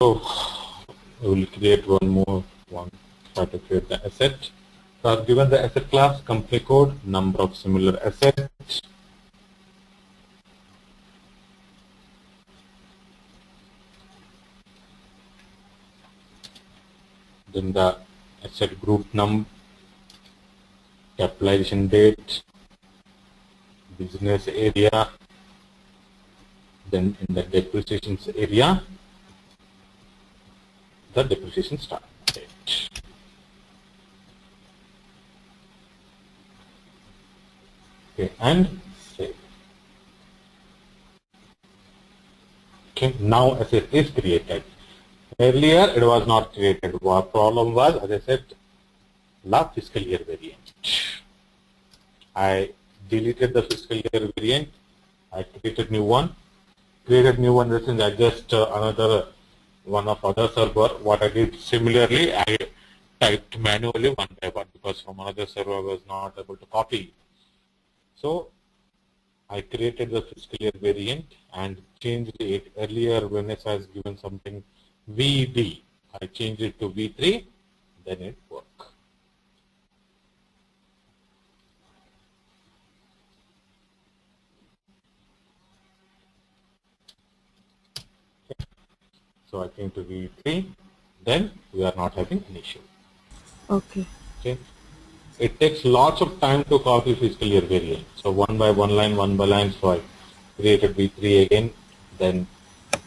we will create one. Try to create the asset. So I've given the asset class, company code, number of similar assets. Then the asset group num, capitalization date, business area, then in the depreciation area, the depreciation start date. Okay, and save. Okay, now asset is created. Earlier it was not created. What problem was, as I said, last fiscal year variant. I deleted the fiscal year variant. I created new one. Created new one. This is just another one of other server. What I did similarly, I typed manually one by one because from another server I was not able to copy. So I created the fiscal year variant and changed it. Earlier when it was given something VD, I changed it to V3, then it worked. So I came to V3, then we are not having an issue. Okay. Okay. It takes lots of time to copy fiscal year variant. So one by one line, so I created V3 again, then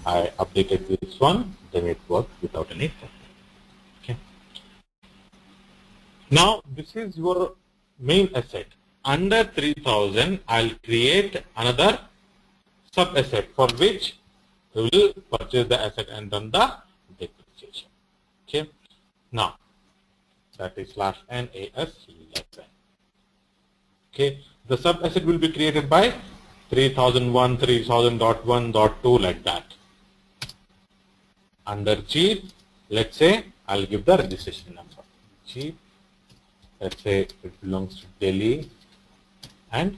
I updated this one, then it worked without any problem. Okay. Now this is your main asset. Under 3000, I'll create another sub asset for which we will purchase the asset and run the depreciation. Okay. Now that is /NAS11. Okay. The sub asset will be created by 3001, 3000.1.2 like that. Under Jeep, let's say I'll give the registration number. Jeep, let's say it belongs to Delhi and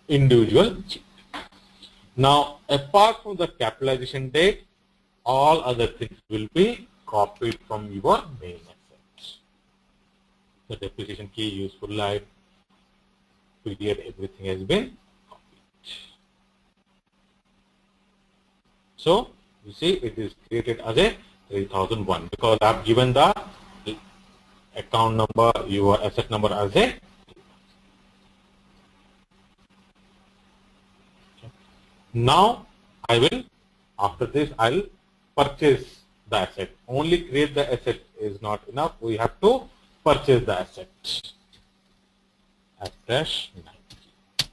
individual Jeep. Now, apart from the capitalization date, all other things will be copied from your main assets. The depreciation key, useful life, period, everything has been copied. So, you see it is created as a 3001 because I have given the account number, your asset number as a. Now I will, after this, I'll purchase the asset. Only create the asset is not enough. We have to purchase the asset. Dash 90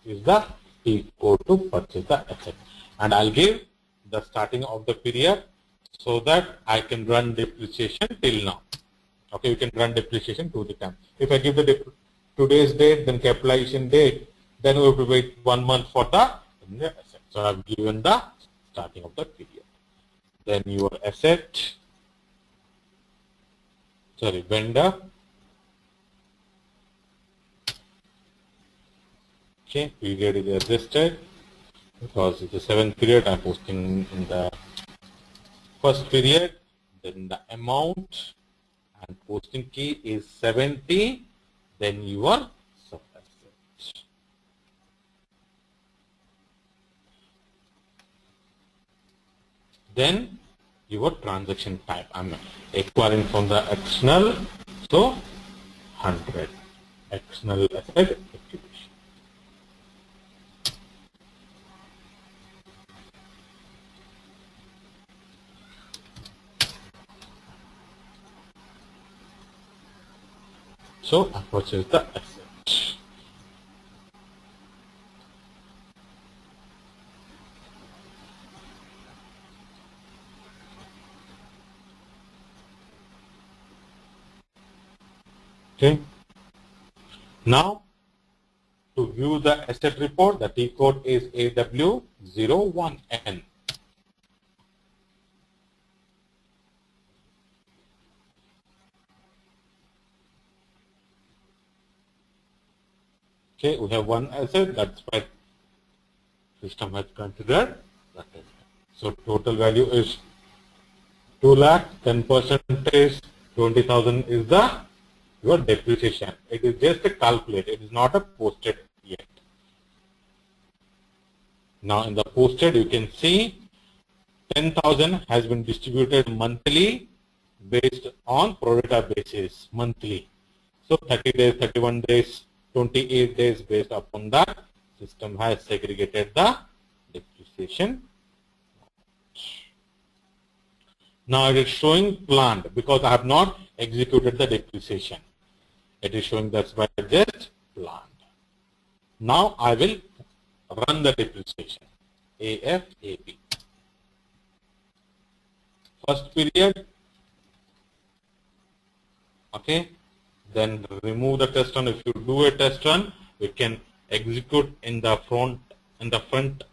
is the T code to purchase the asset. And I'll give the starting of the period so that I can run depreciation till now. Okay, you can run depreciation to the time. If I give the today's date, then capitalization date, then we have to wait 1 month for the asset. So I've given the starting of the period. Then your asset, vendor. Okay, period is adjusted because it's the 7th period. I'm posting in the first period. Then the amount and posting key is 70. Then your sub asset. Then your transaction type. I'm acquiring from the external, so 100. External asset activation. So I purchase the asset. Okay. Now, to view the asset report, the T code is AW01N. Okay, we have one asset, that's why system has considered that asset. So total value is 2 lakh, 10% is 20,000 is your depreciation. It is just a calculate, it is not a posted yet. Now in the posted you can see 10,000 has been distributed monthly based on pro rata basis monthly. So 30 days, 31 days, 28 days based upon that system has segregated the depreciation. Now it is showing planned because I have not executed the depreciation. It is showing that's by just planned. Now I will run the depreciation. AFAB. First period. Okay. Then remove the test run. If you do a test run, we can execute in the front.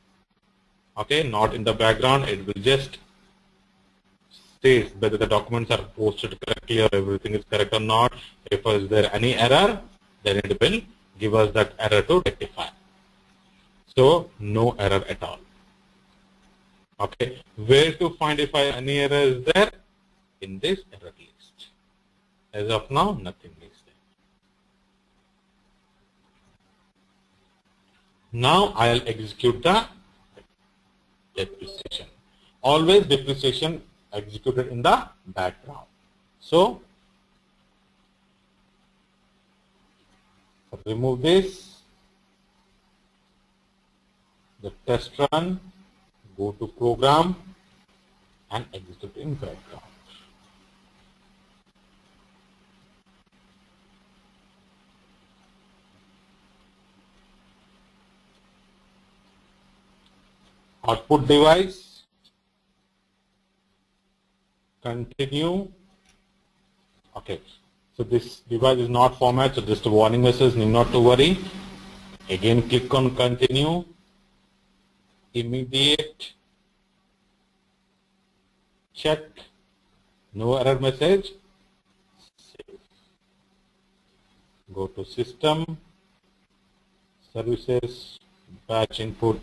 Okay, not in the background. It will just say whether the documents are posted correctly or everything is correct or not. If there is any error, then it will give us that error to rectify. So no error at all. Okay, where to find if any error is there? In this error list. As of now, nothing is there. Now I'll execute the depreciation. Always depreciation executed in the background. So remove this, the test run, go to program and execute in background. Output device, continue. Okay, so this device is not formatted, so just a warning message, need not to worry. Again click on continue, immediate, check, no error message, save. Go to system, services, batch input,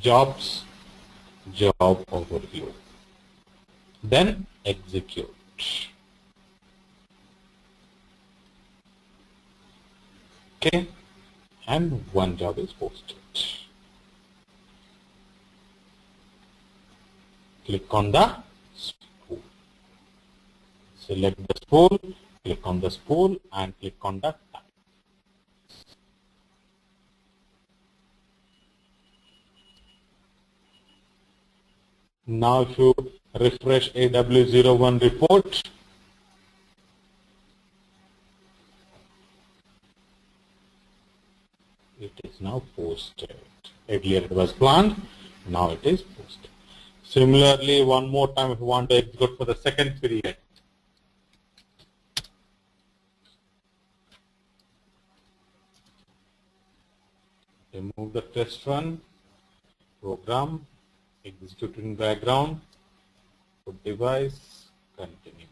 jobs, job overview. Then execute. Okay, and one job is posted. Click on the spool. Select the spool, click on the spool and click on the type. Now if you refresh AW01 report, it is now posted. Earlier it was planned, now it is posted. Similarly, one more time if you want to execute for the second period. Remove the test run, program, execute in background, put device, continue,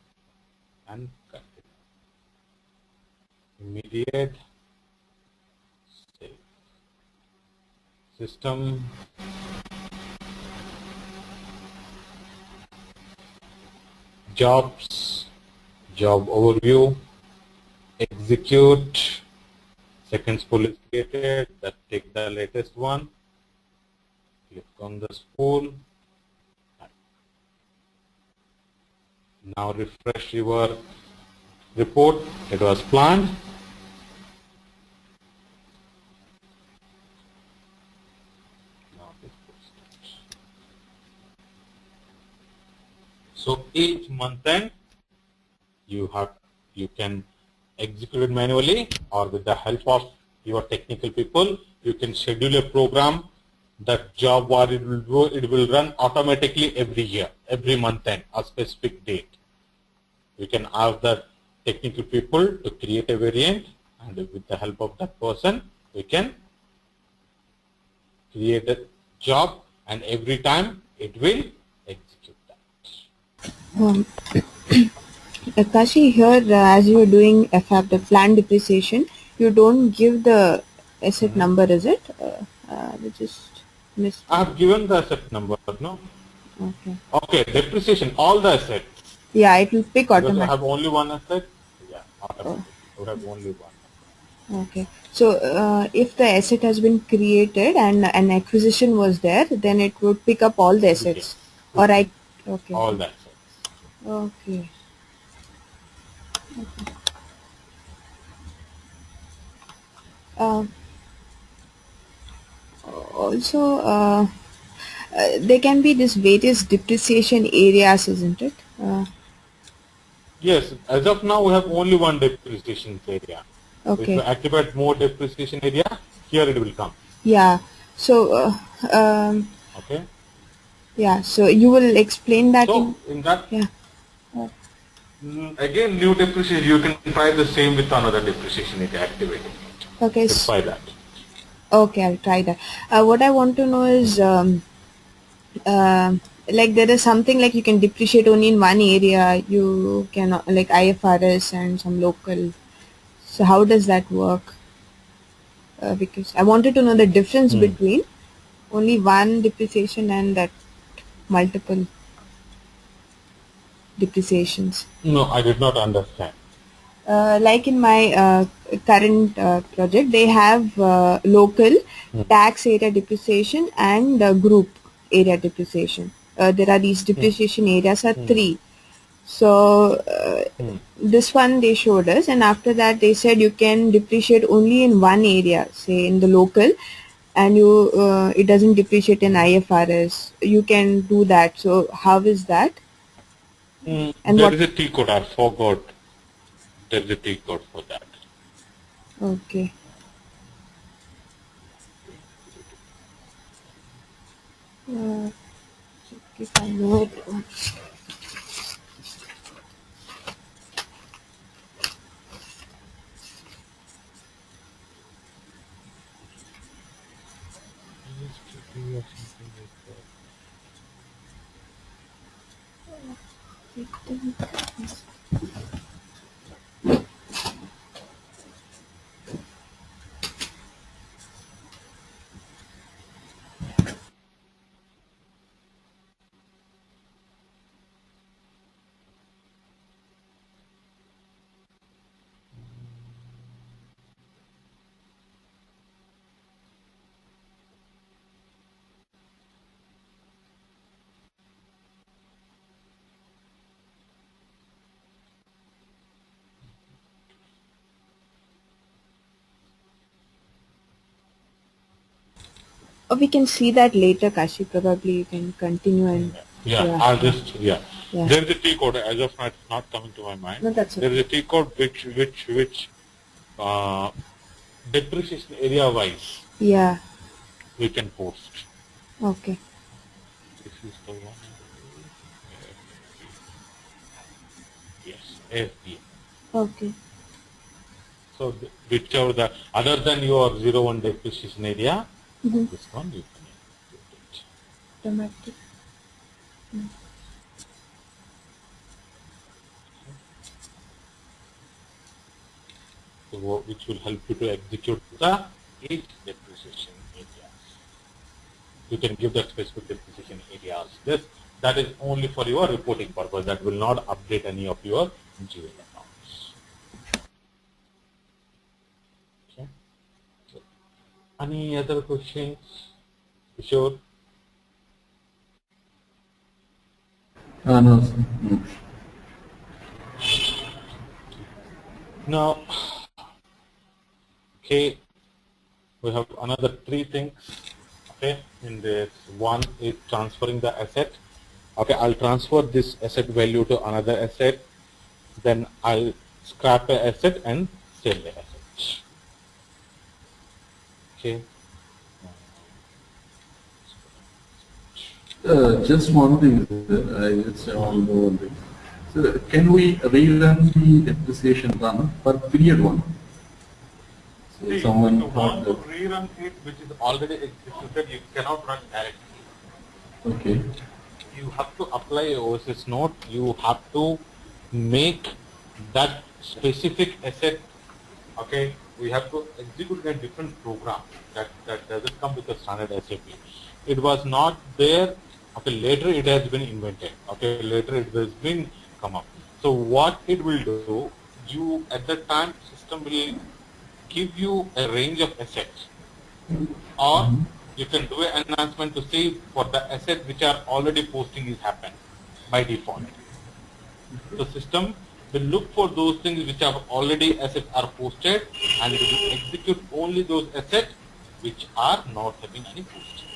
and continue. Immediate, save. System, jobs, job overview, execute. Second spool is created, that take the latest one. Click on the spool. Now refresh your report. It was planned. Now it is posted. So each month end you can execute it manually or with the help of your technical people. You can schedule a program. That job where it will run automatically every year, every month end, a specific date. You can ask the technical people to create a variant, and with the help of that person, we can create a job, and every time it will execute that. Kashi, here as you are doing FAB, the planned depreciation, you don't give the asset number, is it? We just missed. I have given the asset number, no? Okay. Okay, depreciation, all the assets. Yeah, it will pick Because you automatically. have only one asset, yeah, Oh, automatically. You have only one. okay. So if the asset has been created and an acquisition was there, then it would pick up all the Yes, assets. it Or will. I. Okay. All the assets. Okay. Uh, Also, there can be this various depreciation areas, isn't it? Yes, as of now we have only one depreciation area. If you Okay. activate more depreciation area, here it will come. Yeah. So, Okay. yeah. So you will explain that in. So in that, Yeah. Uh, again new depreciation, you can try the same with another depreciation area activating it. Okay. You can try that. Okay, I'll try that. What I want to know is, uh, like there is something like you can depreciate only in one area. You can like IFRS and some local. So how does that work? Because I wanted to know the difference Hmm. between only one depreciation and that multiple depreciations. No, I did not understand. Like in my current project, they have local Hmm. tax area depreciation and group area depreciation. There are these Hmm. depreciation areas are Hmm. three. So Hmm. this one they showed us, and after that they said you can depreciate only in one area, say in the local, and you it doesn't depreciate in Hmm. IFRS. You can do that. So how is that? And There what? is a T code. I forgot. There is a T code for that. Okay. Uh, if I know it. We can see that later, Kashi. Probably you can continue and Yeah, yeah, I'll yeah, just, yeah. yeah. There is a T code. As of now, it's not coming to my mind. No, that's There is okay. a T code which uh, depreciation area wise Yeah. we can post. Okay. This is the one. Yes, AFP. Okay. So whichever the other than your 01 depreciation area, Mm-hmm. this one you can include it. Automatic. So which will help you to execute the each depreciation areas. You can give the specific depreciation areas. This that is only for your reporting purpose. That will not update any of your GL accounts. Okay. So, any other questions? Sure. No, sir. No. Now, okay, we have another three things. Okay, in this one is transferring the asset. Okay, I'll transfer this asset value to another asset. Then I'll scrap the asset and sell the asset. Okay. Just one thing, sir. I just want to know one thing. So, can we rerun the depreciation run for period one? So, See, if someone you thought want to that. rerun it, which is already executed, you cannot run directly. Okay. You have to apply OSS note. You have to make that specific asset. Okay, we have to execute a different program that doesn't come with the standard SAP. It was not there Okay, later it has been invented. Okay, later it has been come up. So what it will do, you at that time system will give you a range of assets, or you can do an enhancement to say for the assets which are already posting is happened by default. The system will look for those things which have already assets are posted, and it will execute only those assets which are not having any posting.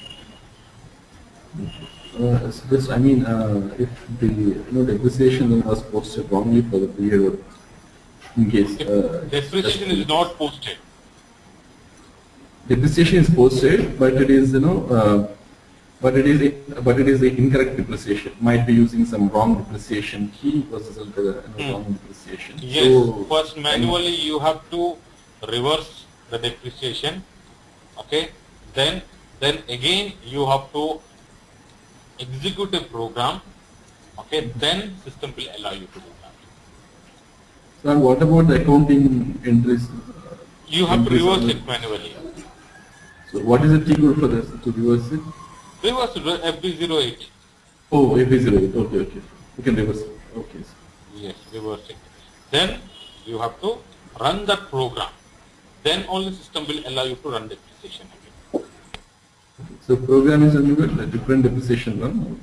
So this, I mean, if the depreciation was posted wrongly for the period, in case Depreciation is not posted. depreciation is posted, but it is but it is the incorrect depreciation. Might be using some wrong depreciation key versus wrong depreciation. Yes. So, First, manually you have to reverse the depreciation. Okay. Then again you have to execute a program. Okay. Then system will allow you to do that. So, and what about the accounting entries? You have to reverse it manually. So, what is the key code for this to reverse it? Reverse FB08. Oh, FB08. Okay. You can reverse it. Okay. Yes, reverse it. Then you have to run that program. Then only system will allow you to run depreciation again. So program is a different depreciation run?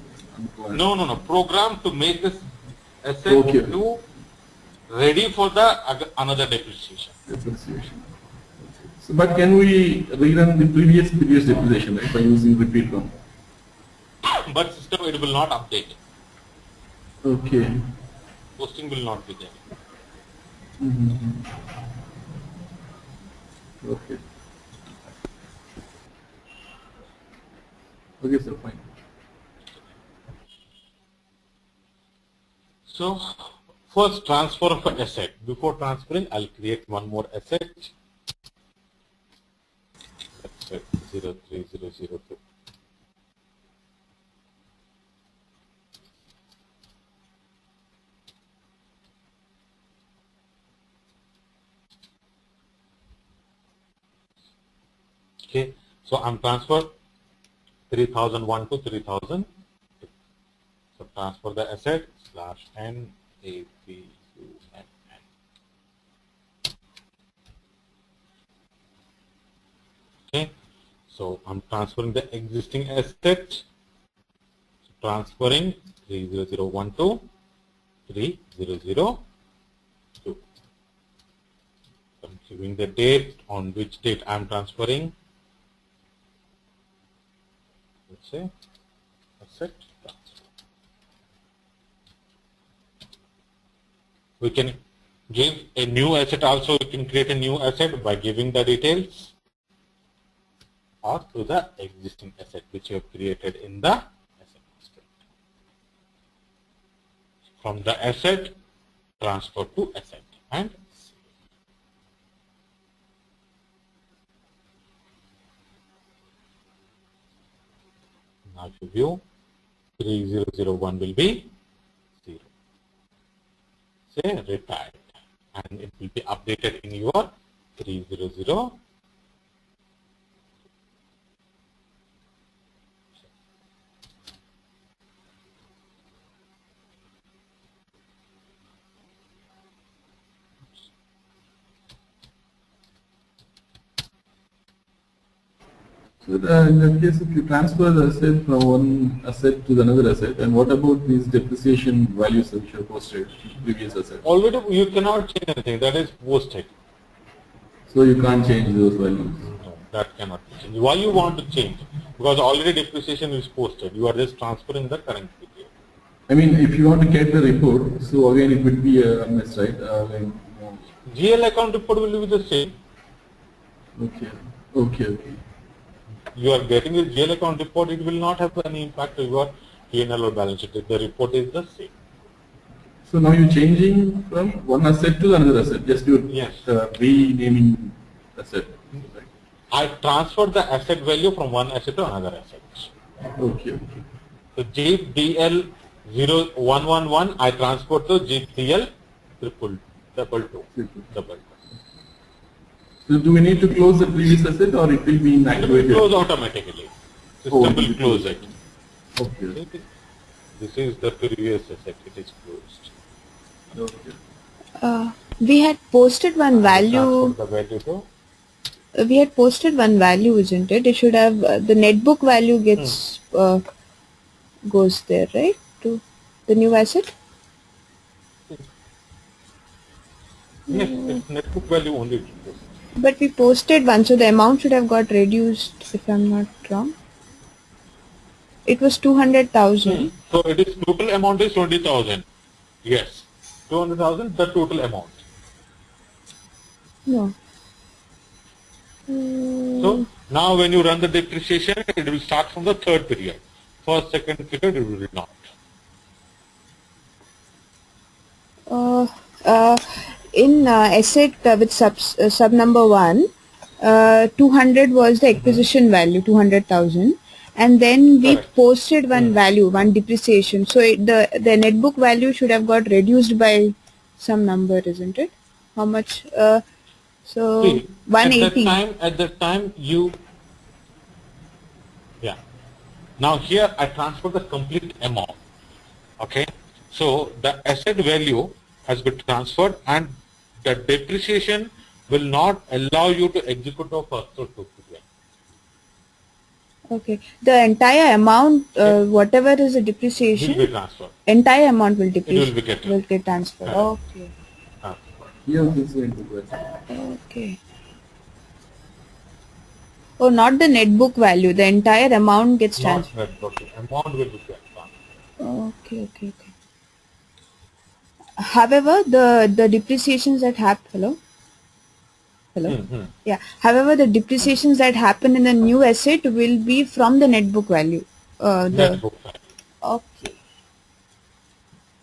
No. Program to make this asset to ready for the another depreciation. So, but can we rerun the previous depreciation, right, by using repeat run? But system it will not update. Okay. Posting will not be there. Okay. Okay, sir, fine. So, first transfer of an asset. Before transferring, I'll create one more asset. Let's say 03002. Okay, so I'm transfer 3001 to 3000. So transfer the asset /n APUNN. Okay, so I'm transferring the existing asset. So transferring 30001 to 3002. I'm giving the date on which date I'm transferring. Let's say asset transfer. We can give a new asset also. We can create a new asset by giving the details, or to the existing asset which you have created in the asset master. From the asset, transfer to asset and now if you view 3001 will be 0. Say retired, and it will be updated in your 300. So in that case, if you transfer the asset from one asset to another asset, and what about these depreciation values which are posted in previous assets? Already you cannot change anything. That is posted. So you can't change those values. No, that cannot be changed. Why you want to change? Because already depreciation is posted. You are just transferring the current period. I mean, if you want to get the report, so again it would be a mess, right? GL account report will be the same. Okay. You are getting a GL account report, it will not have any impact on your P&L or balance sheet. The report is the same. So now you're changing from one asset to another asset, just you're renaming asset. Right? I transferred the asset value from one asset to another asset. Okay. So GDL 0111 I transferred to GDL 222. So do we need to close the previous asset, or it will be inactivated? It will close automatically. System will close it. Okay. Okay. This is the previous asset. It is closed. Okay. We had posted one And value. transfer the value to. We had posted one value, isn't it? It should have the net book value gets goes there, right? To the new asset. Yes, it's net book value only. It will go. But we posted one, so the amount should have got reduced, if I'm not wrong. It was 200,000. So it is total amount is 20,000. Yes, 200,000 the total amount. No. So now when you run the depreciation, it will start from the third period. First, second period, it will not. Uh, uh, in asset with sub number 1, 200 was the acquisition value, 200,000, and then we Correct. posted one value, one depreciation. So the net book value should have got reduced by some number, isn't it? How much? So See, at that time you, yeah. Now here I transfer the complete amount. Okay. So the asset value has been transferred and the depreciation will not allow you to execute the first or two period. Okay. The entire amount, Okay. whatever is the Will depreciation, be transferred. entire amount will It will be get. will get transferred. Okay. Here this is going to question. Okay. Oh, not the net book value. The entire amount gets Not transferred. net book. Amount will be get transferred. Okay. However, the depreciations that happen. Hello. Yeah. However, the depreciations that happen in the new asset will be from the net book value. Net book value. Okay.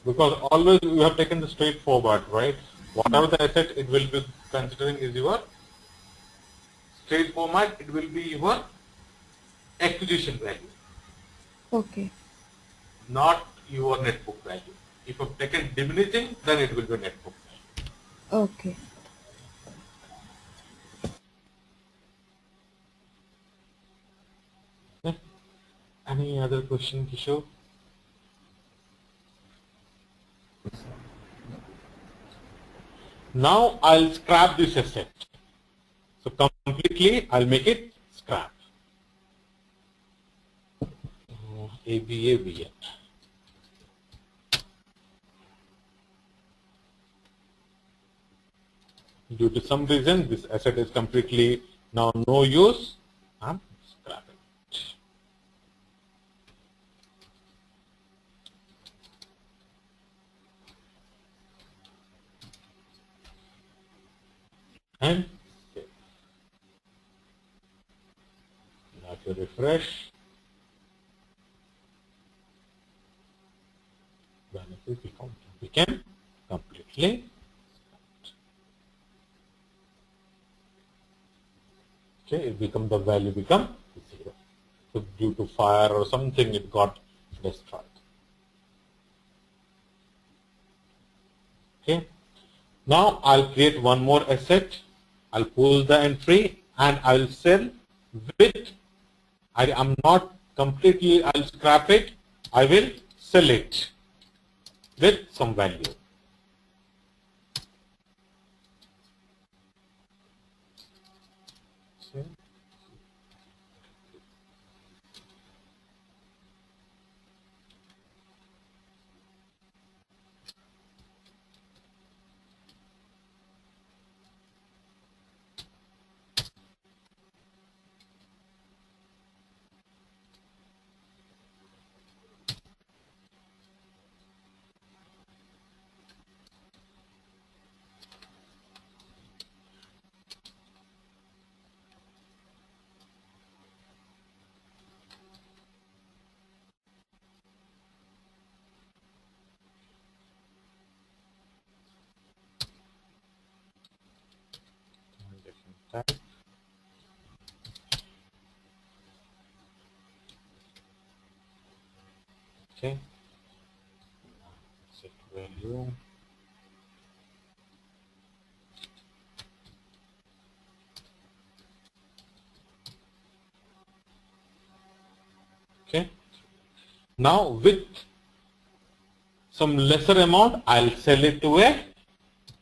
Because always you have taken the straightforward, right? Whatever the asset it will be considering is your straight format, it will be your acquisition value, Okay. not your net book value. If you have taken diminishing, then it will be net book value. Okay. Okay. Any other question, Kishore? Now I'll scrap this asset. So completely I'll make it scrap. ABABN. Due to some reason, this asset is completely now no use. I'm scrapping it. And save. Now to refresh, benefit became completely scrapped. Okay, it become the value become 0. So due to fire or something, it got destroyed. Okay. Now I'll create one more asset. I'll pull the entry and I'll sell with. I'm not completely. I'll scrap it. I will sell it with some value. See? Different type. Okay. Set value. Okay. Now with some lesser amount, I'll sell it to a,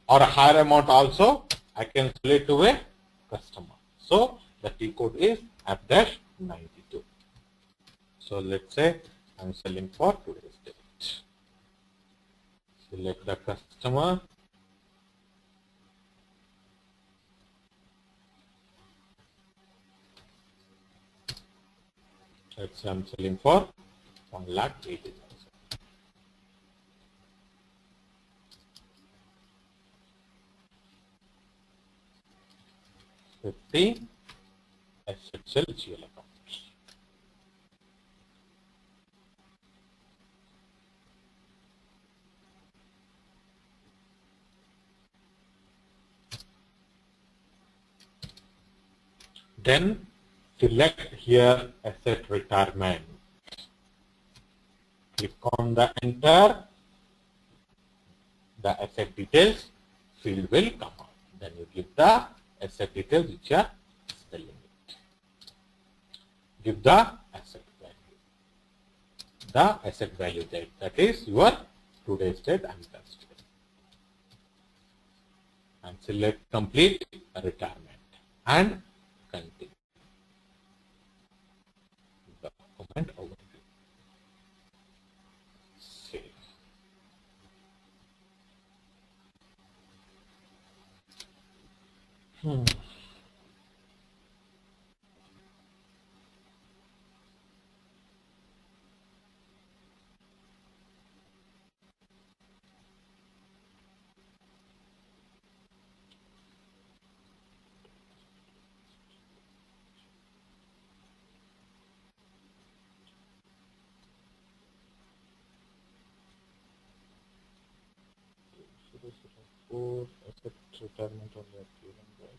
or a higher amount also, I can sell it to a customer. So the T code is F-92. So let's say I'm selling for today's date. Select the customer. Let's say I'm selling for 1,80,000. 50 SHL GL account. Then select here asset retirement. Click on the enter. The asset details field will come out. Then you give the asset details which are selling it. Give the asset value. The asset value that is your today's date and last date. And select complete retirement and continue. Document overview. Save. For asset retirement on the given right.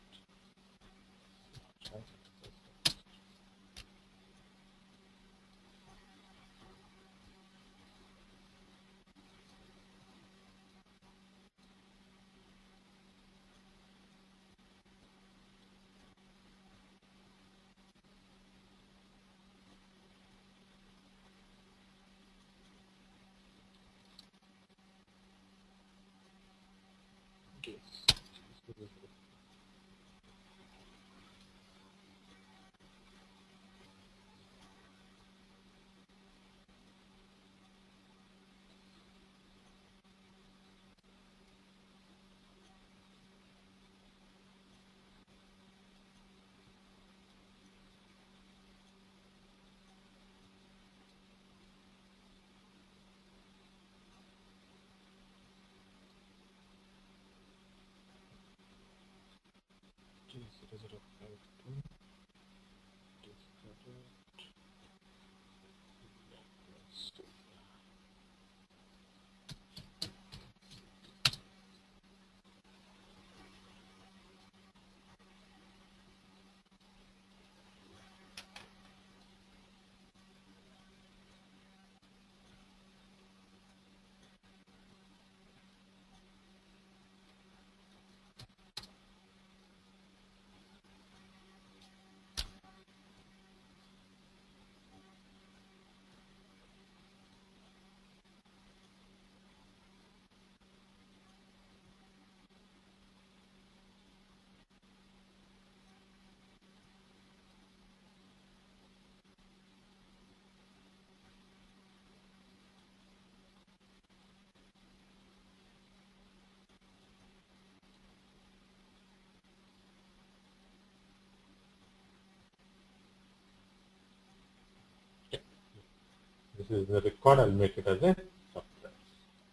This is the record. I'll make it as a subtract.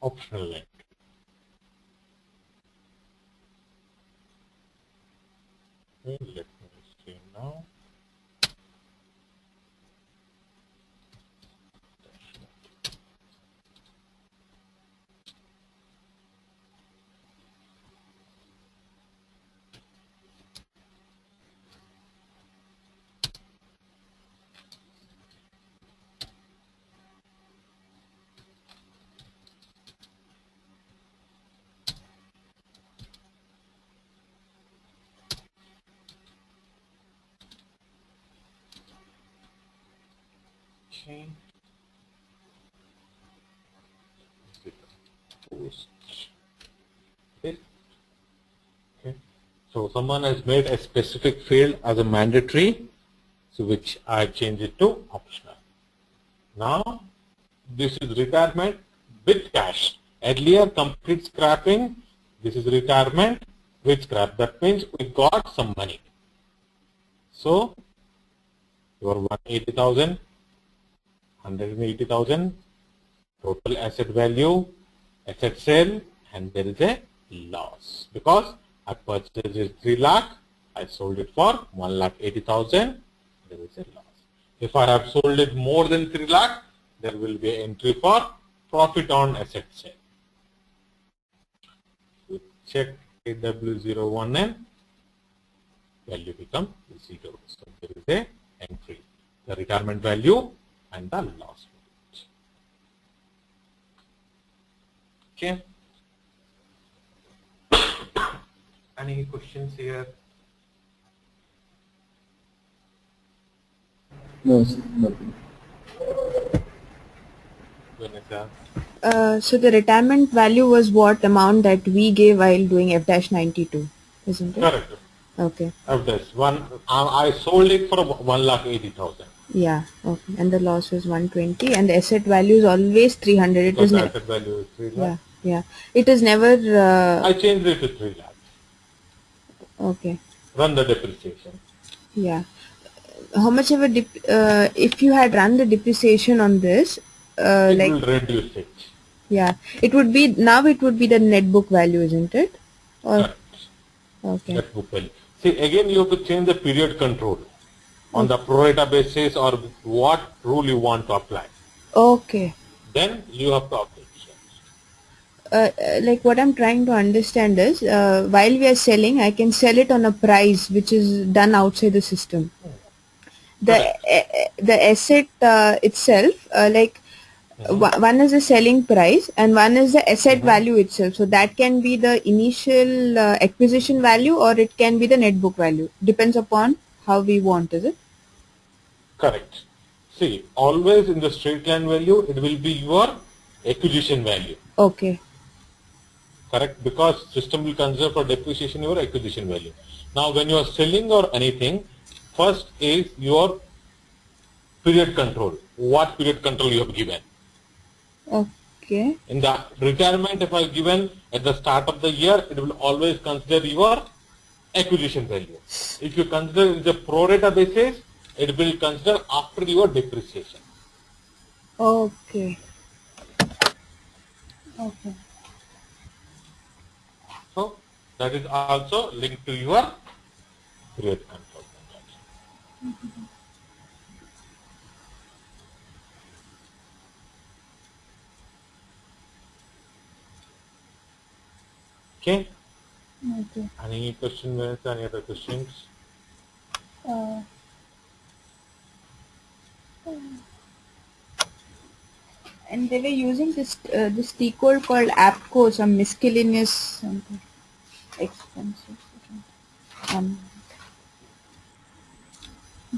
Optional link. Okay, let me see now. Okay. This. Okay. So someone has made a specific field as a mandatory, so which I change it to optional. Now this is retirement with cash. Earlier complete scrapping, this is retirement with scrap. That means we got some money. So your 180,000, 180,000, total asset value, asset sale, and there is a loss because I purchased it 3 lakh, I sold it for 1,80,000, there is a loss. If I have sold it more than 3 lakh, there will be an entry for profit on asset sale. So check AW01N, value become 0. So there is a entry, the retirement value and the loss. Okay. Any questions here? No, sir, nothing. Vanessa? So the retirement value was what amount that we gave while doing F-92, isn't it? Correct. Okay. Of this one, I sold it for 1,80,000. Yeah. Okay. And the loss was 120, and the asset value is always 300. It Because was the asset value is 3 yeah, lakh. yeah. It is never. I changed it to 3 lakh. Okay. Run the depreciation. Yeah. How much of a if you had run the depreciation on this, It like will reduce it. yeah, it would be now. It would be the net book value, isn't it? Or Correct. okay. That book value. See, again you have to change the period control on the pro rata basis or what rule you want to apply. Okay. Then you have to update. Like what I'm trying to understand is, while we are selling, I can sell it on a price which is done outside the system. The asset itself, like one is the selling price and one is the asset value itself. So that can be the initial acquisition value or it can be the net book value. Depends upon how we want, is it? Correct. See, always in the straight line value, it will be your acquisition value. Okay. Correct, because system will consider for depreciation your acquisition value. Now when you are selling or anything, first is your period control. What period control you have given? Okay. In the retirement, if I have given at the start of the year, it will always consider your acquisition value. If you consider the pro rata basis, it will consider after your depreciation. Okay. Okay. So that is also linked to your period control. Okay. Okay. Any question, Vanessa? Any other questions? And they were using this T code called APCO, some miscellaneous something expenses.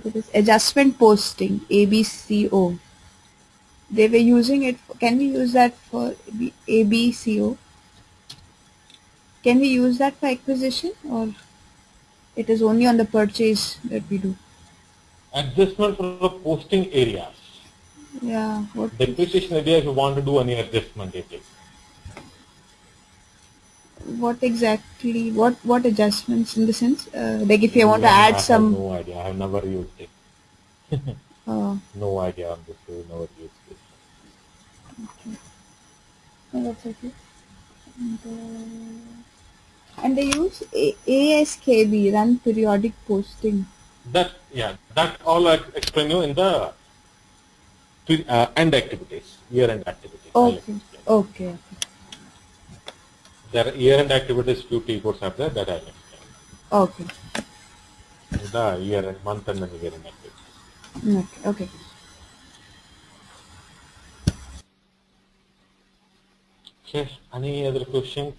There is adjustment posting, ABCO. They were using it. Can we use that for ABCO? Can we use that for acquisition, or it is only on the purchase that we do? Adjustment for the posting areas. Yeah. What? Depreciation area, if you want to do any adjustment, it is. What exactly? What adjustments in the sense? Like if you want to add some. I have no idea. I have never used it. No idea on this. We never used it. Okay. Oh, that's okay. And they use ASKB, run periodic posting. That all I explain you in the end activities, year-end activities. Okay. Okay. There are year-end activities, few T codes are there that I will explain. Okay. The year-end, month-end and year-end activities. Okay. Okay. Okay. Any other questions?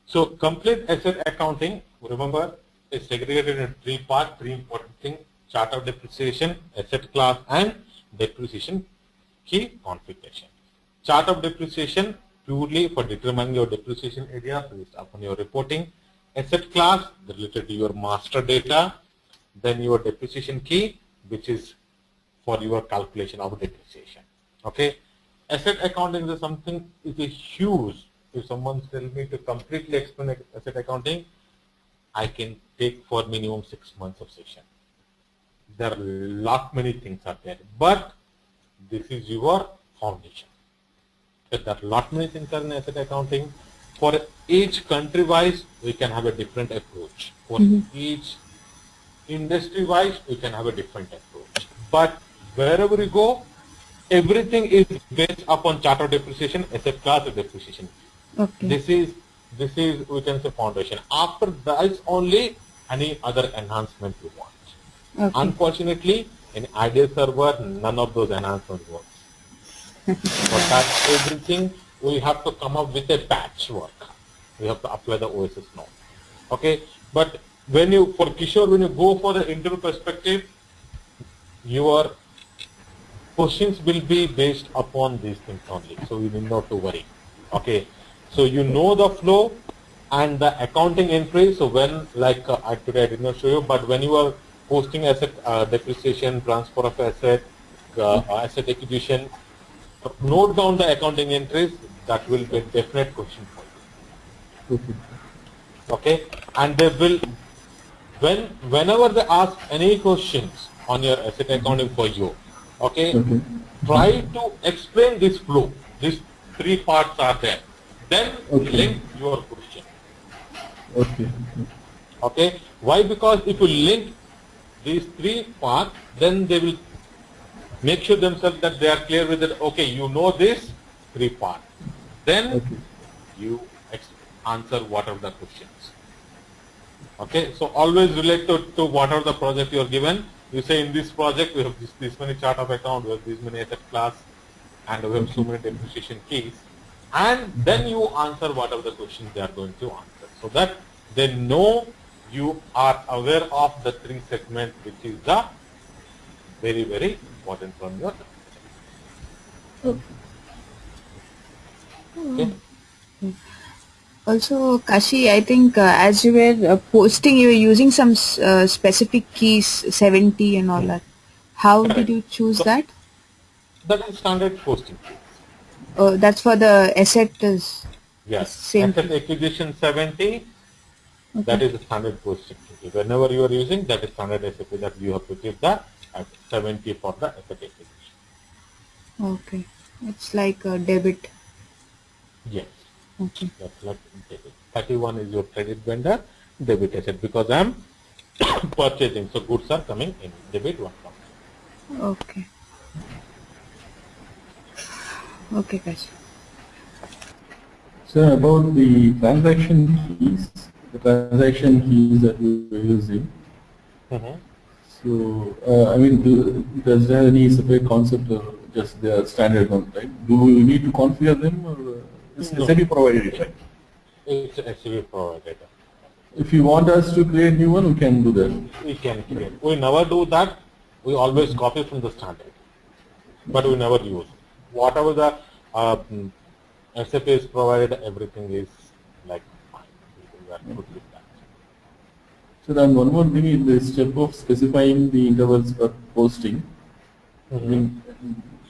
So complete asset accounting, remember, is segregated in 3 parts, 3 important things: chart of depreciation, asset class, and depreciation key configuration. chart of depreciation purely for determining your depreciation area based upon your reporting. Asset class related to your master data. Then your depreciation key, which is for your calculation of depreciation. Okay. Asset accounting is something, it is huge. If someone tells me to completely explain asset accounting, I can take for minimum 6 months of session. There are many things are there, but this is your foundation. There are many things are in asset accounting. For each country wise, we can have a different approach. For each industry wise, we can have a different approach. But wherever we go, everything is based upon chart of depreciation, asset class, or depreciation. Okay. This is we can say foundation. After that only any other enhancement you want. Okay. Unfortunately, in ideal server, none of those enhancements works. For that, everything we have to come up with a patchwork. We have to apply the OSS norm. Okay, but when you, for Kishore, when you go for the interview perspective, your questions will be based upon these things only. So you need not to worry. Okay, so you know the flow and the accounting entry. So when, like today I did not show you, but when you are posting asset depreciation, transfer of asset, asset acquisition, note down the accounting entries. That will be a definite question for you. Okay, and they will, whenever they ask any questions on your asset accounting for you, okay, try to explain this flow. These three parts are there. Then link your question. Okay. Why? Because if you link these three parts, then they will make sure themselves that they are clear with it. Okay, you know this three parts. Then you answer whatever the questions. Okay, so always relate to whatever the project you are given. You say in this project we have this many chart of account, we have this many asset class, and we have so many depreciation keys, and then you answer whatever the questions they are going to answer, so that they know you are aware of the three segments, which is the very, very important from your. Okay. Also, Kashi, I think as you were posting, you were using some specific keys, 70 and all that. How did you choose that? That is standard posting keys. Oh, that's for the asset. Yes. Same Asset key. acquisition 70. That is the standard posting key. Whenever you are using, that is standard SAP that you have to keep that at 70 for the asset acquisition. Okay. It's like a debit. Yes. Okay. That's like debit. 31 is your credit vendor, debit asset, because I am purchasing, so goods are coming in. Debit 1 comes. Okay. Okay, Kashi. So about the transaction keys that we are using. So, I mean, does there any separate concept or just the standard one, right? Do we need to configure them, or is SAP provided it, right? It's SAP provided. If you want us to create new one, we can do that. We can create. We never do that. We always copy from the standard, but we never use. Whatever the SAP is provided, everything is like fine. We are good with that. So then one more thing is the step of specifying the intervals for posting. I mean,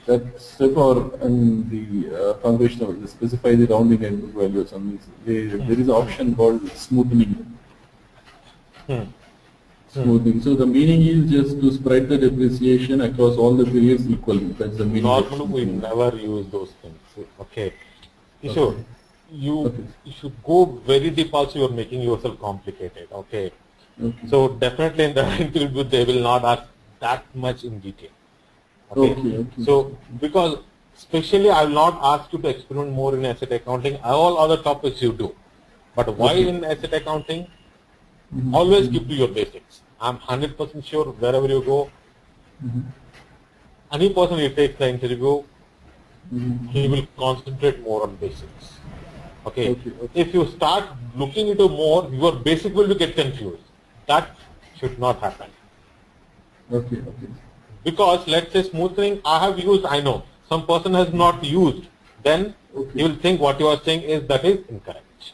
that step or in the function of specify the rounding and values on this. There is an option called smoothing. Smoothing. So the meaning is just to spread the depreciation across all the periods equally. That's the meaning. Normally, we never use those things. Okay. So you should go very deep. Also, you are making yourself complicated. Okay. So definitely in the interview they will not ask that much in detail. Okay. So because especially I will not ask you to experiment more in asset accounting. All other topics you do, but why in asset accounting? Always keep to your basics. I'm 100% sure wherever you go, any person who takes the interview, he will concentrate more on basics. Okay. If you start looking into more, your basic will get confused. That should not happen. Because let's say smoothing, I have used, I know. Some person has not used. then Okay. he will think what you are saying is that is incorrect.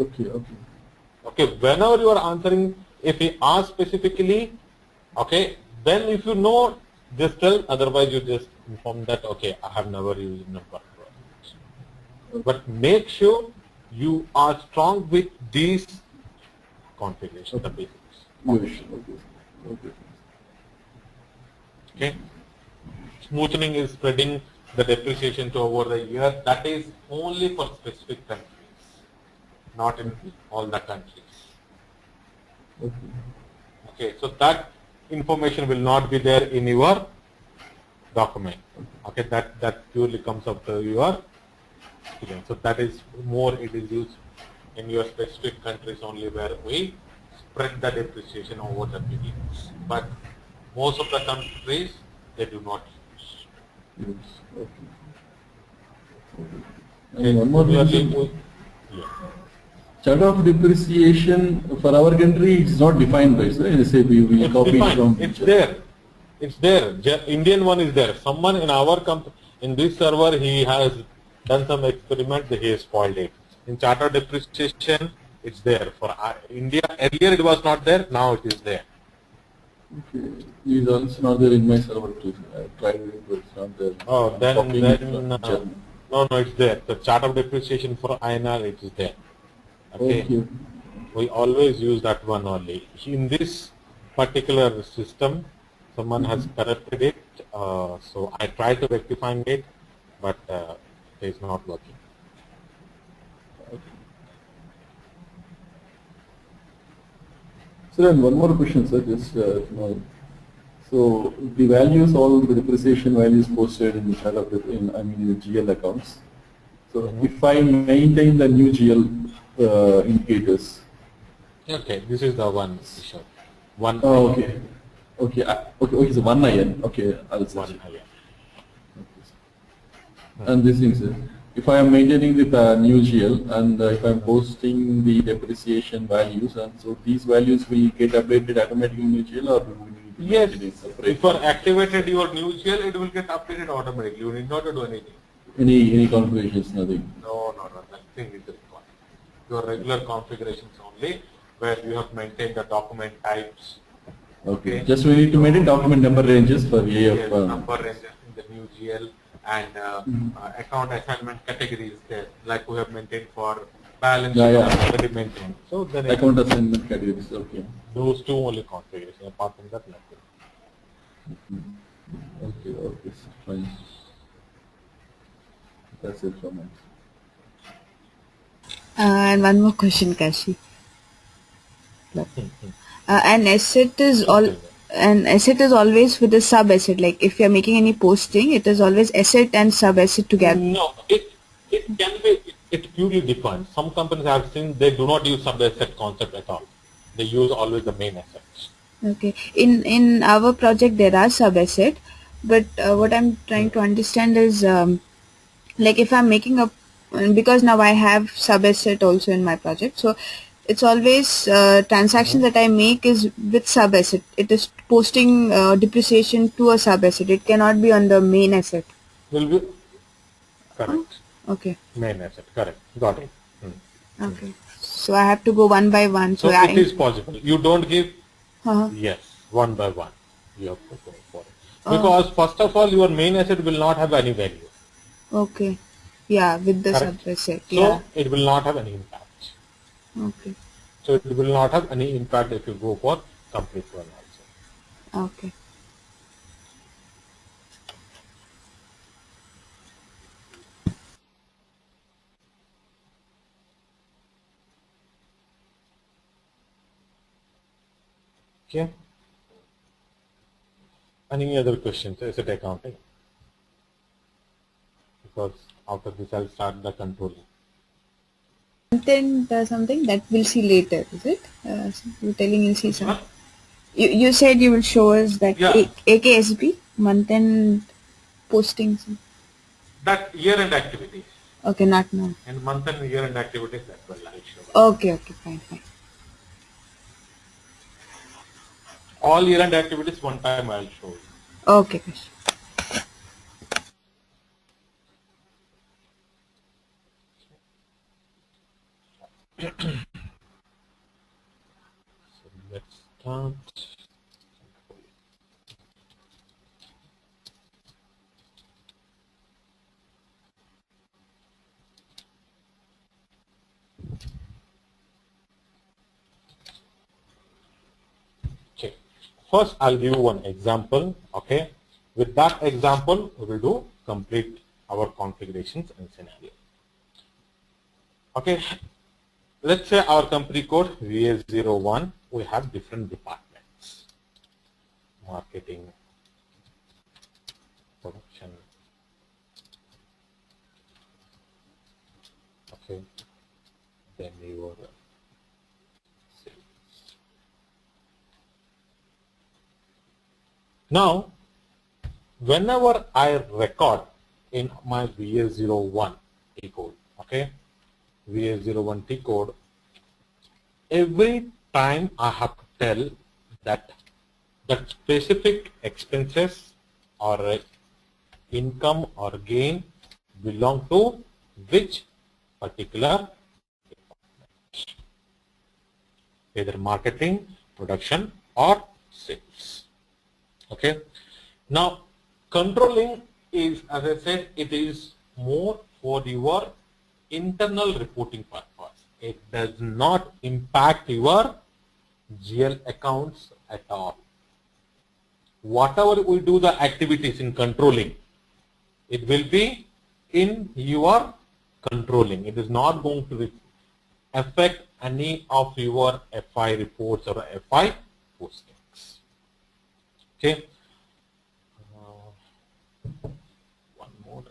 Okay. Okay. Okay, whenever you are answering, if he asks specifically, okay, then if you know, just tell, otherwise you just inform that, okay, I have never used number. But make sure you are strong with these configurations, the basics. Yes. Okay. Okay. Okay. Smoothing is spreading the depreciation to over the year. That is only for specific countries, not in all the countries. Okay. Okay, so that information will not be there in your document. Okay, that purely comes up to your experience. So that is more, it is used in your specific countries only, where we spread the depreciation over the periods. But most of the countries, they do not use. Yes. Okay. Okay, And one more thing, similarly, sir. yeah. Chart of depreciation for our country is not defined by, sir. SAP, we It's copy it defined. from. It's there. It's there. Indian one is there. Someone in our in this server, he has done some experiment. He has spoiled it. In chart of depreciation, it's there. For India, earlier it was not there. Now it is there. Okay. It is also not there in my server too. I tried it, but it's not there. Oh, I'm then copying it from German. no, it's there. The chart of depreciation for INR, it is there. Okay. Okay. We always use that one only. In this particular system, someone has corrected it. So I tried to rectify it, but it is not working. Sir, and one more question, sir. Just to know. So the values, all the depreciation values posted in the chart of in the GL accounts. So if I maintain the new GL indicators. Okay, this is the one issue. One. Oh, okay. Okay. Okay. So 1 IN. Okay. I'll search One it. higher. And this thing, sir. If I am maintaining the new GL and if I am posting the depreciation values, and so these values will get updated automatically in new GL, or we need to Yes. maintain it separate? If you are activated your new GL, it will get updated automatically. You need not to do anything. Any configurations, nothing. No, nothing is required. Your regular configurations only, where you have maintained the document types. Okay. Just we need to maintain document number ranges for AF. Yes, number ranges in the new GL, and account assignment categories there, like we have maintained for balance sheet. Yeah. Already maintained. So then Account assignment categories. Okay. those two only configurations. Apart from that, nothing. Okay. Okay. Sir. Fine. That's it from me. And one more question, Kashi. An asset is always with a sub asset. Like if you're making any posting, it is always asset and sub asset together. No, it can be. It purely depends. Some companies I've seen, they do not use sub asset concept at all. They use always the main assets. Okay. In our project there are sub asset, but what I'm trying to understand is like if I'm making a, because now I have sub asset also in my project, so it's always transactions that I make is with sub asset. It is posting depreciation to a sub asset. It cannot be on the main asset. Will be correct. Okay. Main asset, correct. Got it. Okay. So I have to go one by one. So it is possible. You don't give Uh-huh. yes one by one. You have to go for it. Because first of all, your main asset will not have any value. Okay. Yeah, with the Correct. sub asset. So Yeah. it will not have any impact. Okay. So it will not have any impact if you go for complete one also. Okay. Okay. Any other questions? Asset accounting. Because after this I'll start the controlling. Content something that we'll see later, is it? You're telling you'll see some. You said you will show us that Yeah. AKSB month end postings. That year-end activities. Okay, not now. And month and year-end activities, that will I'll show. Okay, fine. All year-end activities one time I'll show you. Okay, Kashi. So let's start. Okay. First, I'll give you one example. Okay. With that example, we will do complete our configurations and scenario. Okay. Let's say our company code VS01. We have different departments: marketing, production. Okay. Then your sales. Now, whenever I record in my VS01 T code, okay, VS01 T code, every time I have to tell that specific expenses or income or gain belong to which particular department, either marketing, production, or sales. Okay. Now, controlling is, as I said, it is more for your internal reporting purpose. It does not impact your GL accounts at all. Whatever we do the activities in controlling, it will be in your controlling. It is not going to affect any of your FI reports or FI postings. Okay. One more.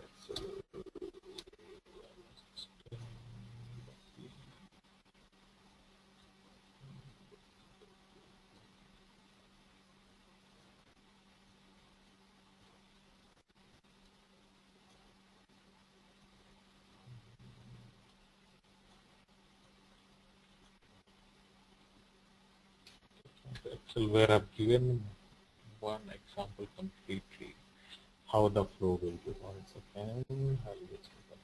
Excel where I've given one example completely how the flow will be. 1 second. I'll just open it.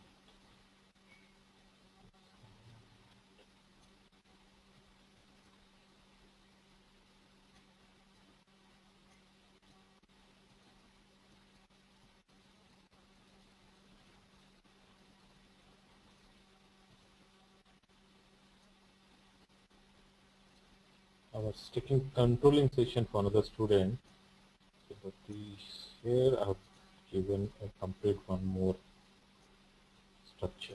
I was taking controlling session for another student. So, but here I have given a complete one more structure.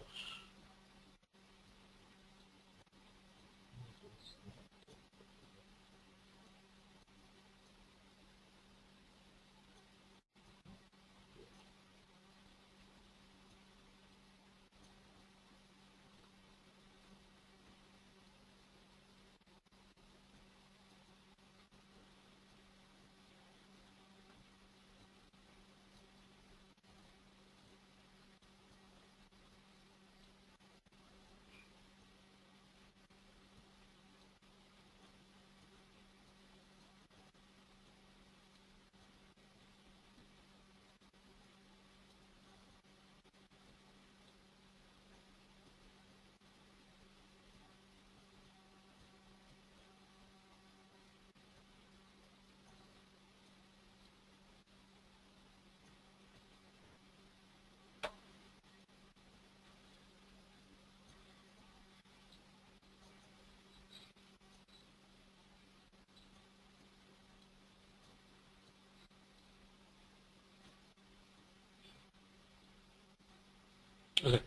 Okay,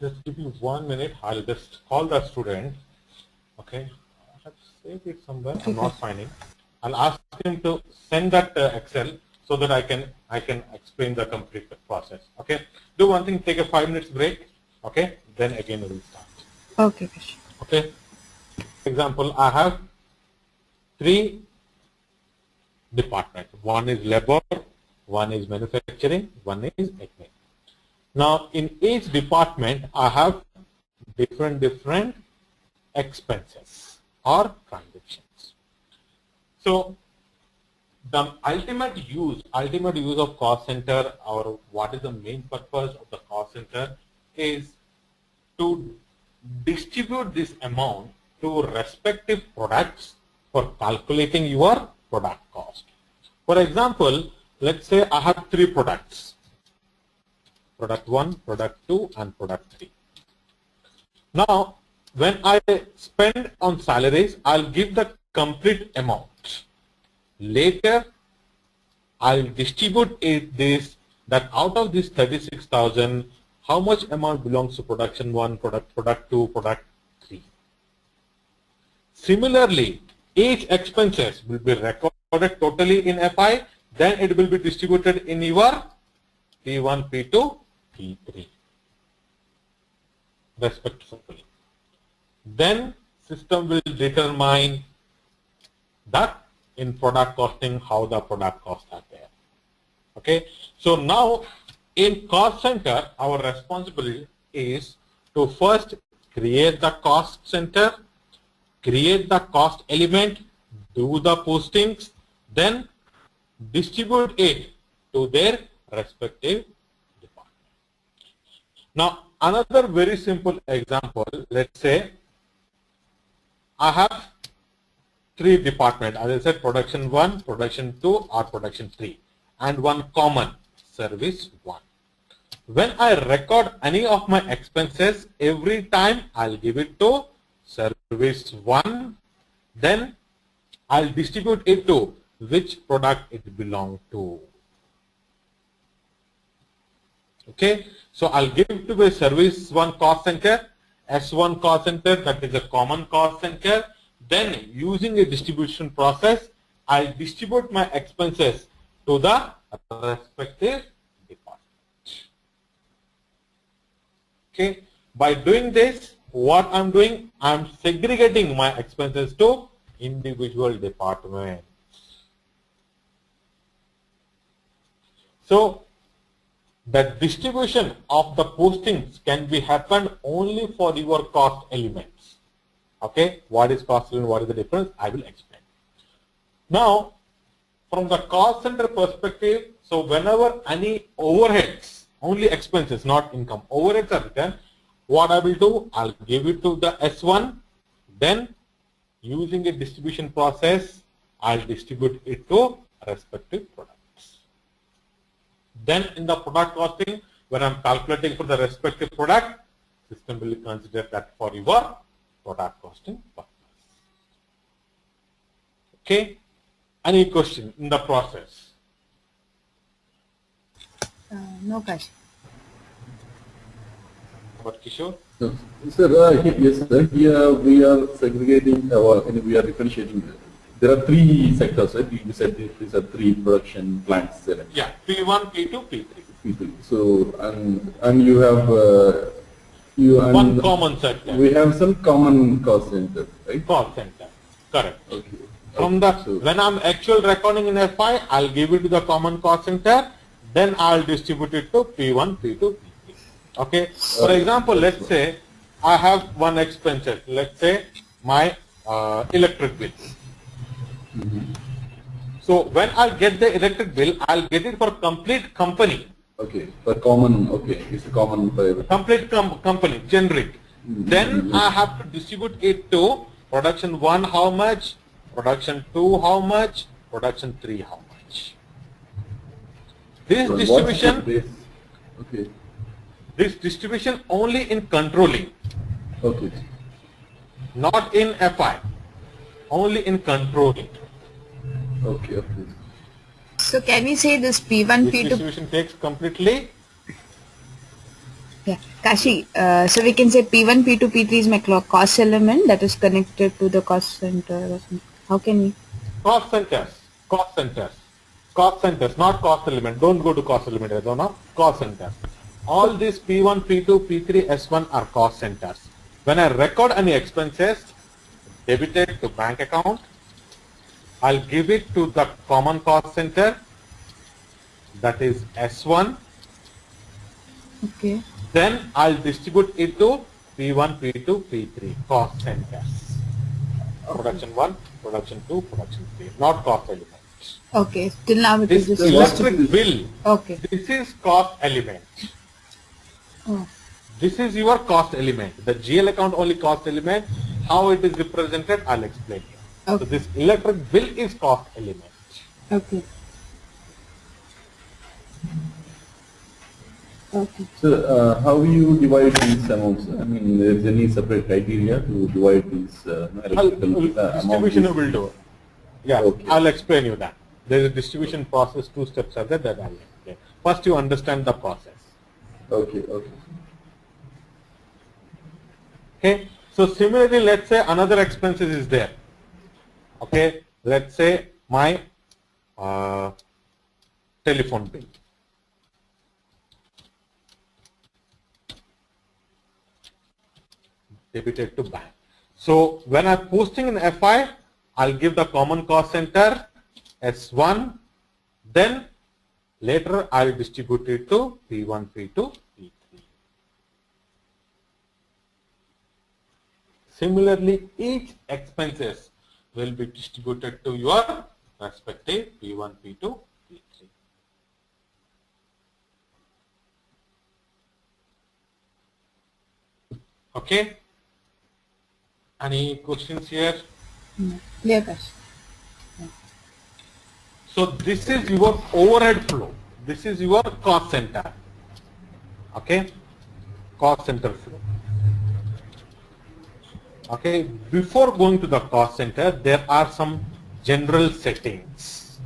just give me 1 minute. I'll just call the student. Okay, I have saved it somewhere. I'm not finding. I'll ask him to send that Excel so that I can explain the complete process. Okay, do one thing. Take a 5 minutes break. Okay, then again we'll start. Okay, Krish. Okay. For example, I have 3 departments. One is labor, one is manufacturing, one is admin. Now, in each department, I have different expenses or transactions. So, the ultimate use of cost center, or what is the main purpose of the cost center, is to distribute this amount to respective products for calculating your product cost. For example, let's say I have 3 products. Product 1, product 2 and product 3. Now, when I spend on salaries, I'll give the complete amount. Later, I'll distribute this, that out of this 36,000, how much amount belongs to production 1, product 2, product 3. Similarly, each expenses will be recorded totally in FI, then it will be distributed in your P1, P2, P3 respectively. Then system will determine that in product costing how the product costs are there. Okay, so now in cost center our responsibility is to first create the cost center, create the cost element, do the postings, then distribute it to their respective department. Now another very simple example, let's say I have 3 departments, as I said, production 1, production 2 or production 3 and one common, service 1. When I record any of my expenses, every time I'll give it to service 1, then I'll distribute it to which product it belongs to. Okay, so I'll give it to a service 1 cost center, S1 cost center, that is a common cost center. Then using a distribution process, I'll distribute my expenses to the respective department. Okay, by doing this, what I'm doing, I'm segregating my expenses to individual departments. So the distribution of the postings can be happened only for your cost elements. Okay, what is cost element, what is the difference, I will explain. Now, from the cost center perspective, so whenever any overheads, only expenses, not income, overheads are written, what I will do, I'll give it to the S1, then using a distribution process, I'll distribute it to respective products. Then in the product costing, when I'm calculating for the respective product, system will consider that for your product costing purpose. Okay, any question in the process? No question. What, Kishore? So, sir, yes, sir. Here we are segregating, we are differentiating. There are 3 sectors, right? You said these are 3 production plants. Yeah, P1, P2, P3. P3. So, and you have One common sector. We have some common cost center, right? Cost center, correct. Okay. From when I'm actual recording in FI, I'll give it to the common cost center, then I'll distribute it to P1, P2, P3. Okay. For example, let's say I have one expenses. Let's say my electric bill. So when I'll get the electric bill, I'll get it for complete company. Okay, for common, okay, it's a common complete company, generic. Then I have to distribute it to production 1 how much, production 2 how much, production 3 how much. This distribution, okay. This distribution only in controlling. Okay. Not in FI, only in controlling. Okay, okay. So can we say this P1, This P2? distribution takes completely. Yeah, Kashi. So we can say P1, P2, P3 is my cost element that is connected to the cost center. Or something. How can we? Cost centers, cost centers, cost centers, not cost element. Don't go to cost element. I don't know. Cost centers. All these P1, P2, P3, S1 are cost centers. When I record any expenses debited to bank account, I'll give it to the common cost center, that is S1. Okay. Then I'll distribute it to P1, P2, P3 cost centers. Okay. Production 1, production 2, production 3, not cost elements. Okay. Till now it This is just electric bill, okay. this is cost element. Oh. This is your cost element. The GL account only cost element. How it is represented, I'll explain you. Okay. So this electric bill is cost element. Okay. Okay. So how you divide these amounts? I mean, is there any separate criteria to divide these electrical Distribution amounts? will do. Yeah, Okay. I'll explain you that. There is a distribution process, 2 steps are there that I'll explain. First, you understand the process. Okay, okay. Okay. So similarly, let's say another expenses is there. Okay. Let's say my telephone bill. Debited to bank. So when I'm posting in FI, I'll give the common cost center S1, then later I'll distribute it to P1, P2, P3. Similarly, each expenses will be distributed to your respective P1, P2, P3. Okay. Any questions here? Yes. So this is your overhead flow. This is your cost center. Okay. Cost center flow. Okay. Before going to the cost center, there are some general settings.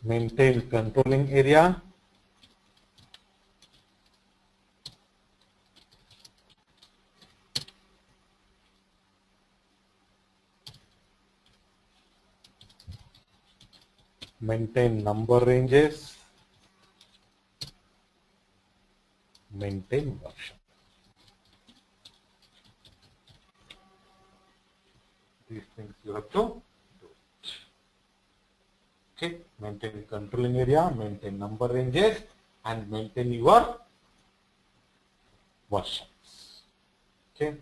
Maintain controlling area. Maintain number ranges, maintain version. These things you have to do. Okay, maintain controlling area, maintain number ranges, and maintain your versions. Okay,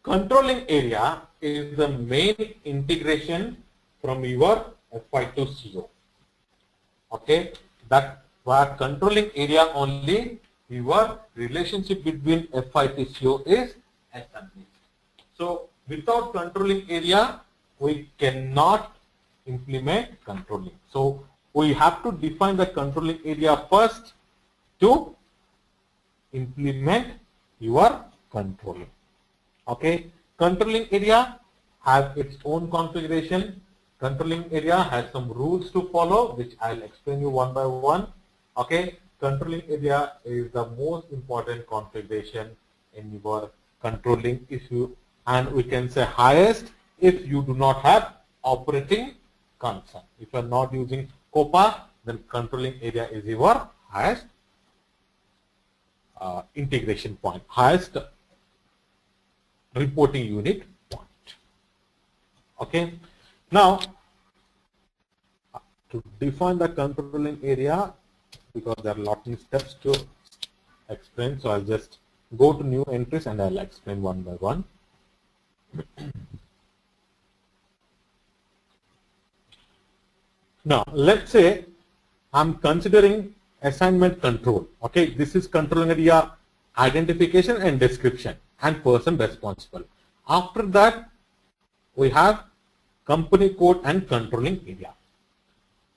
controlling area is the main integration from your FI to CO. Okay, that where controlling area only your relationship between FI to CO is established. So without controlling area, we cannot implement controlling. So we have to define the controlling area first to implement your controlling. Okay, controlling area has its own configuration. Controlling area has some rules to follow, which I'll explain you one by one. Okay, controlling area is the most important configuration in your controlling issue, and we can say highest if you do not have operating concern. If you are not using COPA, then controlling area is your highest integration point, highest reporting unit point. Okay. Now, to define the controlling area, because there are lots of steps to explain, so I'll just go to new entries and I'll explain one by one. Now, let's say I'm considering assignment control. Okay, this is controlling area identification and description and person responsible. After that, we have company code and controlling area.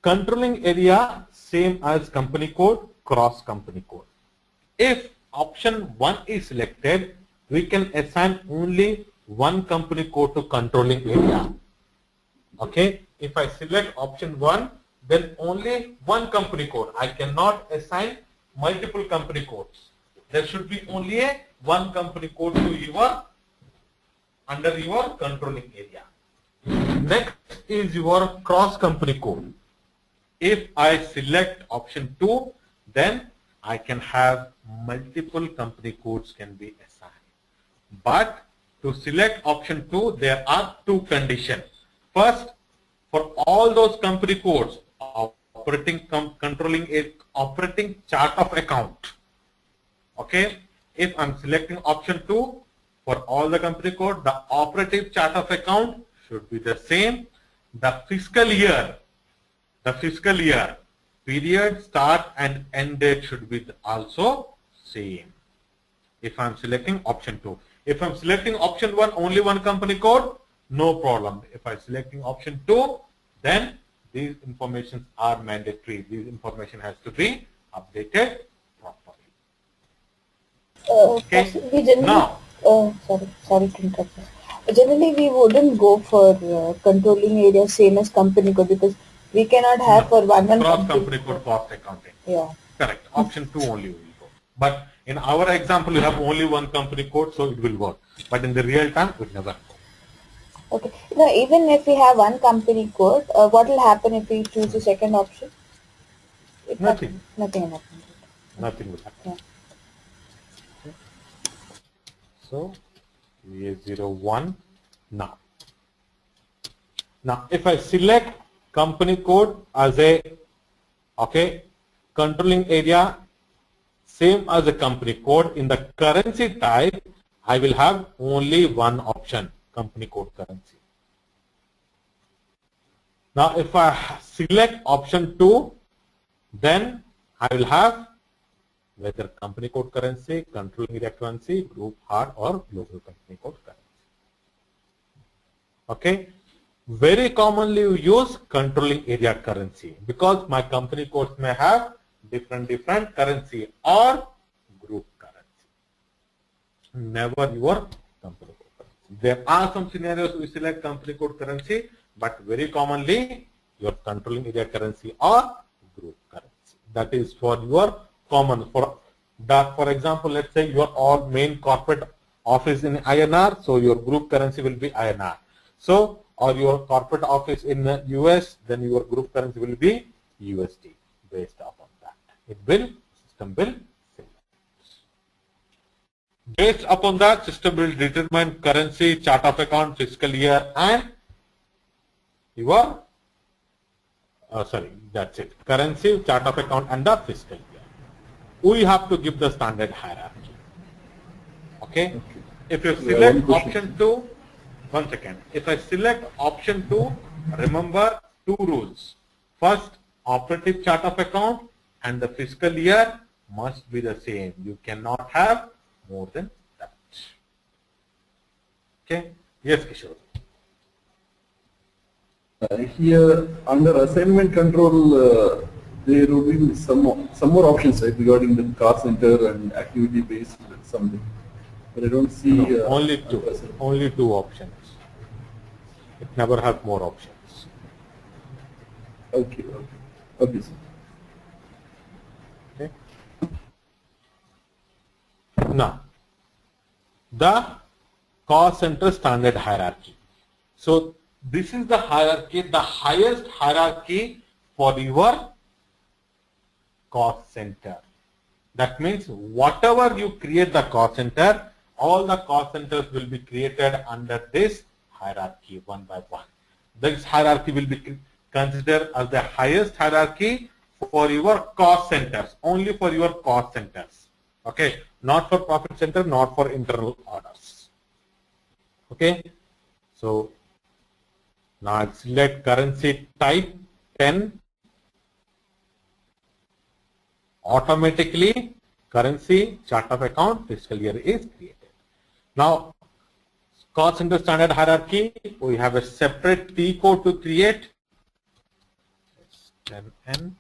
Controlling area same as company code, cross company code. If option 1 is selected, we can assign only one company code to controlling area. Okay, if I select option 1, then only one company code. I cannot assign multiple company codes. There should be only one company code to your under your controlling area. Next is your cross company code. If I select option 2, then I can have multiple company codes can be assigned. But to select option 2, there are two conditions. First, for all those company codes, operating chart of account. Okay, if I'm selecting option 2, for all the company code, the operative chart of account should be the same. The fiscal year the fiscal year, period, start and end date should be also same. If I'm selecting option 2. If I'm selecting option 1, only one company code, no problem. If I'm selecting option 2, then these informations are mandatory. These information has to be updated properly. Okay. We generally, Now, sorry to interrupt. Generally, we wouldn't go for controlling area same as company code because we cannot have for one cross company code cost accounting. Yeah. Correct. Option 2 only will go. But in our example, you have only one company code, so it will work. But in the real time, it will never go. Okay. Now, even if we have one company code, what will happen if we choose the second option? Nothing. Nothing will happen. Nothing will happen. Yeah. So, VA01 now. Now, if I select company code as a controlling area same as a company code, in the currency type, I will have only one option, company code currency. Now, if I select option 2, then I will have whether company code currency, controlling area currency, group hard or global company code currency. Okay. Very commonly we use controlling area currency because my company codes may have different currency or group currency. Never your company code currency. There are some scenarios we select company code currency, but very commonly your controlling area currency or group currency. That is for your common. For example, let's say your all main corporate office in INR, so your group currency will be INR. So, or your corporate office in the US, then your group currency will be USD based upon that. System will select. Based upon that, system will determine currency, chart of account, fiscal year, and your that's it. Currency, chart of account, and the fiscal year. We have to give the standard hierarchy. Okay. If you select option 2, one second. If I select option 2, remember 2 rules. First, operative chart of account and the fiscal year must be the same. You cannot have more than that. Okay. Yes, Kishore. Here, under assignment control, there will be some more options, right, regarding the cost center and activity based something. But I don't see. No, only 2. Only 2 options. It never has more options. Okay. Okay, sir. Okay. Now, the cost center standard hierarchy. So, this is the hierarchy, the highest hierarchy for your cost center. That means whatever you create the cost center, all the cost centers will be created under this hierarchy one by one. This hierarchy will be considered as the highest hierarchy for your cost centers, only for your cost centers. Okay, not for profit center, not for internal orders. Okay, so now I select currency type 10. Automatically, currency, chart of account, fiscal year is created. Now, cost center standard hierarchy, we have a separate T code to create. It's 10N.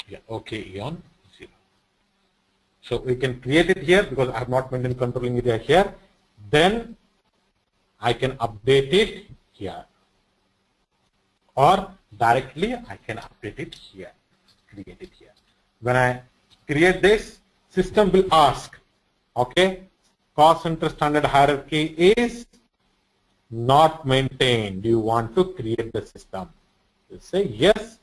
Yeah, okay, Eon, 0. So we can create it here because I have not maintained controlling area here. Then I can update it here. Or directly I can update it here, create it here. When I create this, system will ask, okay, cost center standard hierarchy is not maintain. Do you want to create the system? You say yes.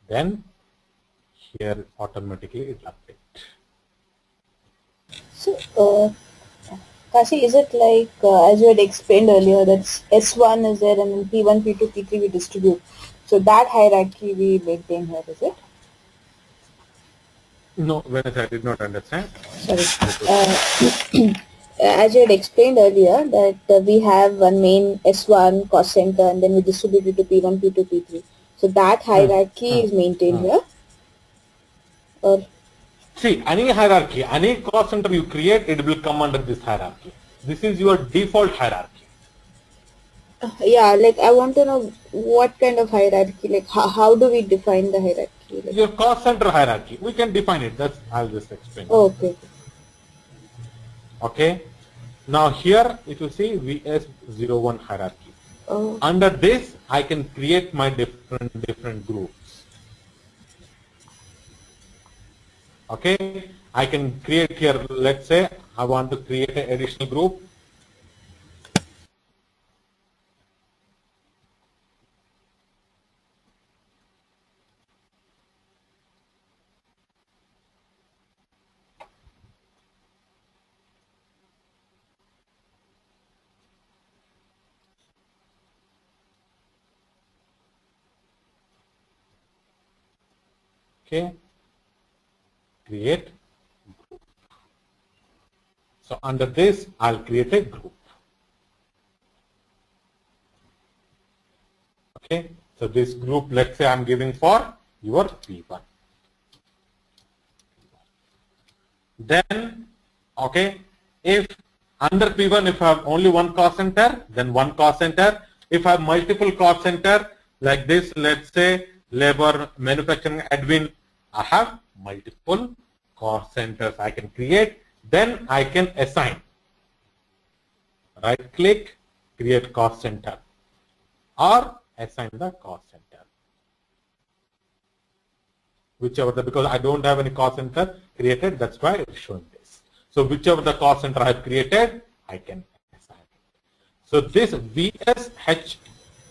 Then here automatically it will update. So, Kashi, is it like, as you had explained earlier, that S1 is there and then P1, P2, P3 we distribute. So that hierarchy we maintain here, is it? No, when I did not understand. Sorry. As you had explained earlier, that we have one main S1 cost center and then we distribute it to P1, P2, P3. So that hierarchy is maintained here? Or? See, any hierarchy, any cost center you create, it will come under this hierarchy. This is your default hierarchy. Yeah, like I want to know what kind of hierarchy, like how do we define the hierarchy? Like, Your cost center hierarchy, we can define it. That's, I'll just explain. oh, okay. Okay. Now here, if you see VS01 hierarchy. Oh. Under this, I can create my different groups. Okay. I can create here, let's say, I want to create an additional group. Okay, create group. So under this, I'll create a group. Okay, so this group, let's say I'm giving for your P1. Then, okay, if under P1, if I have only one cost center, then one cost center. If I have multiple cost center like this, let's say labor, manufacturing, admin, I have multiple cost centers I can create. Then I can assign. Right click, create cost center, or assign the cost center. Whichever because I don't have any cost center created, that's why it's showing this. So whichever the cost center I have created, I can assign it. So this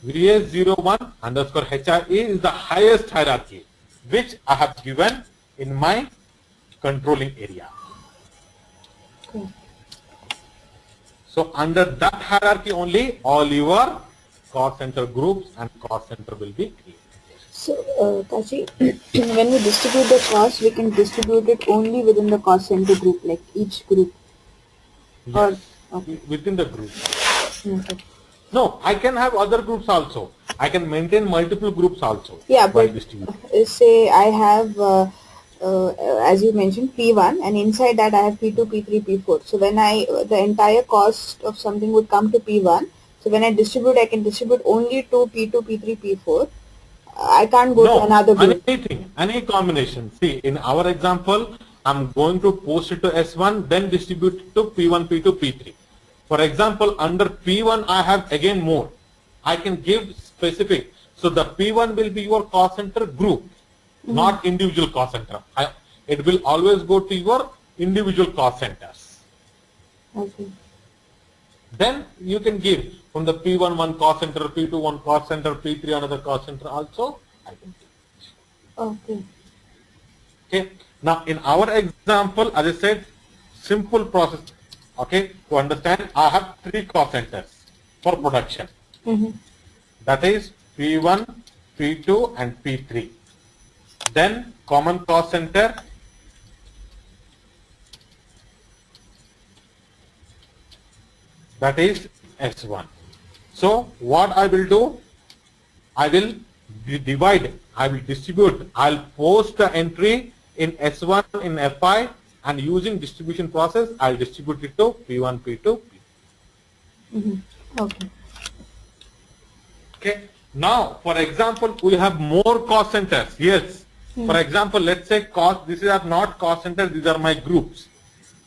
VS01 underscore HRE is the highest hierarchy which I have given in my controlling area. Okay. So under that hierarchy only, all your cost center groups and cost center will be created. So, Kashi, when we distribute the cost, we can distribute it only within the cost center group, like each group. Yes, Or, okay. within the group. Okay. No, I can have other groups also. I can maintain multiple groups also. Yeah, while but distributing. say I have, as you mentioned, P1, and inside that I have P2, P3, P4. So when the entire cost of something would come to P1. So when I distribute, I can distribute only to P2, P3, P4. I can't go to another group. Anything, any combination. See, in our example, I'm going to post it to S1, then distribute it to P1, P2, P3. For example, under P1, I have again more. I can give specific. So the P1 will be your cost center group, not individual cost center. It will always go to your individual cost centers. Okay. Then you can give from the P1 one cost center, P2 one cost center, P3 another cost center also. I can give. Okay. Okay. Now in our example, as I said, simple process. Okay. To understand, I have 3 cost centers for production. That is P1, P2 and P3. Then common cost center. That is S1. So what I will do, I will divide, I will distribute, I'll post the entry in S1 in FI, and using distribution process, I'll distribute it to P1, P2, P3. Okay. Okay. Now, for example, we have more cost centers. Yes. For example, let's say cost, these are not cost centers, these are my groups.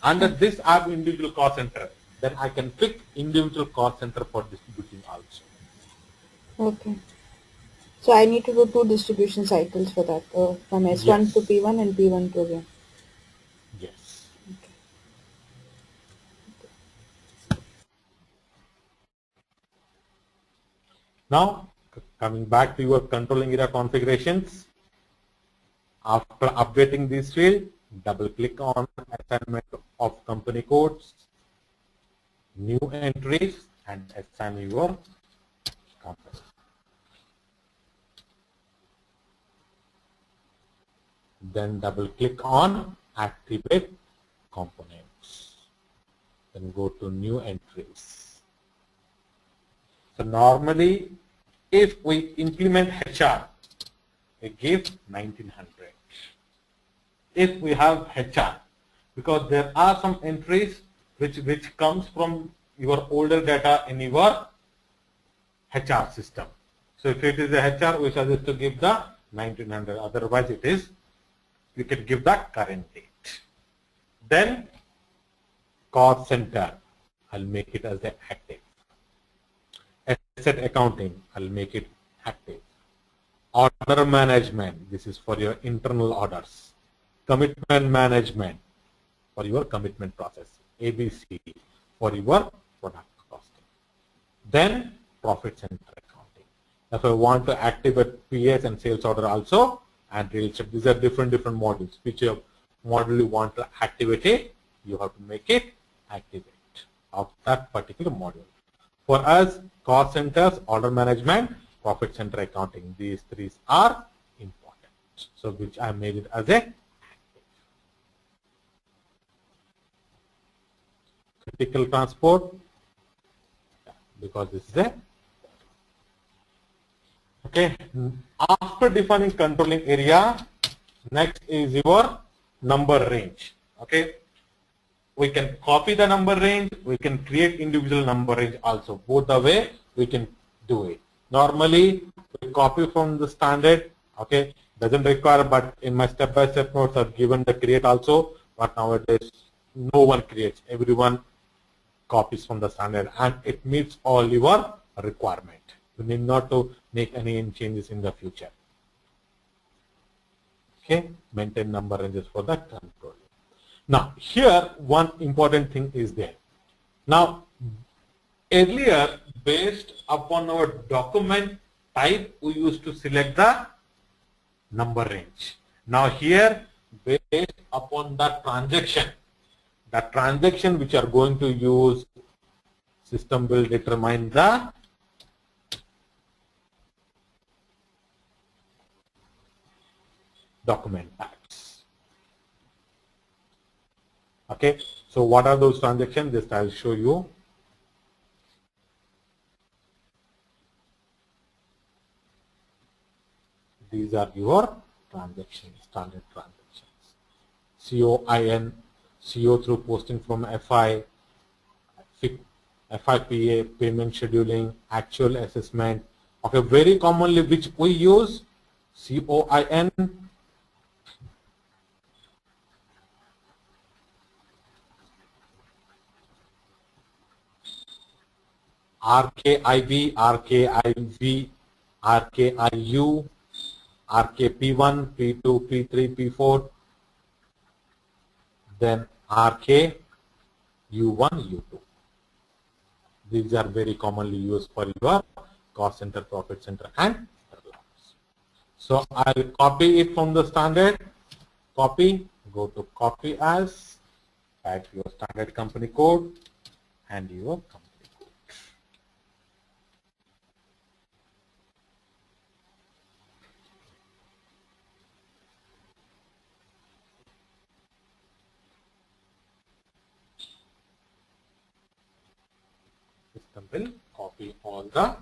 Under this, I have individual cost center. Then I can pick individual cost center for distributing also. Okay. So I need to do 2 distribution cycles for that, from S1 Yes. to P1 and P1 to again. Yes. Now, coming back to your controlling area configurations, after updating this field, double click on assignment of company codes, new entries, and assign your company. Then double click on activate components. Then go to new entries. So normally, if we implement HR, we give 1900. If we have HR, because there are some entries which comes from your older data in your HR system. So if it is a HR, we suggest to give the 1900. Otherwise, it is you can give the current date. Then cost center, I'll make it as the active. Asset accounting, I'll make it active. Order management, this is for your internal orders. Commitment management, for your commitment process. ABC, for your product costing. Then profit center accounting. If I want to activate PS and sales order also, and these are different modules. Which module you want to activate it, you have to make it activate of that particular module. For us, cost centers, order management, profit center accounting, these three are important. So which I made it as a active. Critical transport, because this is a okay. After defining controlling area, next is your number range. Okay, we can copy the number range, we can create individual number range also. Both the way we can do it. Normally we copy from the standard, okay, doesn't require, but in my step-by-step notes I've given the create also, but nowadays no one creates, everyone copies from the standard and it meets all your requirement. You need not to make any changes in the future. Okay, maintain number ranges for the control. Now here one important thing is there. Now earlier, based upon our document type, we used to select the number range. Now here, based upon the transaction which are going to use, system will determine the document types. Okay, so what are those transactions? Just I'll show you. These are your transactions, standard transactions. COIN, CO through posting from FI, FIPA, payment scheduling, actual assessment. Okay, very commonly which we use, COIN, RKIB, RKIV, RKIU, RKP1, P2, P3, P4, then RK, U1, U2. These are very commonly used for your cost center, profit center, and loss. So I'll copy it from the standard. Copy, go to copy as, type your standard company code and your company code. System will copy all the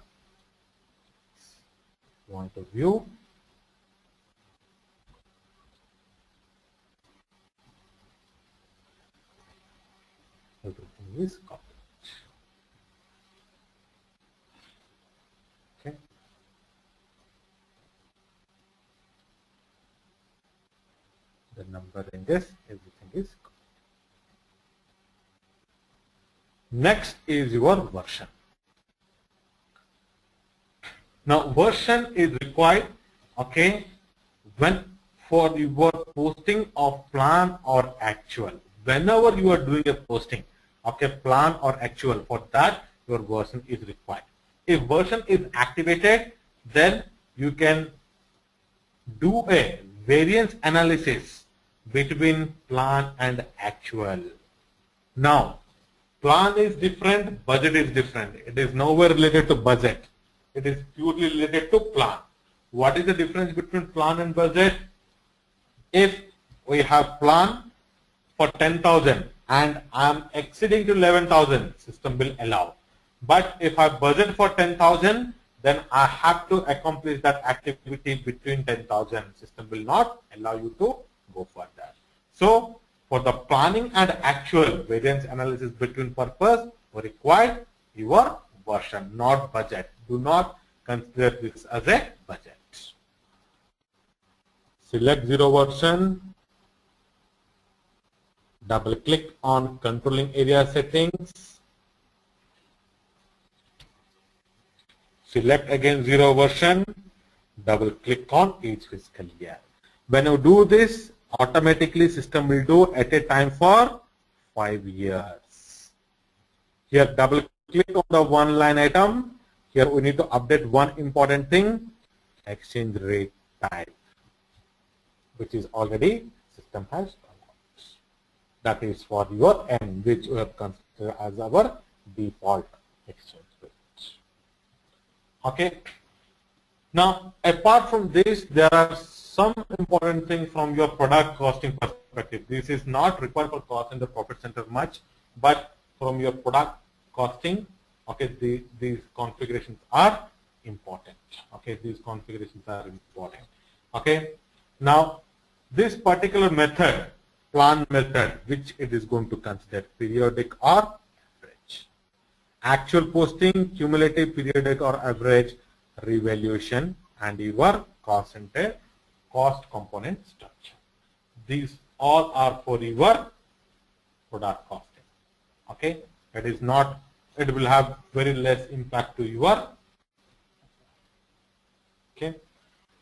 point of view. Everything is copied. Okay. The number ranges, everything is copied. Next is your version. Now version is required, okay, when for your posting of plan or actual. Whenever you are doing a posting, okay, plan or actual, for that your version is required. If version is activated, then you can do a variance analysis between plan and actual. Now, plan is different, budget is different. It is nowhere related to budget. It is purely related to plan. What is the difference between plan and budget? If we have plan for 10,000 and I am exceeding to 11,000, system will allow. But if I budget for 10,000, then I have to accomplish that activity between 10,000. System will not allow you to go further. So, for the planning and actual variance analysis between purpose, we require your version, not budget. Do not consider this as a budget. Select zero version. Double click on controlling area settings. Select again zero version. Double click on each fiscal year. When you do this, automatically system will do at a time for 5 years. Here double click on the one line item. Here we need to update one important thing, exchange rate type, which is already system has done. That is for your N, which we have considered as our default exchange rate. Okay. Now, apart from this, there are some important things from your product costing perspective. This is not required for cost and the profit center much, but from your product costing, okay, these configurations are important. Okay, these configurations are important. Okay. Now, this particular method, plan method, which it is going to consider periodic or average. Actual posting, cumulative, periodic or average, revaluation, and your cost center, cost component structure. These all are for your product costing. Okay, it is not, it will have very less impact to your. Okay.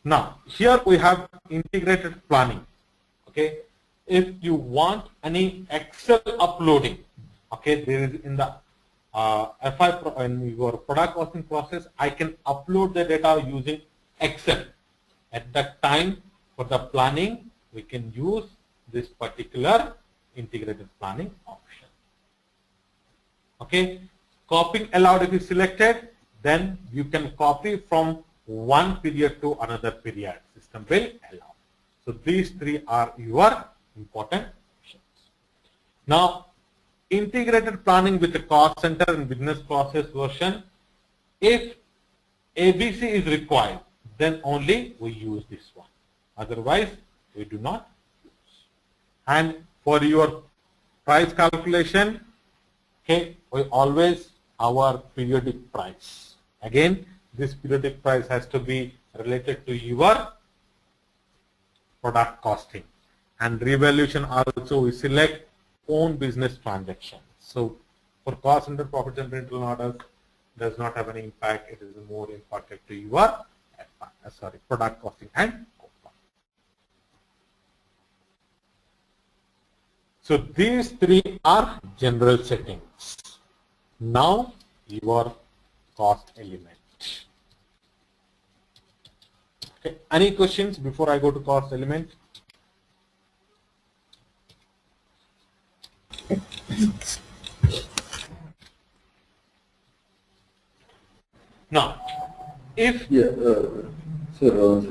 Now, here we have integrated planning. Okay, if you want any Excel uploading, okay, there is in the FI in your product costing process, I can upload the data using Excel. At that time, for the planning, we can use this particular integrated planning option. Okay, copying allowed if you selected, then you can copy from one period to another period. System will allow. So these three are your important options. Now, integrated planning with the cost center and business process version. If ABC is required, then only we use this one. Otherwise, we do not use. And for your price calculation, okay, we always our periodic price. Again, this periodic price has to be related to your product costing. And revaluation also we select own business transactions. So for cost center, profit center, internal orders does not have any impact. It is more impacted to your product costing and coupon. So these three are general settings. Now your cost element. Okay. Any questions before I go to cost element? Now, if sir,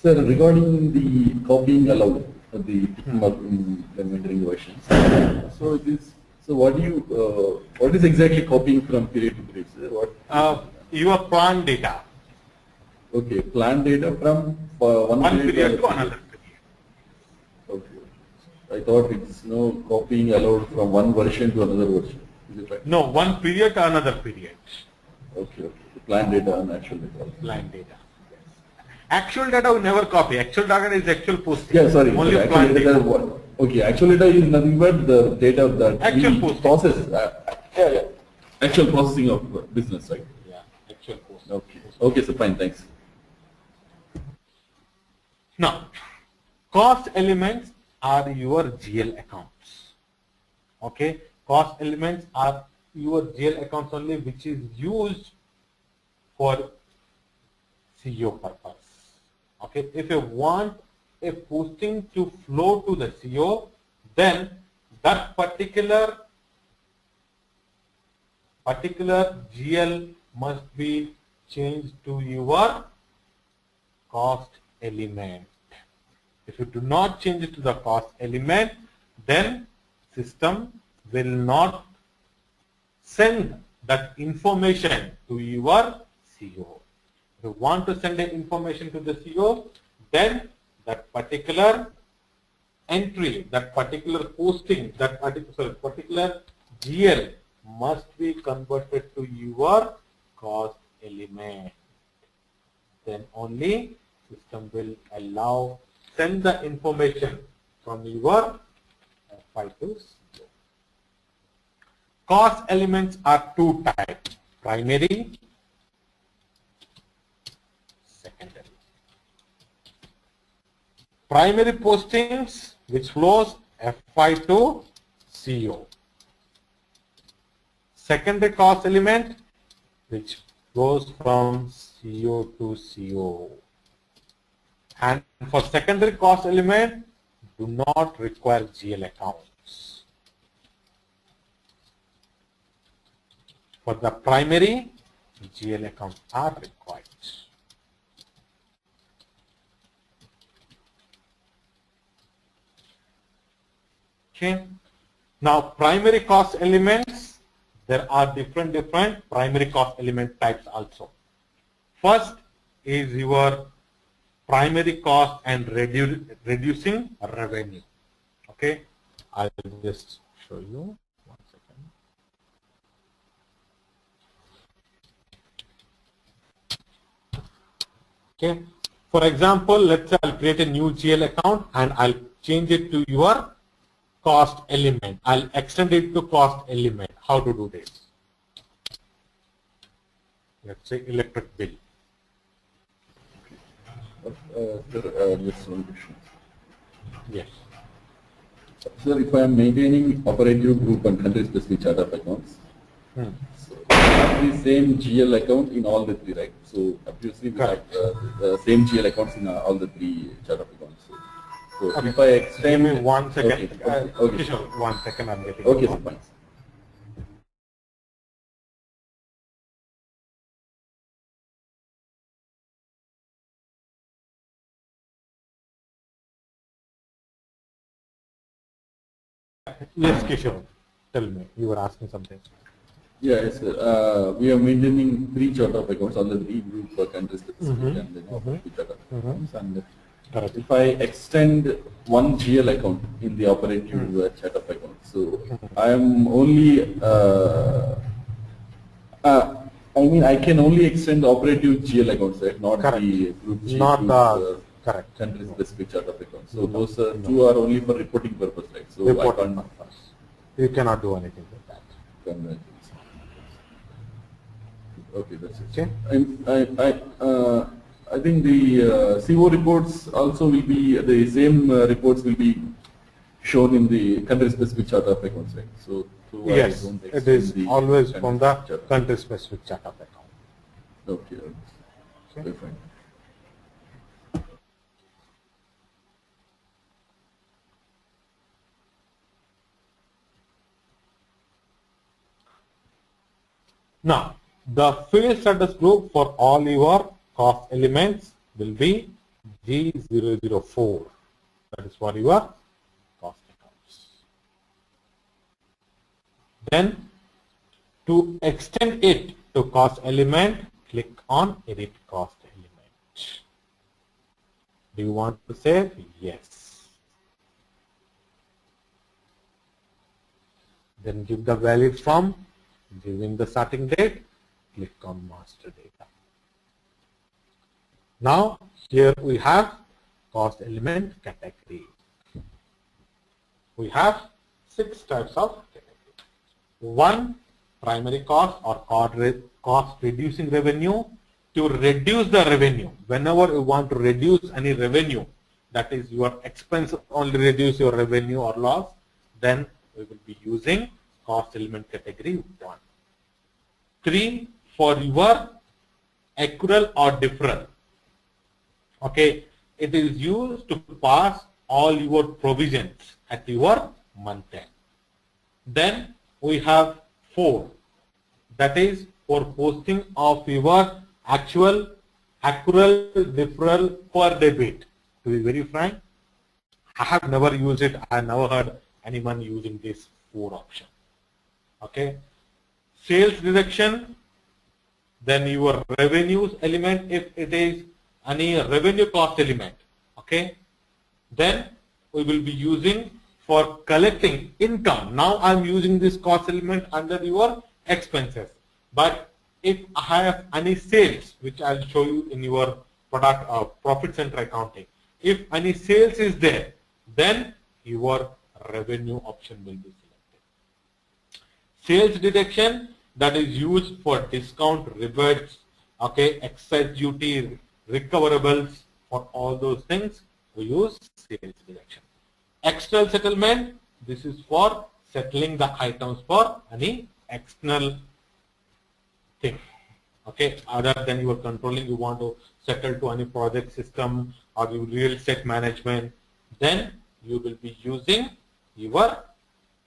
regarding the copying allowed the implementing versions. So what is exactly copying from period to period? Sir? What? Your plan data. Okay, plan data from one period to another period. Okay. I thought it's no copying allowed from one version to another version. Is it right? No, one period to another period. Okay. Plan data and actual data. Plan data. Actual data we never copy. Actual data is actual posting. Yeah, sorry. Only actual plan data. data. Okay, actual data is nothing but the data of the actual posting. process. Actual processing of business, right? Yeah, actual posting. Okay. Okay, so fine, thanks. Now, cost elements are your GL accounts. Okay, cost elements are your GL accounts only, which is used for CO purpose. Okay, if you want a posting to flow to the CO, then that particular GL must be changed to your cost element. If you do not change it to the cost element, then system will not send that information to your CO. If you want to send the information to the CO, then that particular entry, that particular posting, that particular GL must be converted to your cost element. Then only system will allow send the information from your FI to CO. Cost elements are two types: primary, secondary. Primary postings, which flows FI to CO. Secondary cost element, which flows from CO to CO. And for secondary cost element, do not require GL accounts. For the primary, GL accounts are required. Okay. Now, primary cost elements, there are different primary cost element types also. First is your primary cost and reducing revenue. Okay, I'll just show you 1 second. Okay, for example, let's say I'll create a new GL account and I'll change it to your cost element. I'll extend it to cost element. How to do this? Let's say electric bill. Sir, just one question. Yes. Sir, if I am maintaining operative group and country specific chart of accounts, so I have the same GL account in all the three, right? So obviously we have the same GL accounts in all the three chart of accounts. So Okay. if I extend, Give me 1 second. Okay. Sure, 1 second. I'm getting. Okay, sir, fine. Yes, Kishore. Tell me. You were asking something. Yes, sir. We are maintaining three chart of accounts, all the three group country specific and then operative chart of accounts. And Correct. if I extend one GL account in the operative chart of accounts, so I am only, I mean, I can only extend operative GL accounts, right? Not Correct. the group G, Not group, the correct. country specific chart of accounts. So those two are only for reporting purpose, right? So Reporting I can't. purpose. You cannot do anything with that. Okay, that's it. Okay. I think the CO reports also will be, the same reports will be shown in the country specific chart of accounts, right? So Yes, I don't it is extend the always country from the specific chart. country specific chart of account. Okay, Okay. fine. Now, the field status group for all your cost elements will be G004. That is for your cost accounts. Then, to extend it to cost element, click on edit cost element. Do you want to save? Yes. Then give the valid from, giving the starting date, click on master data. Now here we have cost element category. We have 6 types of category. 1, primary cost or cost reducing revenue. to reduce the revenue. Whenever you want to reduce any revenue, that is your expense only reduce your revenue or loss, then we will be using cost element category 1. 3, for your accrual or deferral. Okay, it is used to pass all your provisions at your month end. Then we have 4, that is for posting of your actual accrual deferral per debit. To be very frank, I have never used it. I have never heard anyone using this 4 option. Okay, sales deduction, then your revenues element if it is any revenue cost element. Okay, then we will be using for collecting income. Now I'm using this cost element under your expenses, but if I have any sales, which I'll show you in your product profit center accounting, if any sales is there, then your revenue option will be selected. Sales deduction, that is used for discount, rebates, okay, excise duty, recoverables, for all those things we use sales deduction. External settlement, this is for settling the items for any external thing. Okay, other than you are controlling, you want to settle to any project system or your real estate management, then you will be using your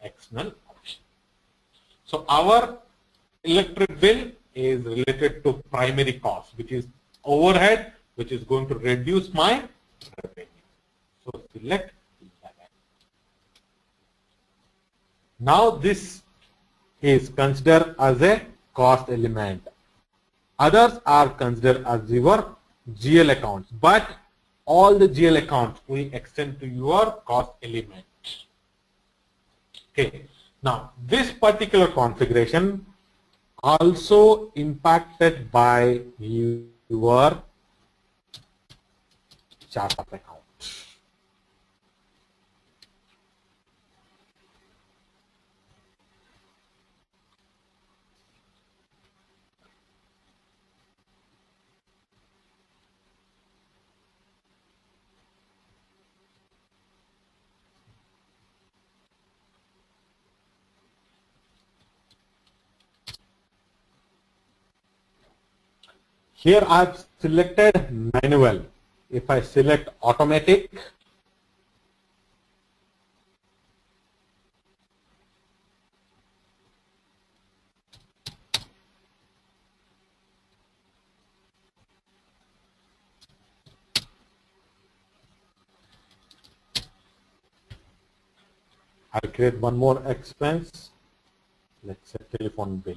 external option. So our electric bill is related to primary cost, which is overhead, which is going to reduce my revenue. So select 11. Now this is considered as a cost element. Others are considered as your GL accounts, but all the GL accounts we extend to your cost element. Okay. Now this particular configuration also impacted by your chart of account. Here I've selected manual. If I select automatic, I'll create one more expense. Let's say telephone bill.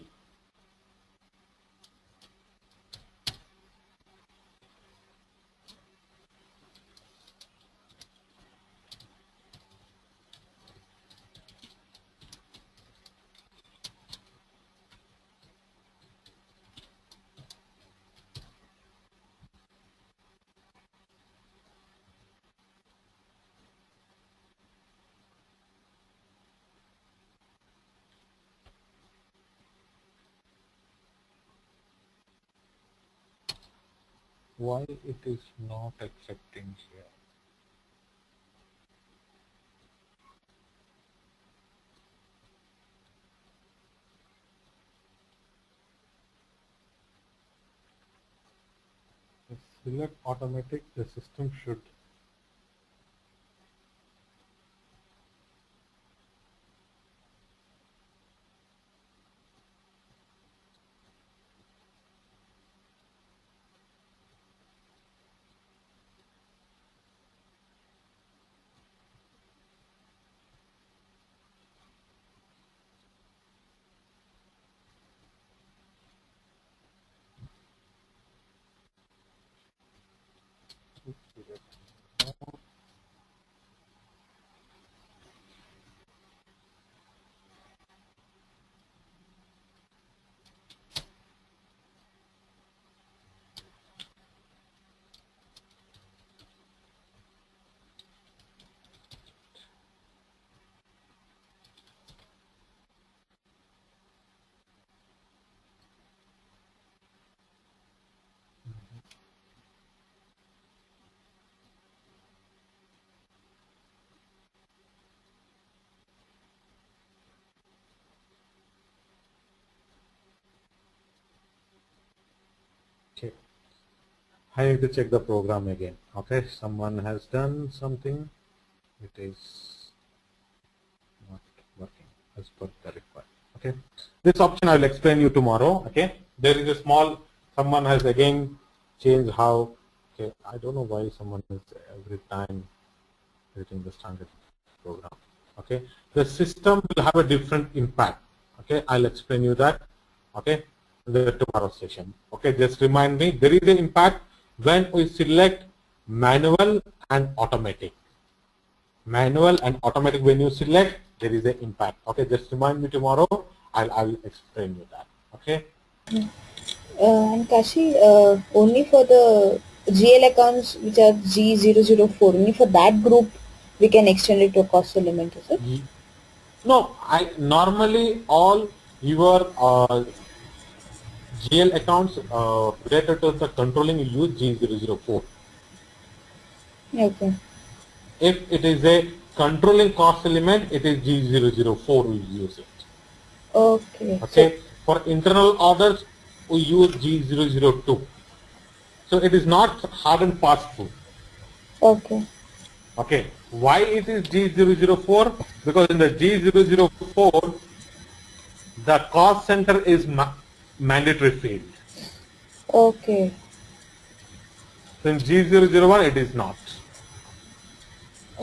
Why it is not accepting here? Select automatic, the system should I need to check the program again. Okay, someone has done something. It is not working as per the required. Okay, this option I will explain you tomorrow. Okay, there is a small. Someone has again changed how. Okay, I don't know why someone is every time creating the standard program. Okay, the system will have a different impact. Okay, I'll explain you that. Okay, in the tomorrow session. Okay, just remind me there is an impact when we select manual and automatic. Manual and automatic, when you select, there is an impact. Okay, just remind me tomorrow. I'll explain you that. Okay. And Kashi, only for the GL accounts which are G004, only for that group we can extend it to a cost element, is it? No, I normally all your GL accounts related to the controlling you use G004. Okay. If it is a controlling cost element, it is G004 we use it. Okay. Okay. For internal orders, we use G002. So it is not hard and fast rule. Okay. Okay. Why it is G004? Because in the G004, the cost center is mandatory field. Okay. So in G001, it is not.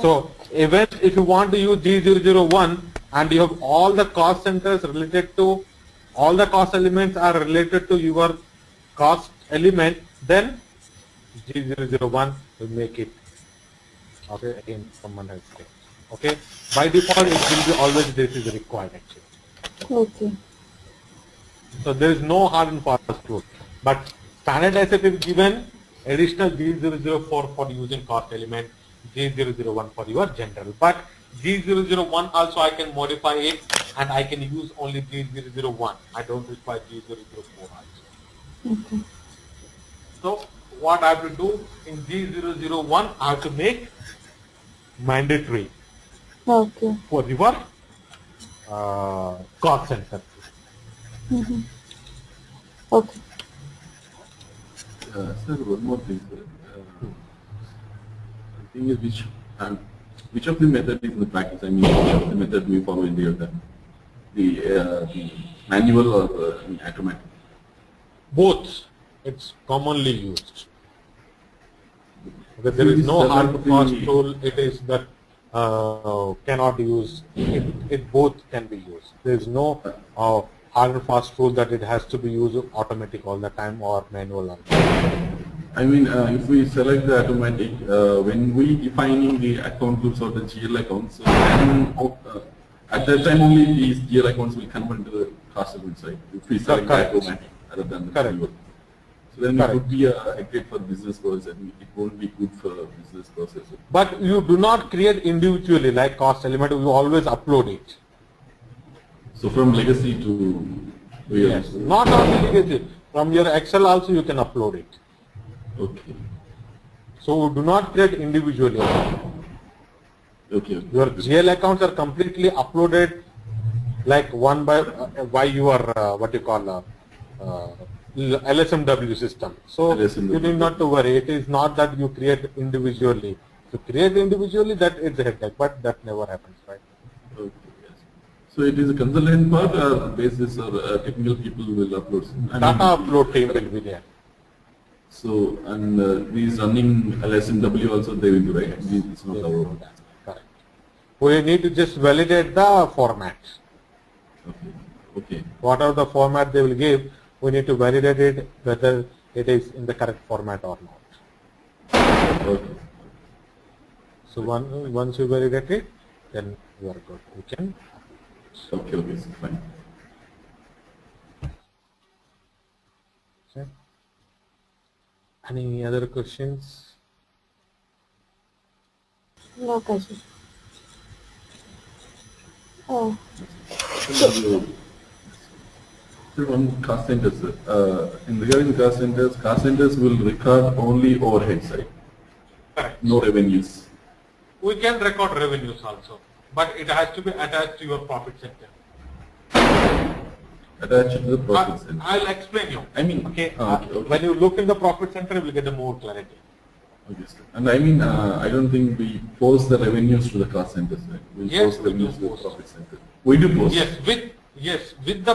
So even if you want to use G001 and you have all the cost centers related to, all the cost elements are related to your cost element, then G001 will make it. Okay, again someone has said. Okay, by default it will be always this is required actually. Okay. So there is no hard and fast rule. But standard asset is given additional G004 for using cost element, G001 for your general. But G001 also I can modify it and I can use only G001. I don't require G004 also. Okay. So what I have to do in G001, I have to make mandatory Okay. for your cost center. Mm-hmm. Okay. Sir, one more thing, sir. The thing is, which of the method is in the practice? I mean, which of the method we follow in real time? The manual or automatic? Both. It's commonly used. Okay, there is no hard and fast rule. It is that cannot use. It both can be used. There is no hard and fast rule that it has to be used automatic all the time or manual all the time. I mean, if we select the automatic, when we defining the account groups or the GL accounts, then at that time only these GL accounts will convert to the cost element side. If we select the automatic rather than the manual. So then it would be a hectic for business process and it won't be good for business process. But you do not create individually like cost element, you always upload it. So from legacy to real. Yes, not only legacy, from your Excel also you can upload it. Okay. So do not create individually. Okay. Your GL accounts are completely uploaded like one by your what you call LSMW system. So LSMW. you need not to worry. It is not that you create individually. If you create individually, that is a headache, but that never happens, right? Okay. Yes. So it is a consultant part or basis or technical people will upload. Data upload team will be there. So and these running LSMW also they will do, right? It's not our own. Correct. We need to just validate the format. Okay. Okay. Whatever the format they will give, we need to validate it whether it is in the correct format or not. Okay. So once you validate it, then you are good. You can. Okay. Okay. So fine. Okay. Any other questions? No, Kashi. Oh. So on cost centers, in regarding cost centers will record only overheads, right? Correct. No revenues. We can record revenues also, but it has to be attached to your profit center. attached to the profit center. I'll explain you. I mean, okay, okay. When you look in the profit center, you will get more clarity. Okay, sir. And I mean, I don't think we post the revenues to the cost centers. Right? We Yes, post we revenues do to the post. profit center. We do post. Yes, with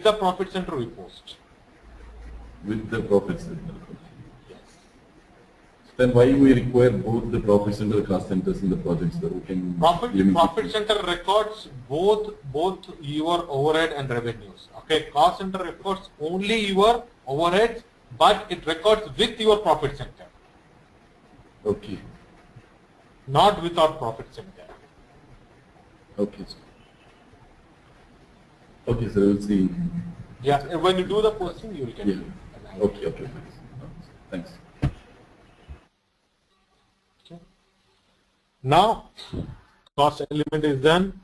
the profit center we post. With the profit center. Yes. Then why we require both the profit center and cost centers in the projects that we can Profit center records both your overhead and revenues. Okay, cost center records only your overheads, but it records with your profit center, Okay. not without profit center. Okay, sir. Okay, sir. We'll see. Yeah, when you do the posting, you will get Yeah. it. Okay. Thanks. Okay. Now, cost element is done.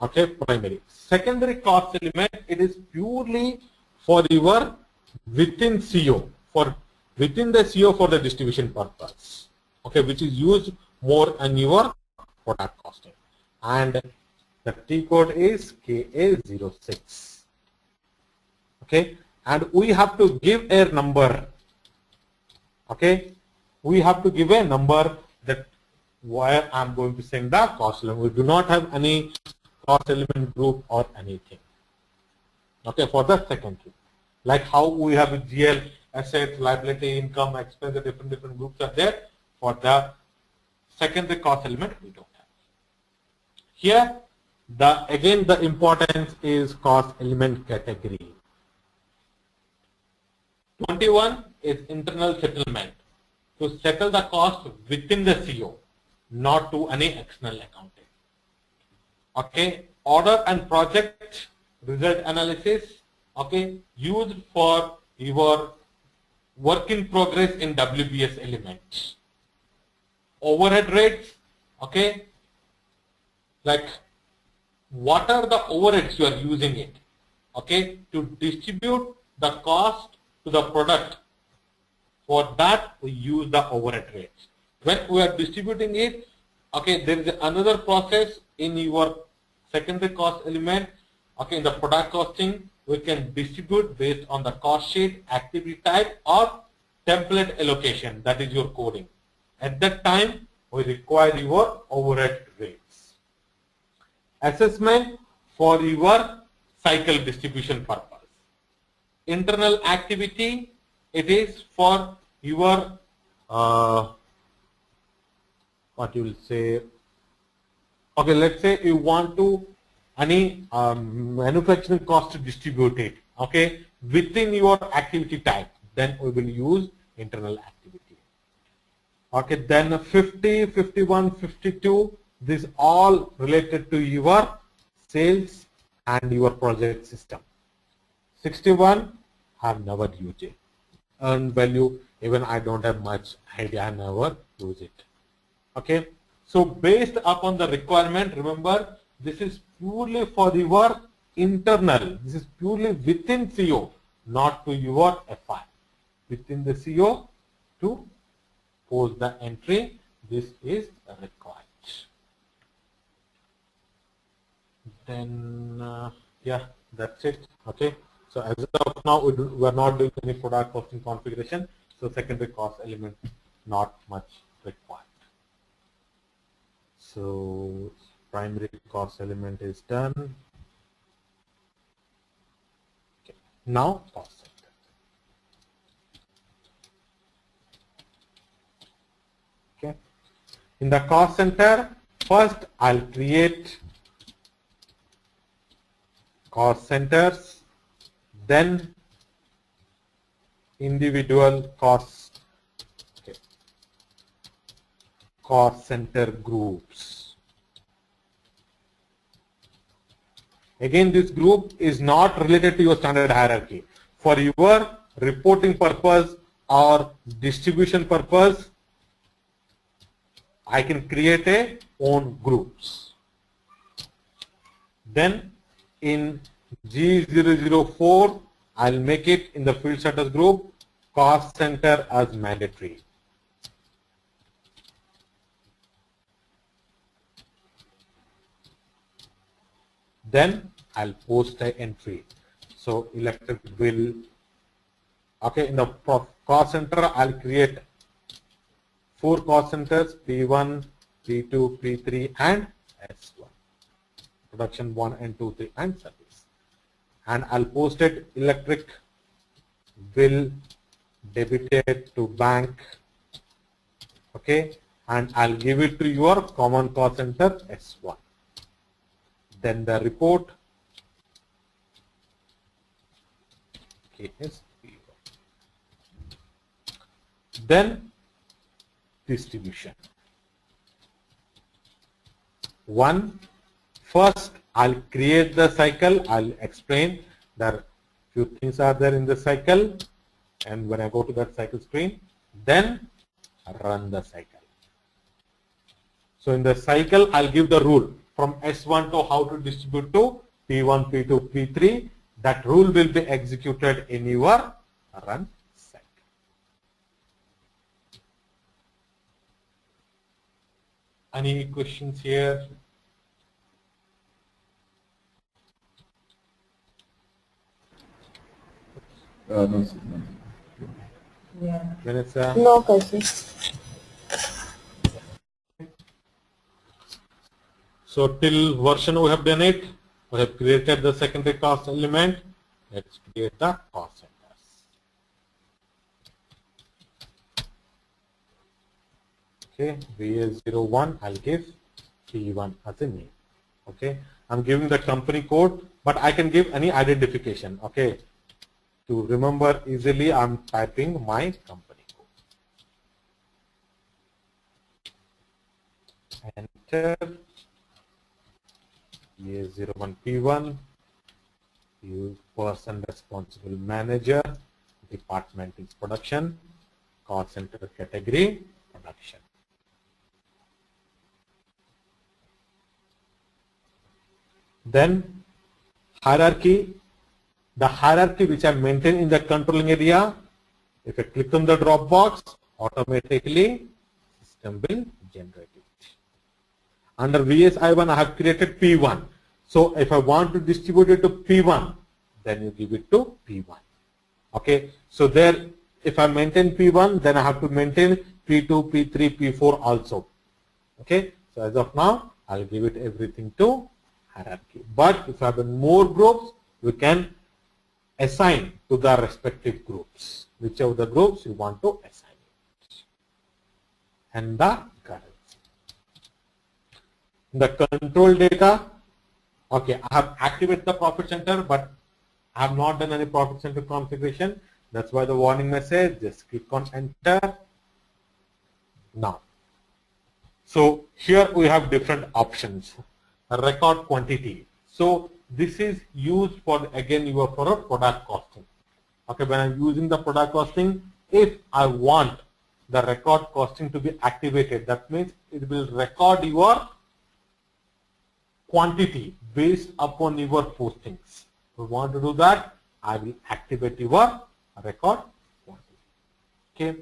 Okay, primary. Secondary cost element, it is purely for your within CO, within the CO for the distribution purpose. Okay, which is used more in your product costing. And the T code is KA06. Okay, and we have to give a number. Okay, we have to give a number that where I'm going to send the cost element. We do not have any cost element group or anything. Okay, for the secondary, like how we have a GL, assets, liability, income, expense, the different groups are there. For the secondary cost element, we don't have. Here, again the importance is cost element category. 21 is internal settlement, to settle the cost within the CO, not to any external accounting. Okay, order and project result analysis, okay, used for your work in progress in WBS elements. Overhead rates, okay, like what are the overheads you are using it, okay, to distribute the cost to the product. For that we use the overhead rates. When we are distributing it, okay, there is another process in your secondary cost element. Okay, in the product costing, we can distribute based on the cost sheet, activity type, or template allocation. That is your coding. At that time, we require your overhead rates. Assessment for your cycle distribution purpose. Internal activity, it is for your what you will say. Okay, let's say you want to any manufacturing cost to distribute it, okay, within your activity type, then we will use internal activity. Okay, then 50, 51, 52, this all related to your sales and your project system. 61, I have never used it. Earned value, even I don't have much idea, I never use it. Okay, so based upon the requirement, remember this is purely for your internal, this is purely within CO, not to your FI. Within the CO to post the entry, this is required. Then yeah, that's it. Okay, so as of now we are not doing any product costing configuration, so secondary cost element not much required. So primary cost element is done. Okay. Now cost center. Okay. In the cost center, first I'll create cost centers, then individual cost center groups. Again, this group is not related to your standard hierarchy. For your reporting purpose or distribution purpose, I can create a own groups. Then in G004, I'll make it in the field status group, cost center as mandatory. Then I'll post an entry. So electric bill. Okay, in the cost center, I'll create 4 cost centers: P1, P2, P3, and S1. Production 1 and 2, 3, and service. And I'll post it electric bill debited to bank. Okay, and I'll give it to your common cost center S1. Then the report is P1. Then distribution. First, I'll create the cycle. I'll explain that few things are there in the cycle, and when I go to that cycle screen, then run the cycle. So in the cycle, I'll give the rule from S1 to how to distribute to P1, P2, P3. That rule will be executed in your run cycle. Any questions here? No, sir, no. Vanessa? No questions. So till version we have done it. We have created the secondary cost element. Let's create the cost centers. Okay, VA01, I'll give P1 as a name. Okay, I'm giving the company code, but I can give any identification. Okay, to remember easily, I'm typing my company code. Enter. VA01 P1, you person responsible manager, department is production, cost center category, production. Then hierarchy, the hierarchy which I maintain in the controlling area, if I click on the drop box, automatically system will generate it. Under VSI1, I have created P1. So if I want to distribute it to P1, then you give it to P1. Okay. So there, if I maintain P1, then I have to maintain P2, P3, P4 also. Okay. So as of now, I'll give it everything to hierarchy. But if I have more groups, we can assign to the respective groups, whichever the groups you want to assign it. And the currency. The control data, okay, I have activated the profit center, but I have not done any profit center configuration. That's why the warning message, just click on enter. Now, so here we have different options. Record quantity. So this is used for, again, for a product costing. Okay, when I'm using the product costing, if I want the record costing to be activated, that means it will record your quantity based upon your postings. If you want to do that, I will activate your record quantity. Okay.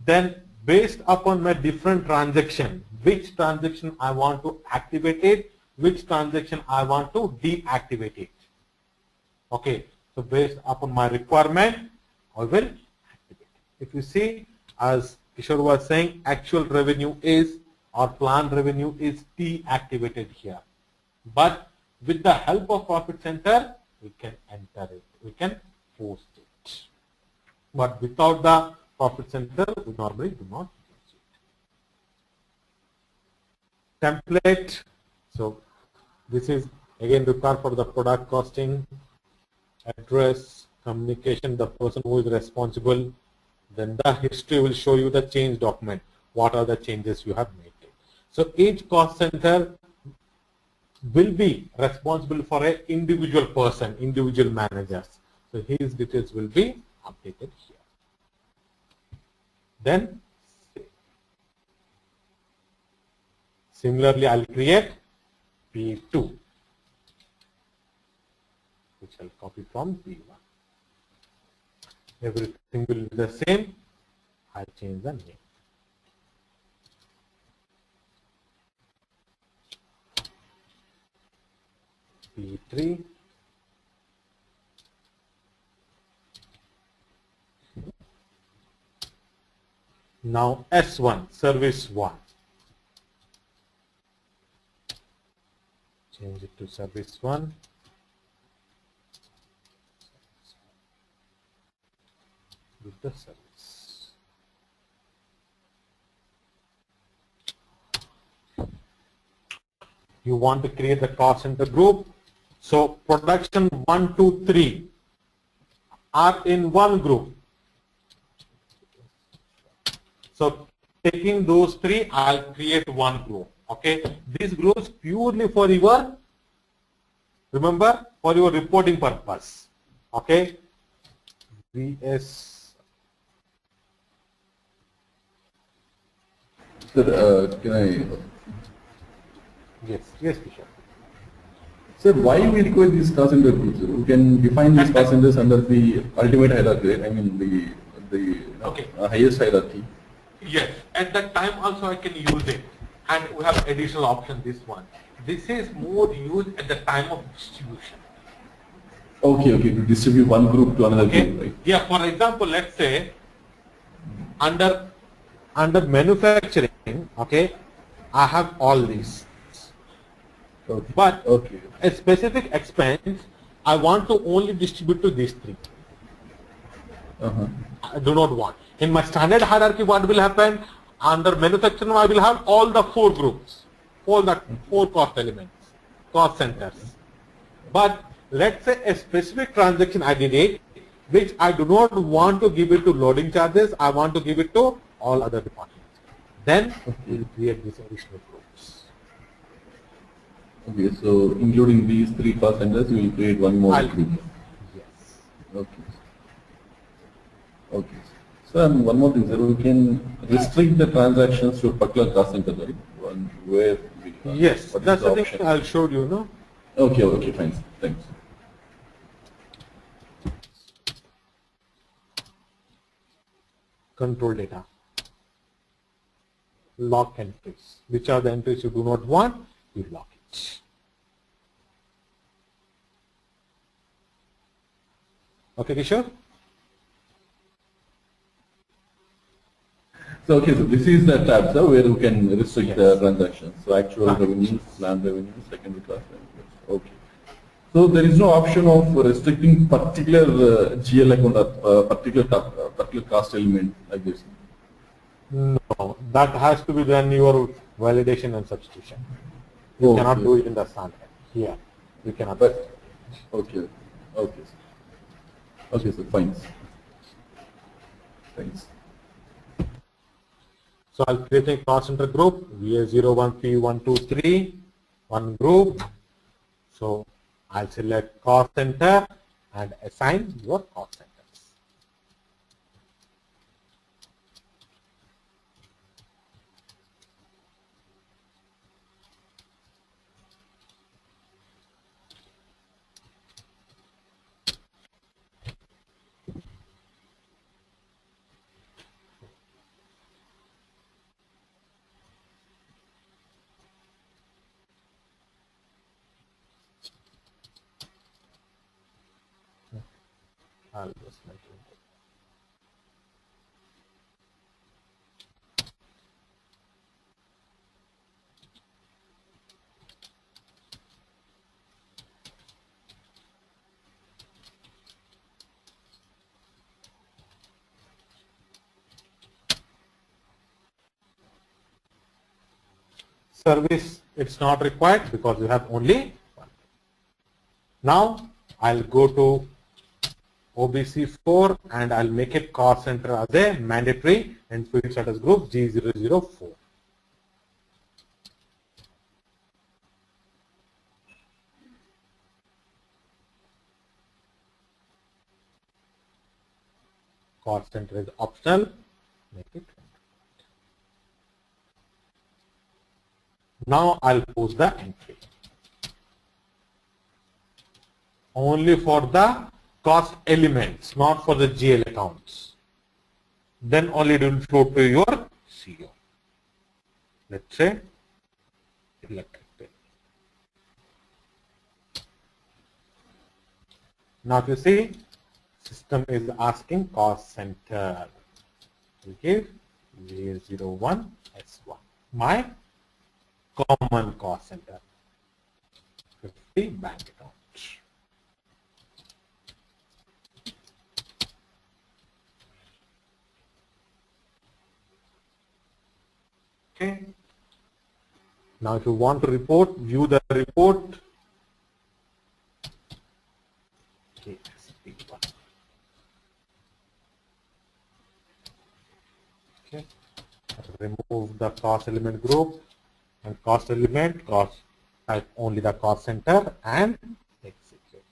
Then based upon my different transaction, which transaction I want to activate it, which transaction I want to deactivate it. Okay. So based upon my requirement, I will activate it. If you see, as Kishore was saying, actual revenue is, or planned revenue is deactivated here. But with the help of profit center, we can enter it, we can post it. But without the profit center, we normally do not use it. Template. So this is again required for the product costing, address, communication, the person who is responsible. Then the history will show you the change document. What are the changes you have made? So each cost center will be responsible for an individual person, individual managers. So his details will be updated here. Then similarly, I'll create P2, which I'll copy from P1. Everything will be the same. I'll change the name. P3, Now S1, service 1. Change it to service 1. With the service. You want to create the cost center group. So production 1, 2, 3 are in one group. So taking those three, I'll create one group. Okay, this group is purely for your, remember, for your reporting purpose. Okay, VS. Sir, can I? Yes, yes, Kishore. Sir, why we require these cost center groups? We can define these cost centers under the ultimate hierarchy, right? I mean the Okay. Highest hierarchy. Yes, at that time also I can use it, and we have additional option. This one. This is more used at the time of distribution. Okay, okay, to distribute one group to another Okay. group, right? Yeah. For example, let's say under manufacturing, okay, I have all these, Okay. but Okay. a specific expense I want to only distribute to these three. I do not want. In my standard hierarchy, what will happen? Under manufacturing, I will have all the four groups, four cost elements, cost centers. But let's say a specific transaction I did it, which I do not want to give it to loading charges, I want to give it to all other departments. Then we will create these additional groups. Okay, so including these three cost centers, we will create one more group. Yes. Okay. Okay. So and one more thing, sir, we can restrict the transactions to a particular cost center, right? One where we Yes, what is that's the thing option? I'll show you, no? Okay, okay, fine, sir. Thanks. Control data. Lock entries. Which are the entries you do not want, you lock it. Okay, Kishore? So okay, so this is the tab, sir, where we can restrict Yes. the transactions. So actual revenues, planned revenues, secondary class revenues. Okay. So there is no option of restricting particular GL account or particular cost element like this. No, that has to be done your validation and substitution. You Okay. cannot do it in the standard. Here, you cannot. But okay, okay, sir. Okay, sir. Fine. Thanks. So I'll create a cost center group, VA01, P123, one group. So I'll select cost center and assign your cost centers. I'll just make it. Service, it's not required because you have only one. Now I'll go to OBC4 and I'll make it cost center as a mandatory and field status group G004. Cost center is optional, make it. Now I'll post the entry. Only for the cost elements, not for the GL accounts. Then only it will flow to your CO. Let's say electric bill. Now if you see, system is asking cost center. We give VA01 S1. My common cost center. 50 bank account. Okay. Now if you want to report, view the report. KSP1. Okay. Remove the cost element group and cost element, cost type only the cost center and execute.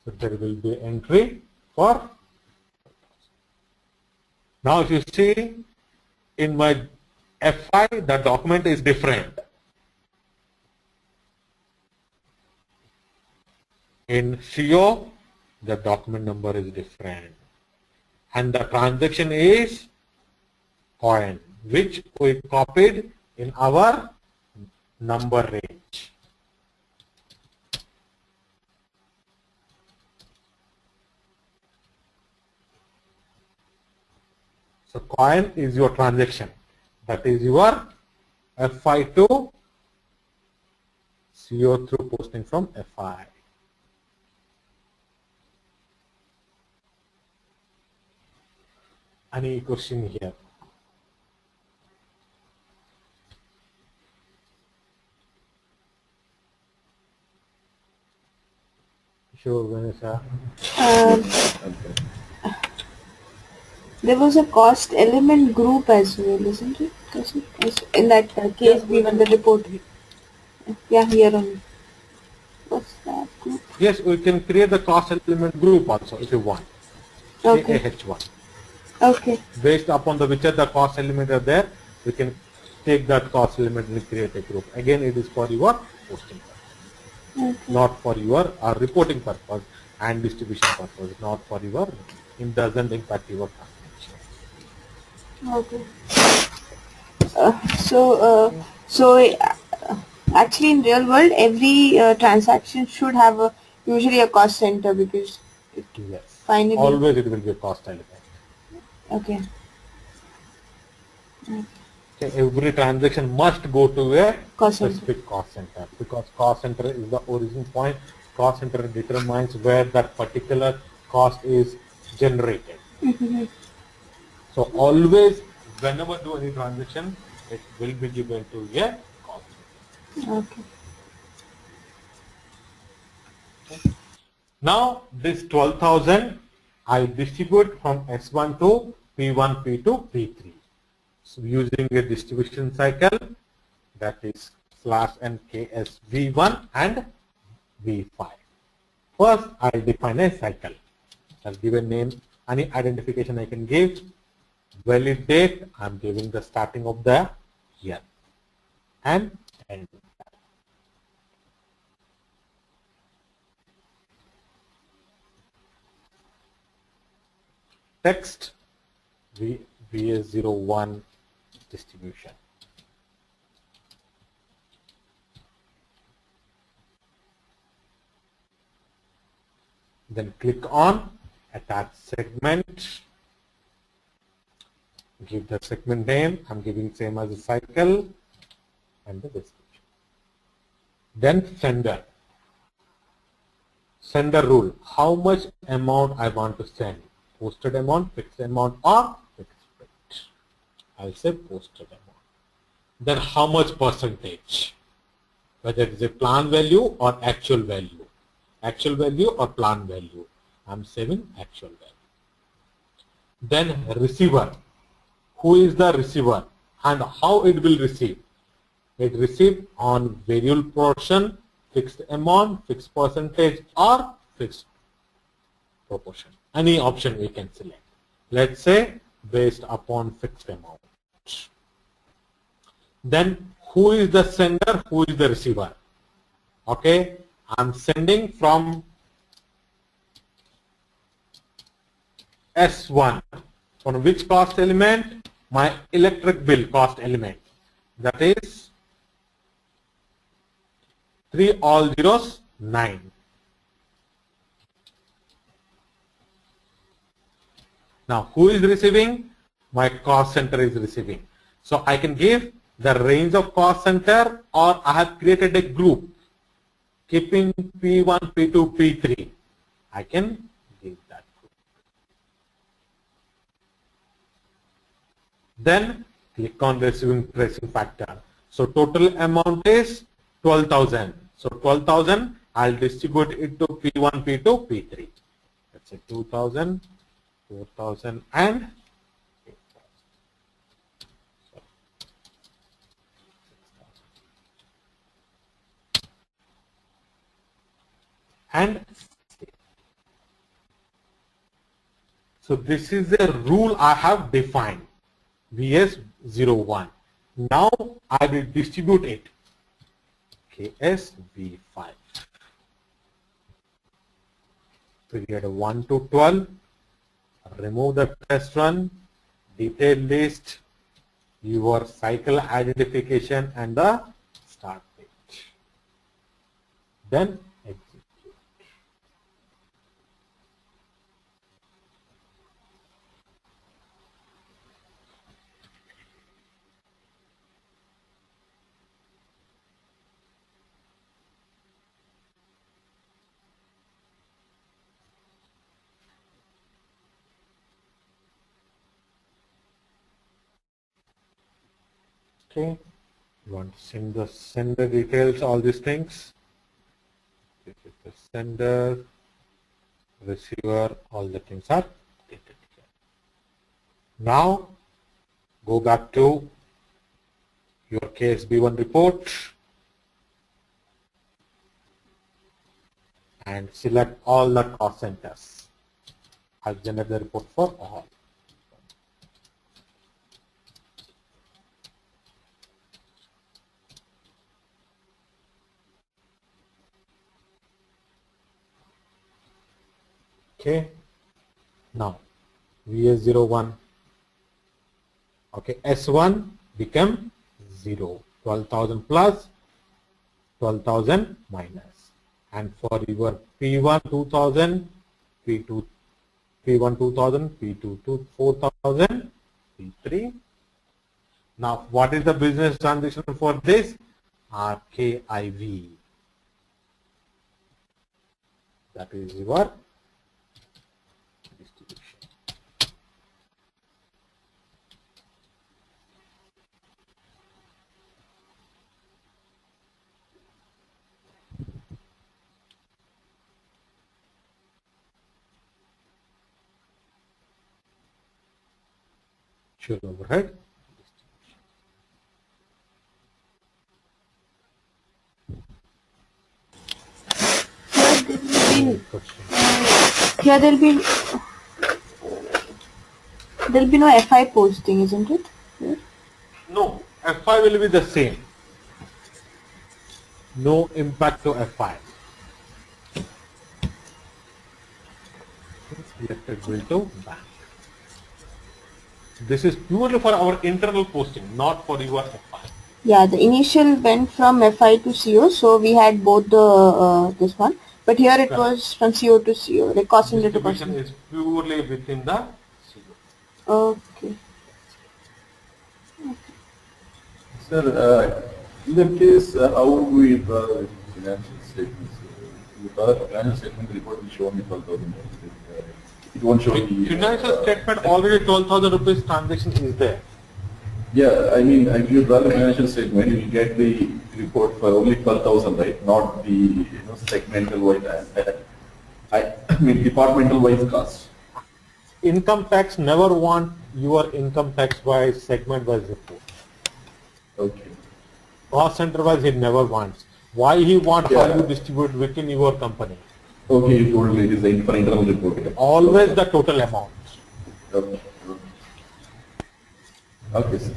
So there will be entry for. Now if you see in my FI, the document is different. In CO, the document number is different. And the transaction is coin, which we copied in our number range. So coin is your transaction. That is your FI2 CO through posting from FI. Any question here? Sure, Vanessa. There was a cost element group as well, isn't it? In that case, we won the report. Yeah, here only. What's that group? Yes, we can create the cost element group also if you want. Okay. KAH1. Okay. Based upon the which of the cost element are there, we can take that cost element and create a group. Again, it is for your posting purpose, not for your reporting purpose and distribution purpose, not for your, it doesn't impact your transaction. Okay. Actually in real world, every transaction should have usually a cost center because Yes. finally Always it will be a cost element. Okay. Okay, every transaction must go to a Cost center. specific cost center because cost center is the origin point. Cost center determines where that particular cost is generated. So always, whenever do any transaction, it will be given to a cost center. Okay. Okay. Now this 12,000 I distribute from S1 to P1, P2, P3. So using a distribution cycle, that is /NKS V1 and V5. First, I define a cycle. I'll give a name, any identification I can give. Valid date, I'm giving the starting of the year and end. Text VA01 distribution. Then click on attach segment. Give the segment name. I'm giving same as a cycle and the description. Then sender. Sender rule. How much amount I want to send? Posted amount, fixed amount, or fixed rate. I'll say posted amount. Then how much percentage? Whether it is a plan value or actual value. Actual value or plan value. I'm saving actual value. Then receiver. Who is the receiver and how it will receive? It receive on variable portion, fixed amount, fixed percentage, or fixed proportion. Any option we can select. Let's say based upon fixed amount. Then who is the sender, who is the receiver? Okay, I'm sending from S1. From which cost element? My electric bill cost element. That is 3 all zeros 9. Now, who is receiving? My cost center is receiving. So I can give the range of cost center, or I have created a group keeping P1, P2, P3. I can give that group. Then click on receiving pricing factor. So total amount is 12,000. So 12,000, I'll distribute it to P1, P2, P3. Let's say 2,000, 4,000 and 8,000. And so this is the rule I have defined, VS01. Now I will distribute it, KSV5. Period 1 to 12, remove the test run, detail list, your cycle identification and the start date. Then execute. Okay, you want to send the sender details, all these things. This is the sender, receiver, all the things are dated here. Now go back to your KSB1 report and select all the cost centers. I'll generate the report for all. Okay, now VS01, okay, S1 become 0, 12,000 plus 12,000 minus, and for your P1 2,000, P2 P1 2000, P2 4,000, P3. Now what is the business transaction for this? RKIV. That is your distribution. Sure overhead. Here there'll be no FI posting, isn't it? Here? No, FI will be the same. No impact to FI. Electric bill to bank. This is purely for our internal posting, not for your FI. Yeah, the initial went from FI to CO, so we had both the this one. But here it was from CO to CO, like cost center to cost Distribution center. is purely within the CO. Okay. Sir, in that case, how do we draw the financial statements? We draw the financial statement report will show only 12,000. It won't show the Financial statement already 12,000 rupees transaction is there. Yeah, I mean, if you draw the financial statement, you will get the report for only 12,000, right? Not the segmental wise. I mean departmental wise cost. Income tax never want your income tax wise segment wise report. Okay. Cost center wise he never wants. Why he wants how you distribute within your company? Okay, you told me it is the for internal report. Yeah. Always the total amount. Okay. Okay, sir.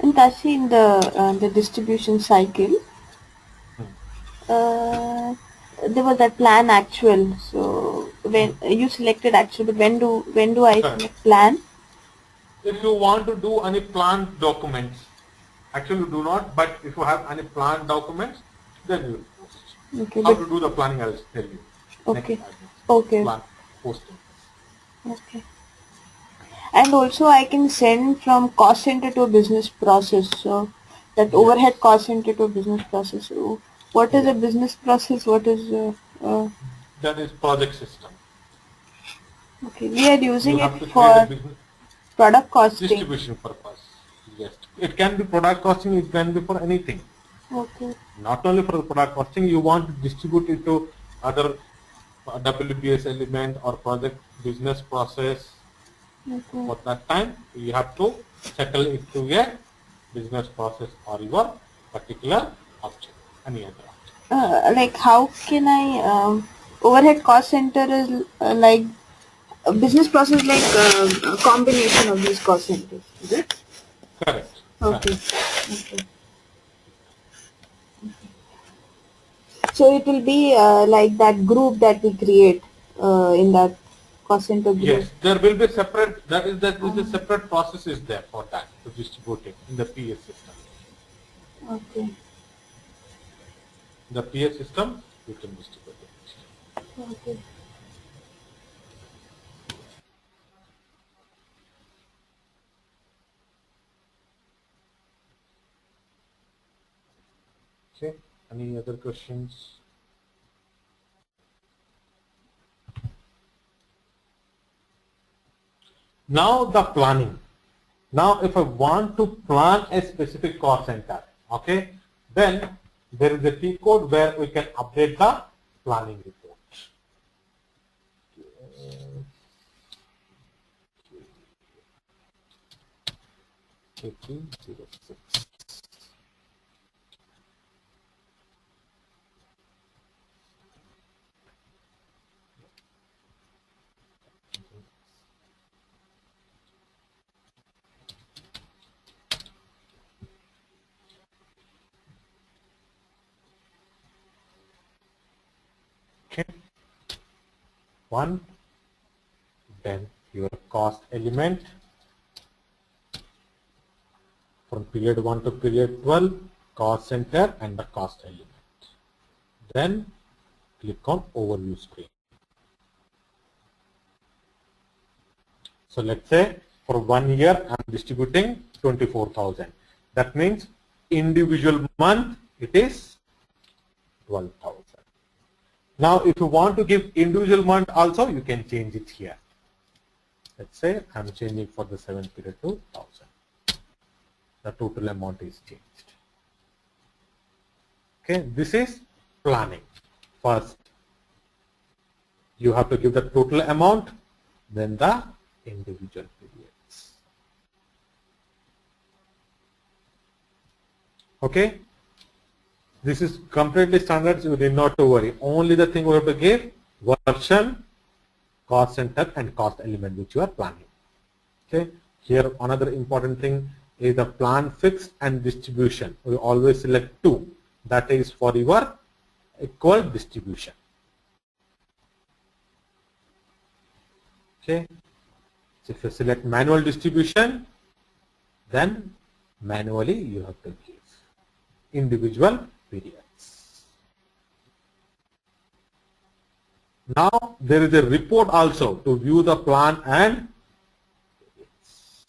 And Kashi, in the distribution cycle, there was that plan actual. So when you selected actual, but when do I select plan? If you want to do any planned documents, actually you do not, but if you have any planned documents, then you post. Okay. How to do the planning, I will tell you. Okay. Next time. Okay. Plan. posting. Okay. And also I can send from cost center to business process. So that Yes. overhead cost center to business process. So what is a Yes. business process? What is That is project system. okay? We are You using it have to create a for business product costing. distribution purpose. Yes. It can be product costing, it can be for anything. Okay. Not only for the product costing, you want to distribute it to other WBS element or project business process. Okay. For that time, you have to settle it to a business process or your particular object, any other object. Like how can I overhead cost center is like a business process like a combination of these cost centers. Is it? Correct. Okay. Correct. Okay. So it will be like that group that we create in that cost center group. Yes, there will be separate. That is a separate process is there for that to distribute it in the PS system. Okay. The PS system you can distribute it. Okay. Okay. Any other questions? Now the planning. Now if I want to plan a specific cost center, okay, then there is a T code where we can update the planning report. 1806. Okay. One, then your cost element from period 1 to period 12, cost center and the cost element. Then click on overview screen. So let's say for 1 year I'm distributing 24,000. That means individual month it is 12,000. Now if you want to give individual month also, you can change it here. Let's say I'm changing for the 7th period to 1,000. The total amount is changed. Okay, this is planning. First, you have to give the total amount, then the individual periods. Okay, this is completely standard, so you need not to worry. Only the thing we have to give version, cost center, and cost element which you are planning. Okay, here another important thing is the plan fix and distribution. We always select 2. That is for your equal distribution. Okay, so if you select manual distribution, then manually you have to give individual periods. Now there is a report also to view the plan and periods.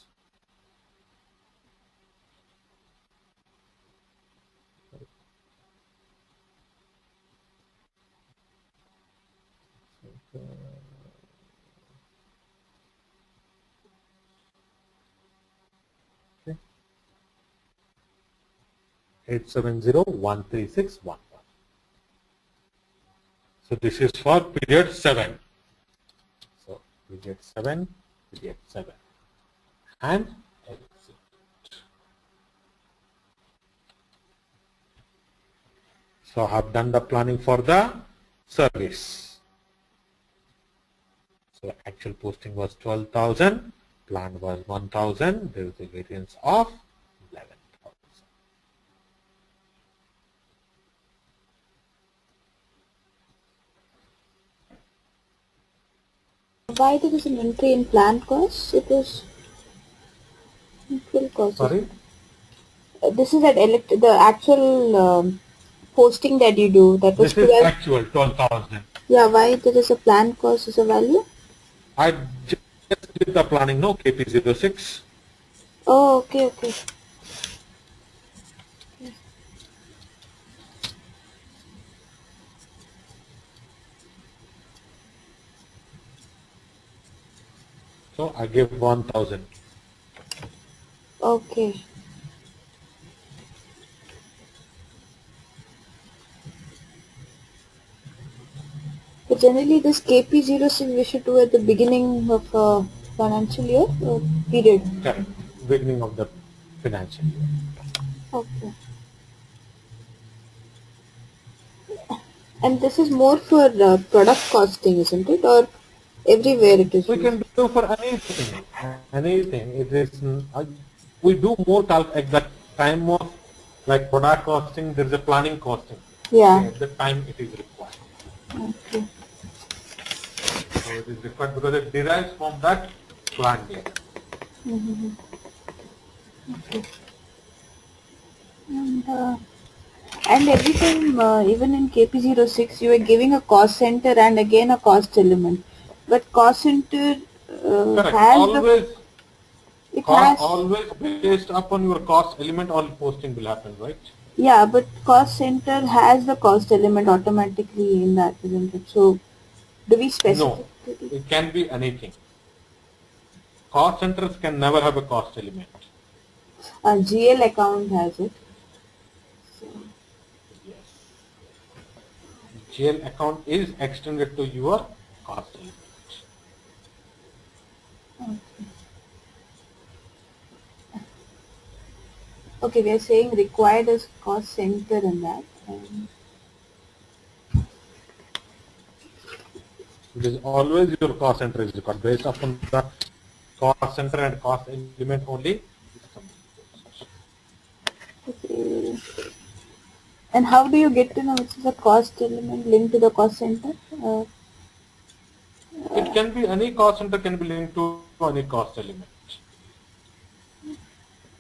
Okay. 870-13611. So this is for period 7. So period 7, period 7, and exit. So I have done the planning for the service. So actual posting was 12,000, planned was 1,000. There is a variance of 11,000. Why there is an entry in planned costs? It is full cost. Sorry? This is at the actual posting that you do. That was This is 12. actual 12,000. Yeah, why there is a planned cost as a value? I just did the planning, no, KP06. Oh, okay, okay. So I give 1000. Okay. But generally, this KP06 we should do at the beginning of financial year or period. Correct. Beginning of the financial year. Okay. And this is more for product costing, isn't it? Or everywhere it is We used? can do for anything. Anything. It is. We do more calc at the time of like product costing. There is a planning costing. Yeah. Okay, at the time it is required. Okay. So it is required because it derives from that plan data. And every time, even in KP06, you are giving a cost center and again a cost element. But cost center Correct. has the, Always it cost has, always based upon your cost element, all posting will happen, right? yeah, but cost center has the cost element automatically in that, isn't it? So, do we specify? No, it can be anything. Cost centers can never have a cost element. GL account has it. So, Yes. GL account is extended to your cost element. okay, we are saying required as cost center in that. And It is always your cost center is required based upon the cost center and cost element only. System will post. okay. And how do you get to know which is a cost element linked to the cost center? It can be any cost center can be linked to any cost element.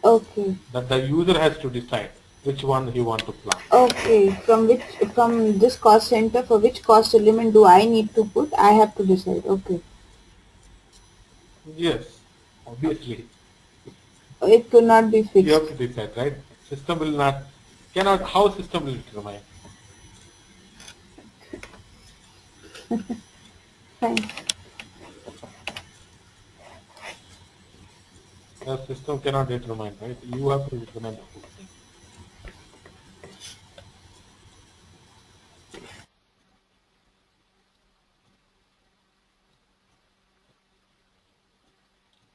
Okay. That the user has to decide which one he want to plan. Okay. From this cost center, for which cost element do I need to put? I have to decide. Okay. Yes, obviously It could not be you have fixed. to decide, right? System will not cannot how system will determine. Fine. The system cannot determine, right? You have to determine the whole thing.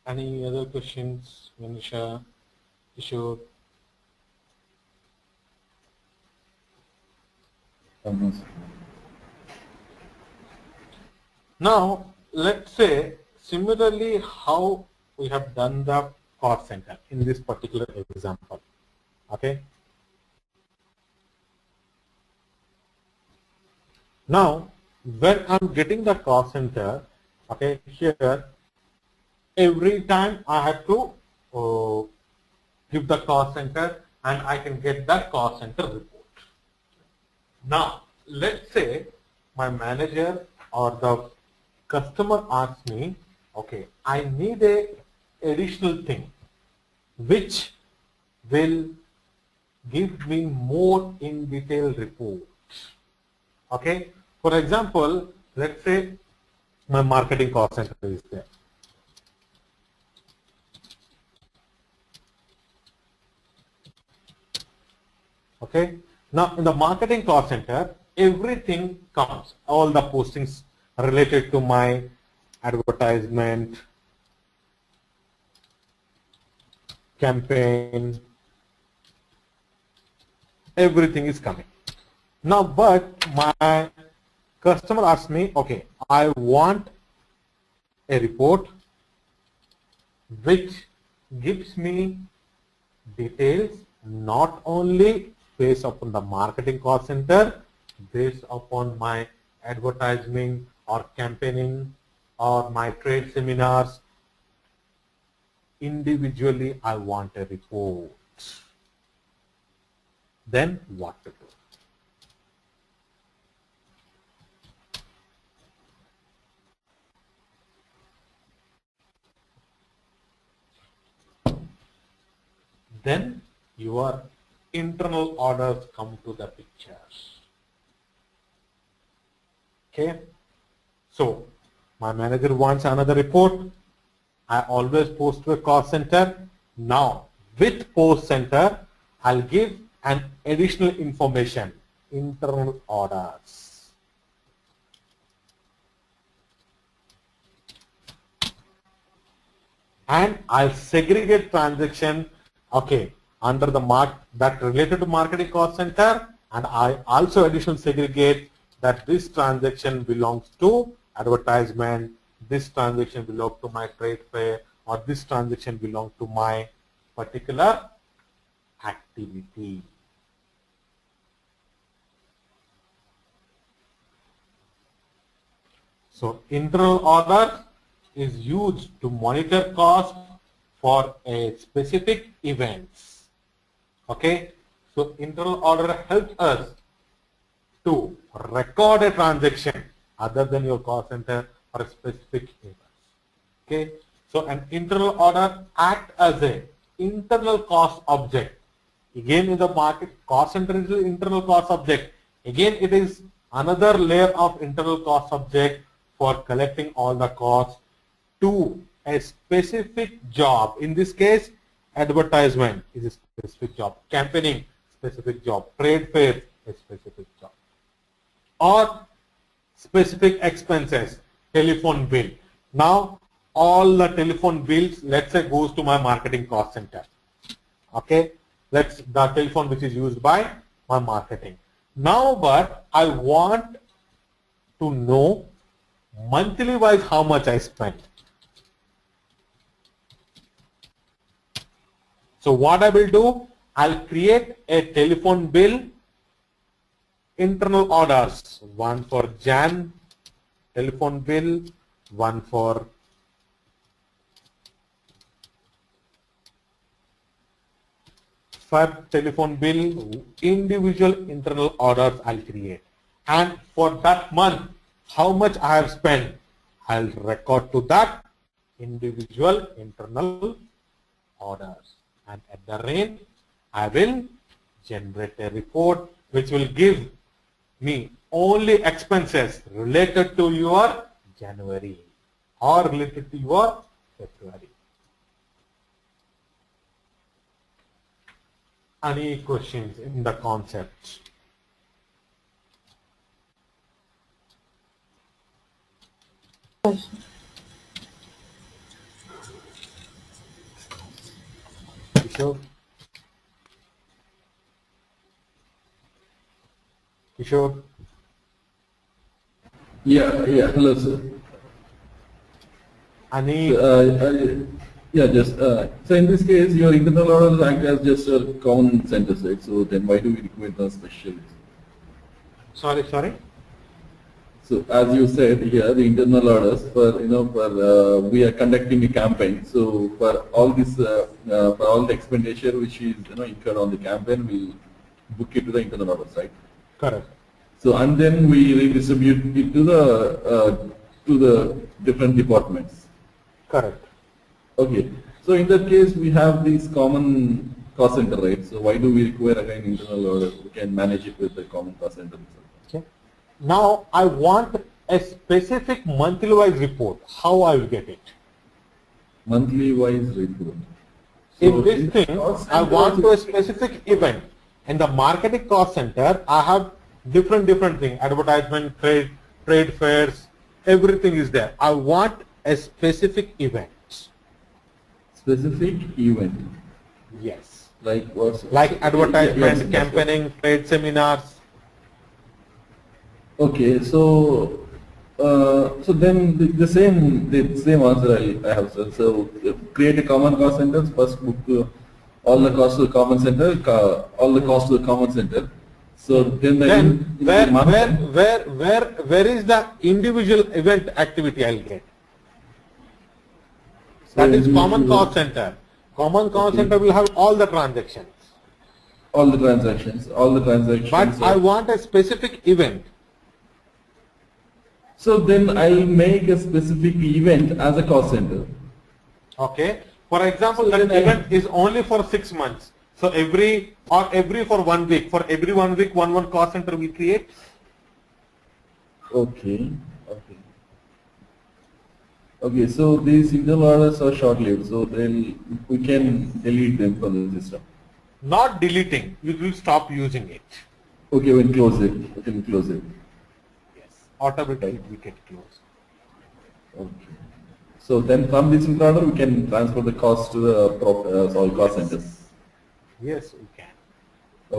Any other questions, Manisha, Kishore? Now, let's say similarly how we have done the cost center in this particular example. Okay. Now, when I'm getting the cost center, okay, here every time I have to give the cost center and I can get the cost center report. Now, let's say my manager or the customer asks me, okay, I need a additional thing which will give me more in detail report. Okay, for example, let's say my marketing cost center is there. Okay, now in the marketing cost center, everything comes, all the postings related to my advertisement, campaign, everything is coming. Now, but my customer asks me, okay, I want a report which gives me details not only based upon the marketing cost center, based upon my advertising or campaigning or my trade seminars. Individually, I want a report. Then what to do? then your internal orders come to the picture. Okay. So my manager wants another report. I always post to a cost center. Now with post center, I'll give an additional information, internal orders. And I'll segregate transaction, okay, under the mark that related to marketing cost center, and I also additional segregate that this transaction belongs to advertisement, this transaction belongs to my trade fair, or this transaction belongs to my particular activity. So internal order is used to monitor cost for a specific events. Okay, so internal order helps us to record a transaction other than your cost center for a specific event. Okay, so an internal order acts as a internal cost object. Again, in the market, cost center is the internal cost object. Again, it is another layer of internal cost object for collecting all the costs to a specific job. In this case, advertisement is a specific job, campaigning specific job, trade fair a specific job, or specific expenses, telephone bill. Now all the telephone bills, let's say, goes to my marketing cost center. Okay, that's the telephone which is used by my marketing. Now, but I want to know monthly wise how much I spent. So what I will do, I'll create a telephone bill internal orders, one for Jan telephone bill, one for Feb telephone bill, individual internal orders I'll create. And for that month, how much I have spent, I'll record to that individual internal orders. And at the end, I will generate a report which will give me only expenses related to your January or related to your February. Any questions in the concept? Kishore? Kishore? Yeah, hello sir. Any? Yeah, just so in this case, your internal orders act as just a common sentence, right? So then why do we require the special? Sorry. So as you said here, the internal orders for we are conducting a campaign. So for all this for all the expenditure which is incurred on the campaign, we book it to the internal orders, right? Correct. So and then we redistribute it to the different departments. Correct. Okay. So in that case, we have this common cost center, right? So why do we require again internal order? We can manage it with the common cost center itself. Okay. Now I want a specific monthly wise report. How I will get it? Monthly wise report. In this thing, I want to a specific event. In the marketing cost center, I have different things. Advertisement, trade fairs, everything is there. I want a specific event. Specific event. Yes. Like what? Like advertisement, yes, campaigning, trade seminars. Okay, so then the same answer I have, sir. So create a common cost center. First book all the costs to the common center, all the costs to the common center. So then where is the individual event activity I'll get? That is common cost center. Common cost center will have all the transactions. All the transactions. But I want a specific event. So then I'll make a specific event as a cost center. Okay. For example, So that then I- event is only for 6 months. So every for 1 week. For every 1 week, one cost center will create. Okay. Okay. Okay. So these internal orders are short-lived, so we can delete them from the system. Not deleting. You will stop using it. Okay, when close it, we can close it. Yes. Automatically we get closed. Okay. So then from this internal order, we can transfer the cost to the cost center. Yes, we can.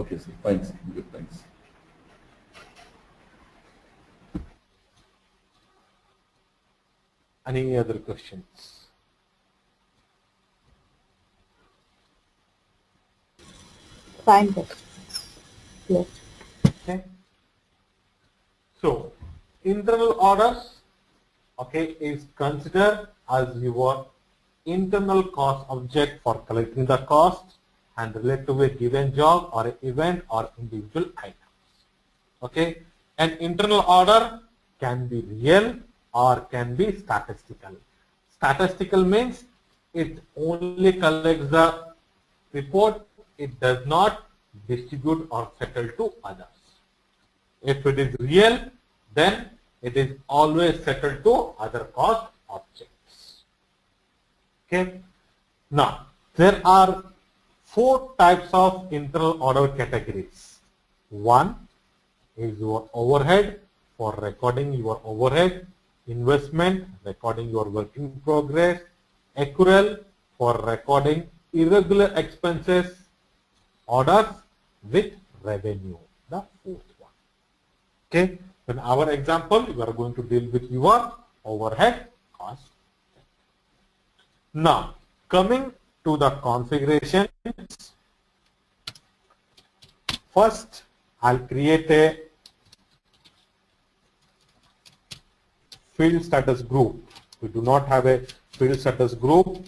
Okay, sir. Fine, sir. Good, thanks. Any other questions? Fine, sir. Yes. Okay. So internal orders, okay, is considered as your internal cost object for collecting the cost and relate to a given job or an event or individual items. Okay, an internal order can be real or can be statistical. Statistical means it only collects the report, it does not distribute or settle to others. If it is real, then it is always settled to other cost objects. Okay. Now, there are 4 types of internal order categories. One is your overhead, for recording your overhead. Investment, recording your work in progress. Accrual, for recording irregular expenses. Orders with revenue, the 4th one. Okay, in our example, we are going to deal with your overhead cost. Now, coming to the configurations, first I'll create a field status group. We do not have a field status group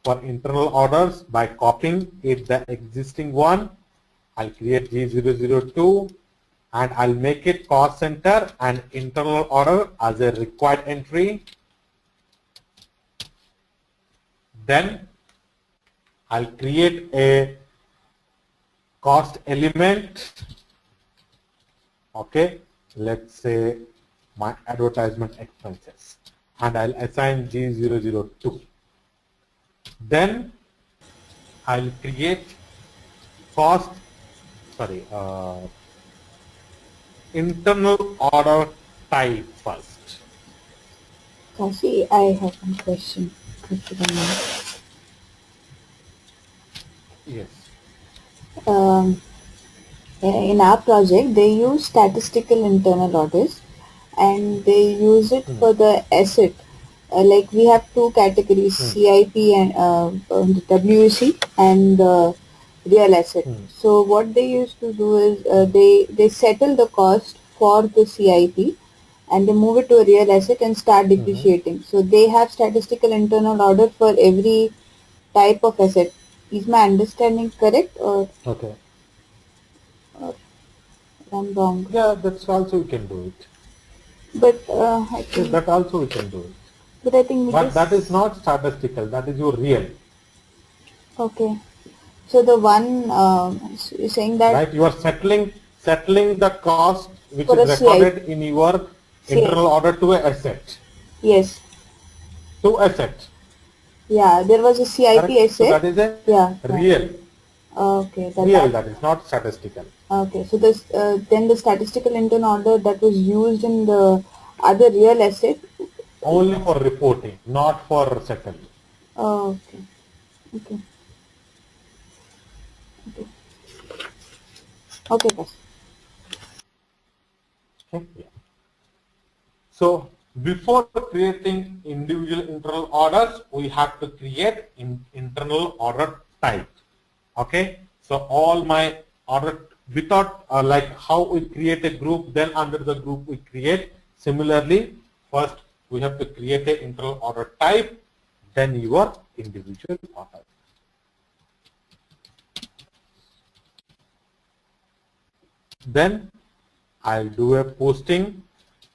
for internal orders. By copying it the existing one, I'll create G002 and I'll make it cost center and internal order as a required entry. Then I'll create a cost element. Okay, let's say my advertisement expenses, and I'll assign G002. Then I'll create internal order type first. Kashi, I have one question. If you don't mind. Yes. In our project, they use statistical internal orders and they use it for the asset. Like we have 2 categories, CIP and WC and real asset. So what they used to do is they settle the cost for the CIP and they move it to a real asset and start depreciating. So they have statistical internal order for every type of asset. Is my understanding correct or Okay. I'm wrong? Yeah, that's also we can do it. But I think, That also we can do it. but I think we But just, that is not statistical. That is your real. okay. So the one you're saying that Right? You are settling the cost which For is a recorded in your internal order to a asset. yes, To asset. yeah, there was a CIP Correct? So that asset. is a Yeah. real. Okay. Real, that is not statistical. Okay. So this then the statistical internal order that was used in the other real asset. Only for reporting, not for settling. Oh, okay. Okay. Okay. Okay, boss. Okay. Yeah. So before creating individual internal orders, we have to create internal order type. Okay. So all my order without like how we create a group, then under the group we create. Similarly, first we have to create an internal order type, then your individual order. Then I'll do a posting.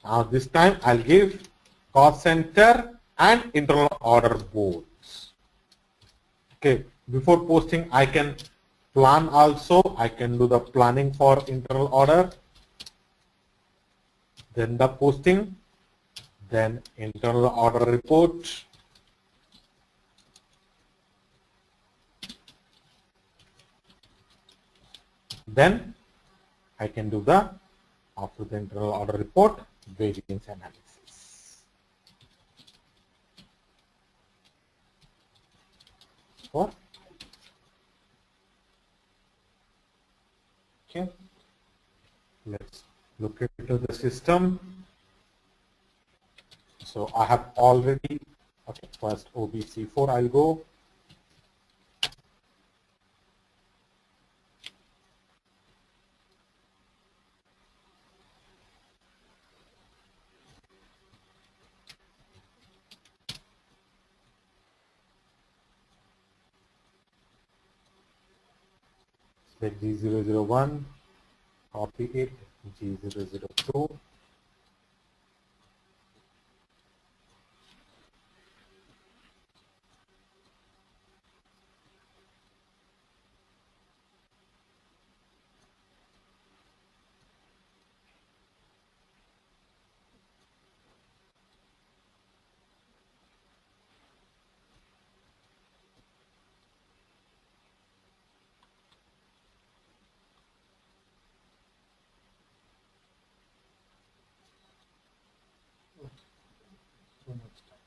Now this time I'll give cost center and internal order both. Okay, before posting, I can plan also. I can do the planning for internal order, then the posting, then internal order report, then I can do the, after the internal order report, variance analysis. For okay, let's look into the system. So I have already, okay, first OBC4 I'll go. Select G001, copy it, G002. So much time.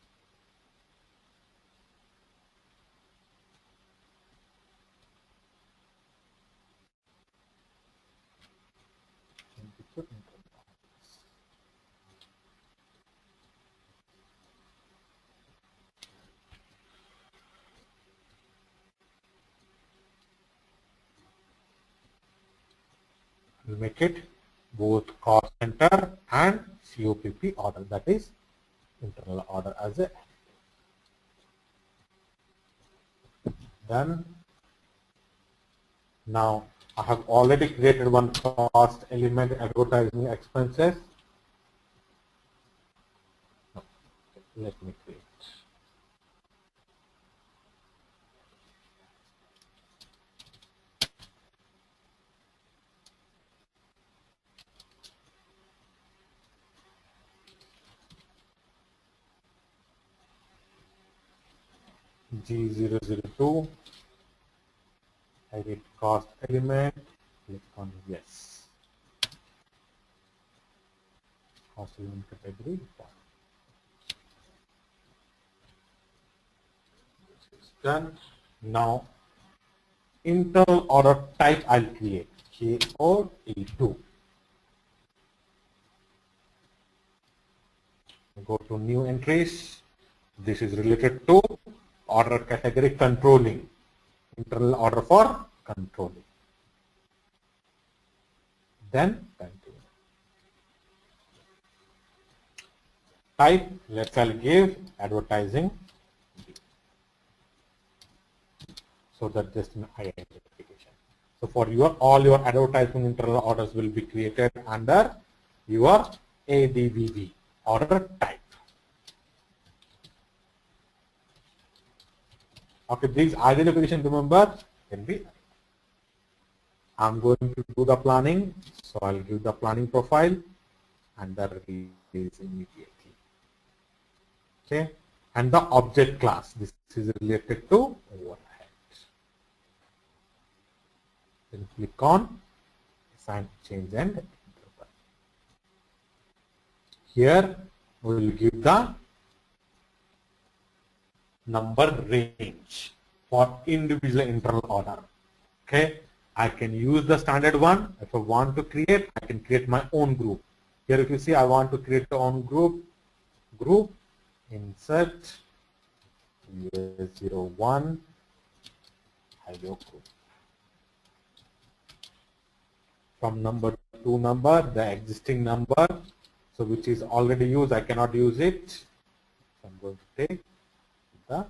We'll make it both cost center and COPP order, that is internal order as a. Then now I have already created one cost element, advertising expenses. No, let me create. G002, edit cost element, click on yes. Cost element category. It's done. Now internal order type I'll create, KOE2. Go to new entries. This is related to order category controlling, internal order for controlling. Then continue. Type, let's I'll give advertising, so that just an identification. So for your all your advertising internal orders will be created under your ADVV order type. Okay, these identification, remember, can be. I'm going to do the planning, so I'll give the planning profile and the release immediately. Okay, and the object class, this is related to overhead. Then click on assign change and interval. Here we will give the number range for individual internal order. Okay, I can use the standard one. If I want to create, I can create my own group. Here if you see, I want to create my own group, insert US01 hello group. From number to number, the existing number, so which is already used, I cannot use it. So I'm going to take the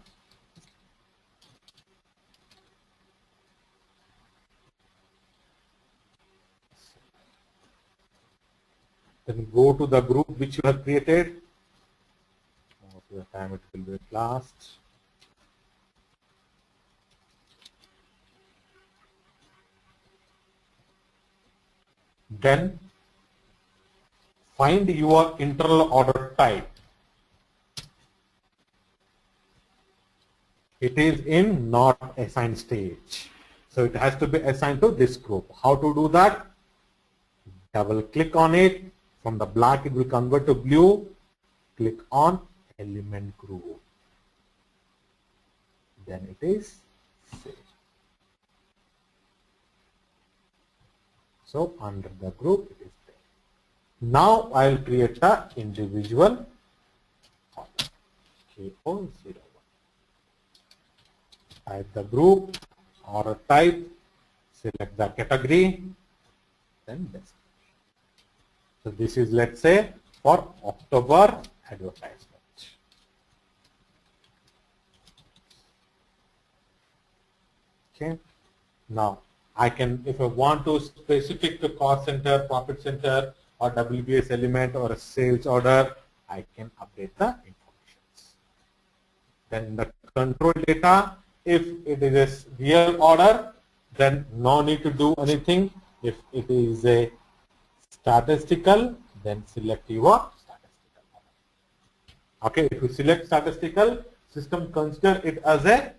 then go to the group which you have created. Most of the time it will be last. Then find your internal order type. It is in not assigned stage. So it has to be assigned to this group. How to do that? Double click on it. From the black it will convert to blue. Click on element group. Then it is saved. So under the group it is there. Now I will create the individual order. KO01. Type the group, order type, select the category, then description. So this is, let's say, for October advertisement. Okay. Now I can, if I want to specific to cost center, profit center, or WBS element or a sales order, I can update the information. Then the control data, if it is a real order, then no need to do anything. If it is a statistical, then select your statistical order. Okay, if you select statistical, system consider it as a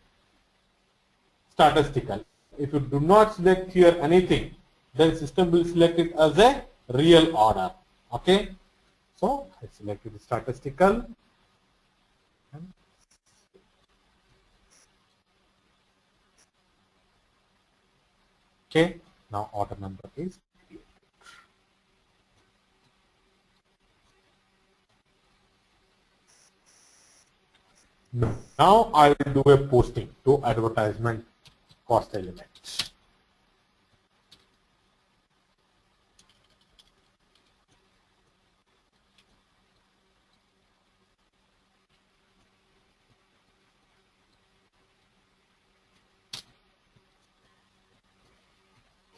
statistical. If you do not select here anything, then system will select it as a real order. Okay, so I selected statistical. Okay, now order number is created. Now I will do a posting to advertisement cost elements.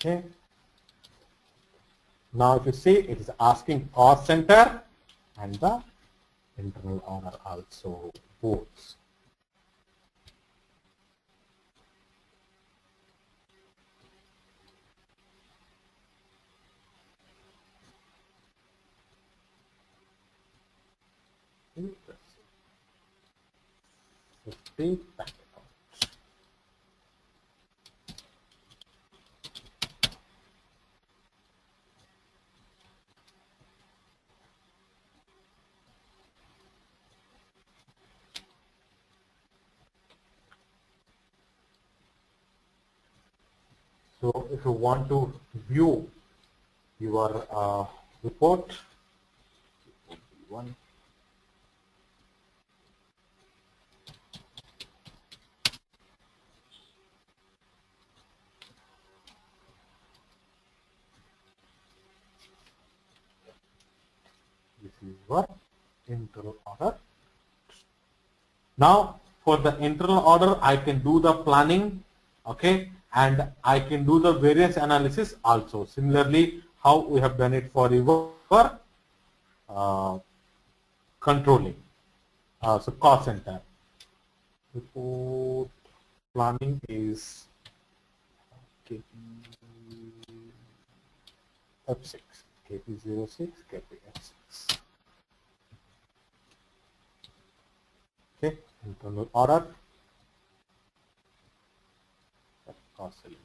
Okay. Now if you see, it is asking cost center and the internal order also both. Interesting. 50 bank accounts. So if you want to view your report, one. This is your internal order. Now for the internal order, I can do the planning, okay, and I can do the variance analysis also. Similarly, how we have done it for your controlling. So cost center. Report planning is F6, KP06, KP6. Okay, internal order, cost element.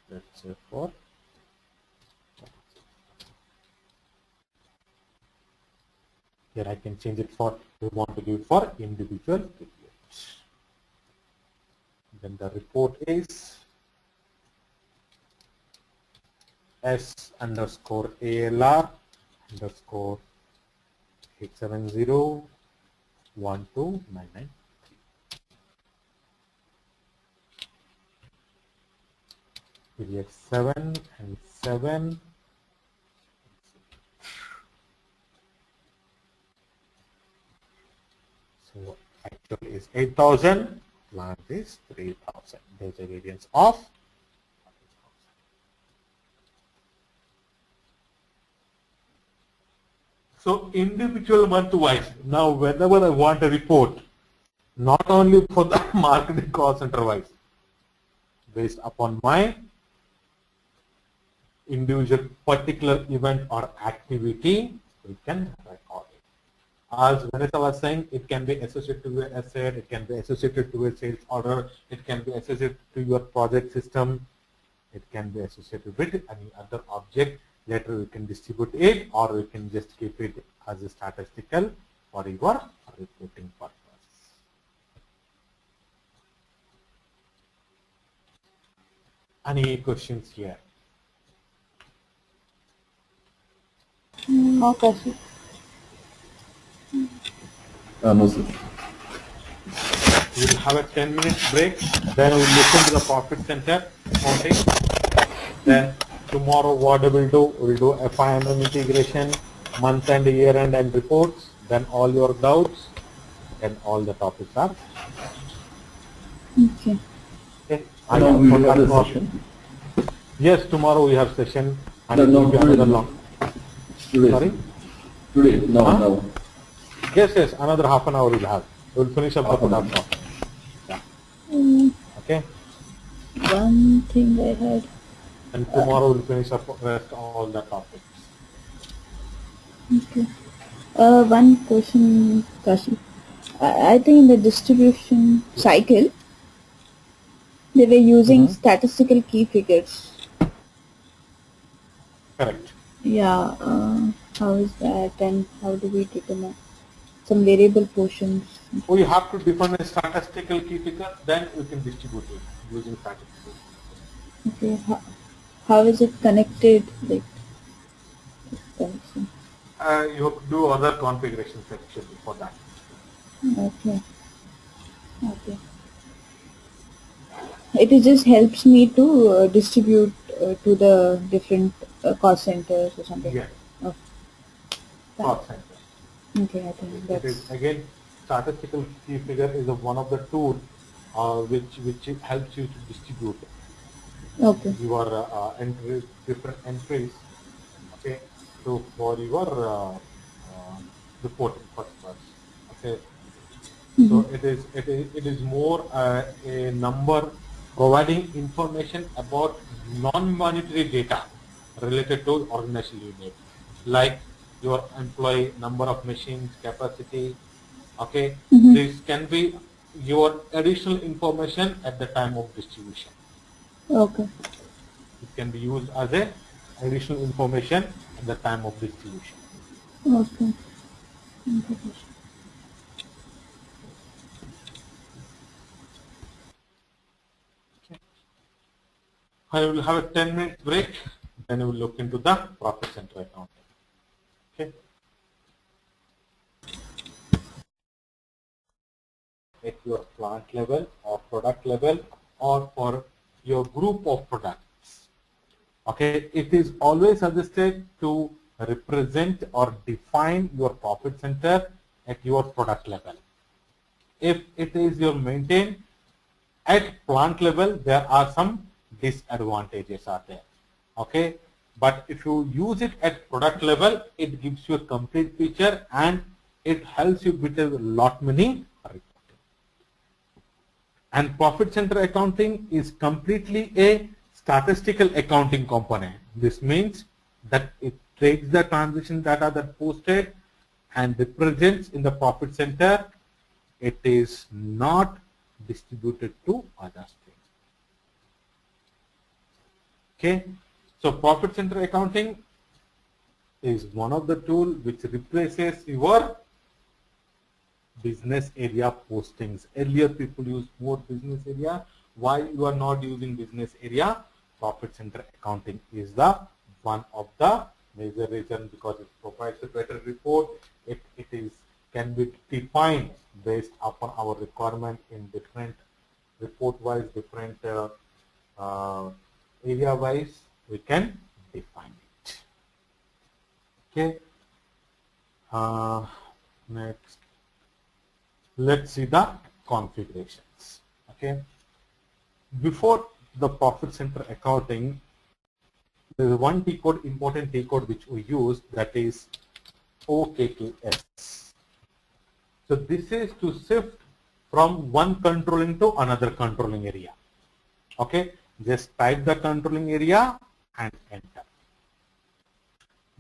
Let's say for here I can change it for, we want to do it for individual periods. Then the report is S underscore ALR underscore 870-12993. Period 7 and 7. So actual is 8,000, plant is 3,000. There's a variance of 40,000. So individual month wise, now whenever I want a report, not only for the marketing call center wise, based upon my individual particular event or activity, we can record it. As Vanessa was saying, it can be associated to an asset, it can be associated to a sales order, it can be associated to your project system, it can be associated with any other object. Later we can distribute it, or we can just keep it as a statistical for your reporting purpose. Any questions here? No question. No, sir. We'll have a 10-minute break, then we'll look into the profit center accounting. Then tomorrow what we'll do FIMM integration, month end, year end and reports, then all your doubts, and all the topics are. Okay. Okay. No, we will have the session. Yes, tomorrow we have session and No, it will be today. another long. Today. Sorry? Today, no, Huh? no. Yes, another half an hour we'll have. We'll finish up the Half an hour. product. Yeah. Okay. One thing I had. And tomorrow we'll finish up rest all the topics. Okay. One question, Kashi. I think in the distribution cycle, they were using statistical key figures. Correct. Yeah. How is that, and how do we determine some variable portions? We have to define a statistical key figure, then you can distribute it using statistical. Okay. How is it connected? Like, connection. You have to do other configuration section for that. Okay. Okay. It just helps me to distribute to the different cost centers or something. Yeah. Okay. Cost center. Okay, I think It is that's again, statistical key figure is one of the tools which helps you to distribute okay. your entries, different entries, okay, so for your reporting purpose. Okay, so it is more a number providing information about non-monetary data related to organizational unit, like your employee number of machines, capacity. Okay, this can be your additional information at the time of distribution. Okay. It can be used as a additional information at the time of distribution. Okay. I will have a 10-minute break, then we will look into the profit center accounting. Okay. At your plant level or product level or for your group of products. Okay, it is always suggested to represent or define your profit center at your product level. If it is your maintained at plant level, there are some disadvantages are there. Okay, but if you use it at product level, it gives you a complete picture and it helps you with a lot many reporting. And profit center accounting is completely a statistical accounting component. This means that it takes the transaction data that posted and represents in the profit center. It is not distributed to other streams. Okay, so profit center accounting is one of the tools which replaces your business area postings. Earlier people used more business area. Why you are not using business area? Profit center accounting is the one of the major reason, because it provides a better report. It can be defined based upon our requirement in different report wise, different area wise, we can define it. Okay. Next, let's see the configurations. Okay. Before the profit center accounting, there is one T code, important T code which we use, that is OKKS. So this is to shift from one controlling to another controlling area. Okay, just type the controlling area and enter.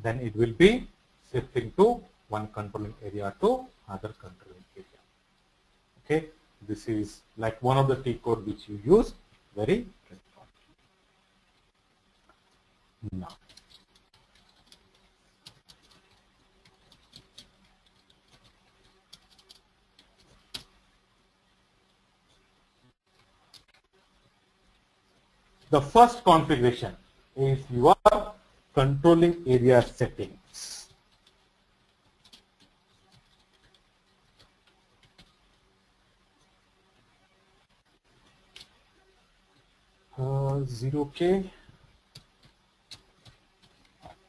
Then it will be shifting to one controlling area to other controlling area. Okay, this is like one of the T code which you use very frequently. Now, the first configuration is your controlling area settings. Zero K,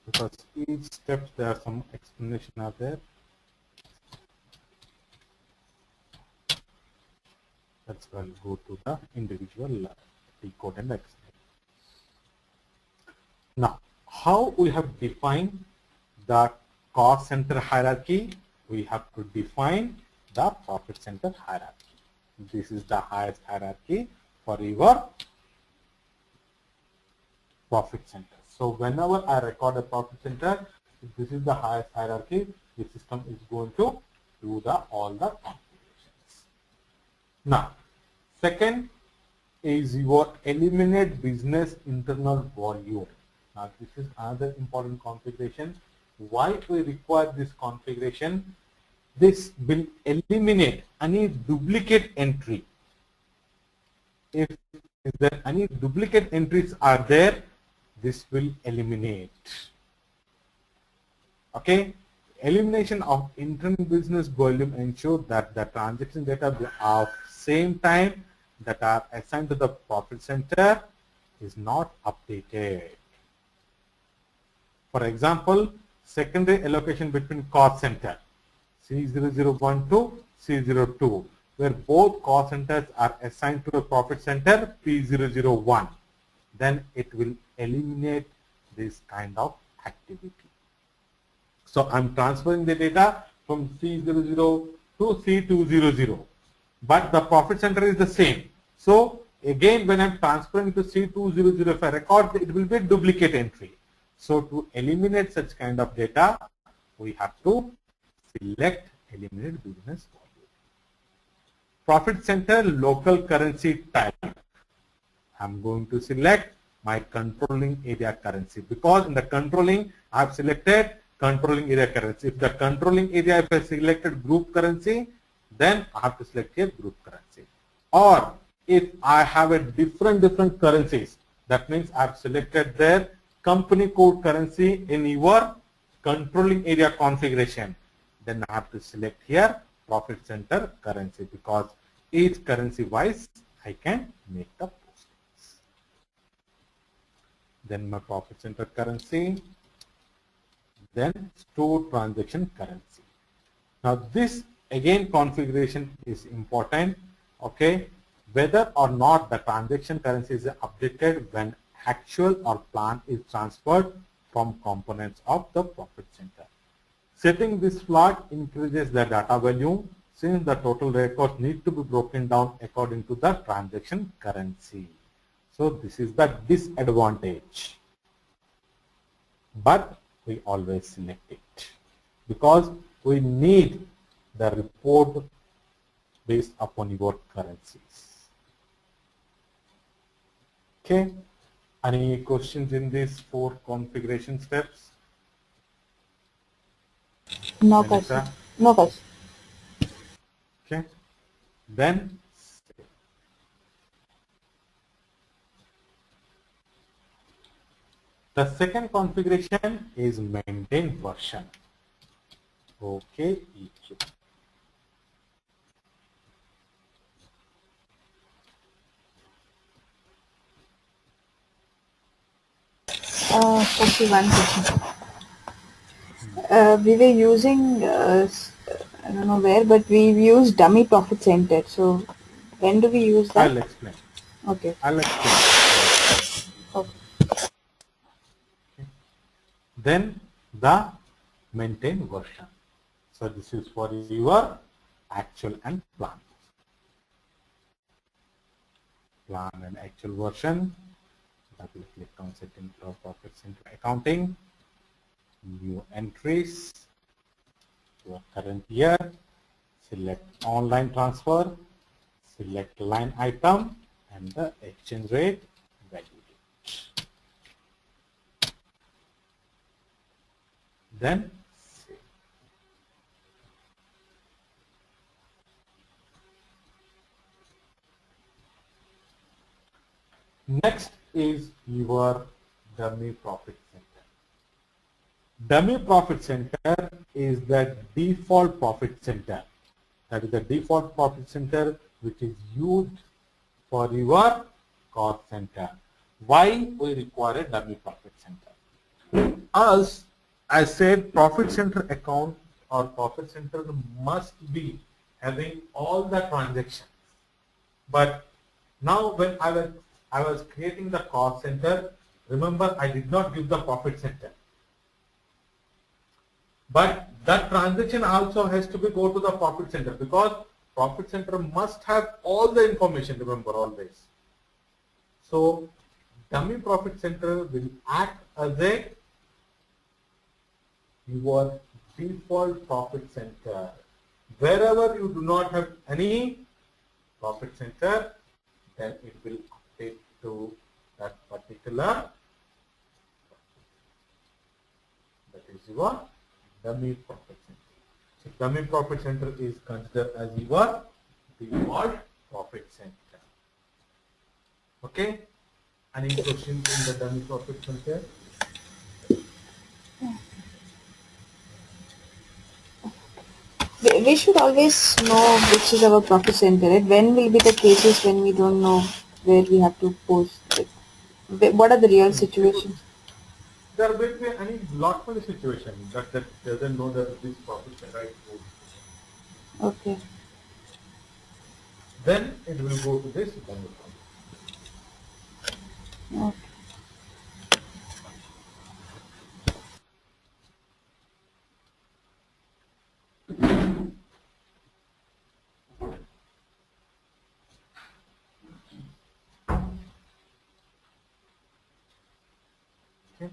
because each step there are some explanation are there. Let's well go to the individual T code and explain. Now, how we have defined the cost center hierarchy? We have to define the profit center hierarchy. This is the highest hierarchy for your profit center. So whenever I record a profit center, if this is the highest hierarchy, the system is going to do all the configurations. Now, second is your eliminate business internal volume. Now, this is another important configuration. Why we require this configuration? This will eliminate any duplicate entry. If there any duplicate entries are there, this will eliminate. Okay, elimination of internal business volume ensure that the transaction data of same time that are assigned to the profit center is not updated. For example, secondary allocation between cost center C0012 to C02, where both cost centers are assigned to a profit center P001. Then it will eliminate this kind of activity. So I'm transferring the data from C00 to C200, but the profit center is the same. So again, when I'm transferring to C200, if I record, it will be a duplicate entry. So to eliminate such kind of data, we have to select eliminate business volume. Profit center local currency type. I'm going to select my controlling area currency, because in the controlling I have selected controlling area currency. If the controlling area, if I selected group currency, then I have to select here group currency. Or if I have a different currencies, that means I have selected their company code currency in your controlling area configuration, then I have to select here profit center currency, because each currency wise I can make the postings. Then my profit center currency, then store transaction currency. Now this again configuration is important. Okay, whether or not the transaction currency is updated when actual or plan is transferred from components of the profit center. Setting this flag increases the data volume, since the total records need to be broken down according to the transaction currency. So this is the disadvantage, but we always select it because we need the report based upon your currencies. Okay, any questions in these 4 configuration steps? No question. No question. Okay, then the second configuration is maintain version. Okay, EQ. Okay, one question. We were using, I don't know where, but we used dummy profit center. So when do we use that? I'll explain. Okay. I'll explain. Okay. Then the maintain version. So this is for your actual and plan. plan and actual version. Double click on setting for profit center accounting. New entries. Your current year. Select online transfer. Select line item and the exchange rate value. Then save. Next is your dummy profit center. Dummy profit center is the default profit center. That is the default profit center which is used for your cost center. Why we require a dummy profit center? As I said, profit center account or profit center must be having all the transactions. But now when I was creating the cost center, remember I did not give the profit center. But that transaction also has to be go to the profit center, because profit center must have all the information, remember always. So dummy profit center will act as a your default profit center. Wherever you do not have any profit center, then it will update to that particular, that is your dummy profit center. So dummy profit center is considered as your default profit center. Okay? Any questions in the dummy profit center? We should always know which is our profit center. Right? When will be the cases when we don't know where we have to post it? What are the real situations? There will be any lot many situations that doesn't know that this profit center is good. Okay. Then it will go to this dummy profit. Okay. Okay.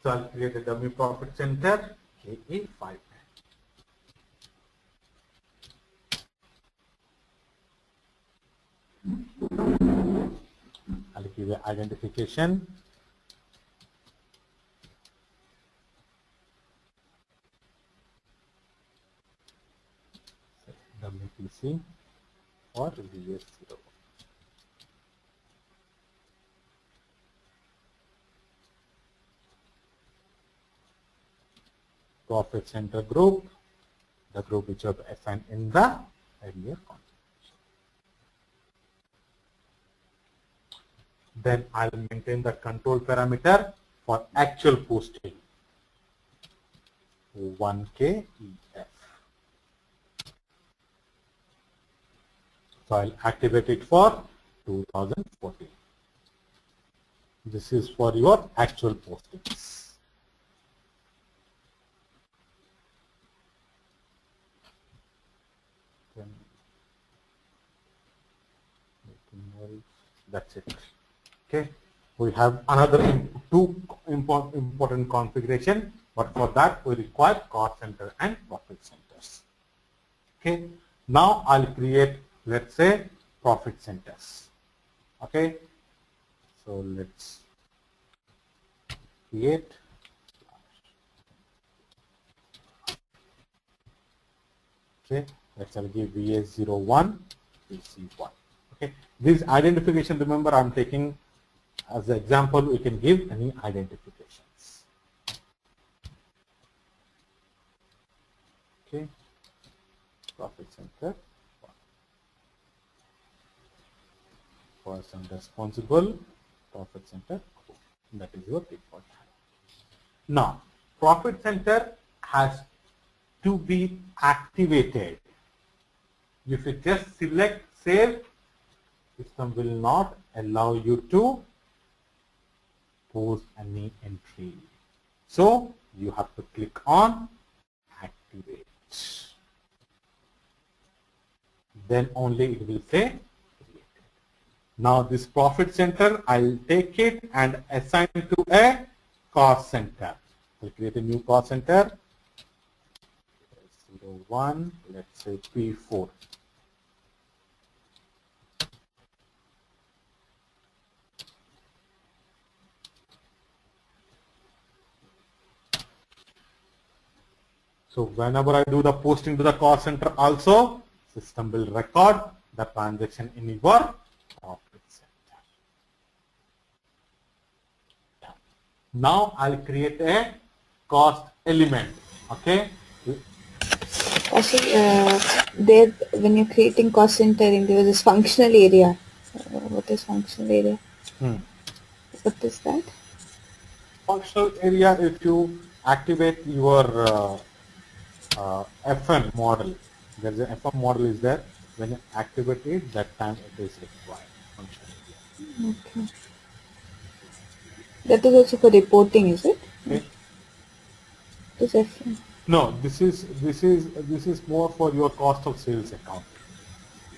So I'll create a dummy profit center, KA5. I'll give an identification. WPC or VS0. Profit center group, the group which you have assigned in the earlier configuration. Then I'll maintain the control parameter for actual posting, 1K EF. So I'll activate it for 2014. This is for your actual postings. That's it. Okay. We have another two important configuration, but for that we require cost center and profit centers. Okay. Now I'll create, let's say, profit centers. Okay. So let's create. Okay. Let's give VS01, VC1. Okay. This identification, remember, I'm taking as an example. We can give any identifications. Okay. Profit center. Person responsible. Profit center. That is your default. Now, profit center has to be activated. If you just select save, system will not allow you to post any entry. So you have to click on activate. Then only it will say created. Now this profit center, I'll take it and assign to a cost center. I'll create a new cost center. 01, let's say P4. So whenever I do the posting to the cost center also, system will record the transaction in your profit center. Now I'll create a cost element. Okay. There, when you're creating cost centering, there was this functional area. What is functional area? What is that? Functional area, if you activate your FM model, there's an FM model is there. When you activate it, that time it is required. Functional area. Okay. That is also for reporting, is it? Okay. This FM. No, this is more for your cost of sales account.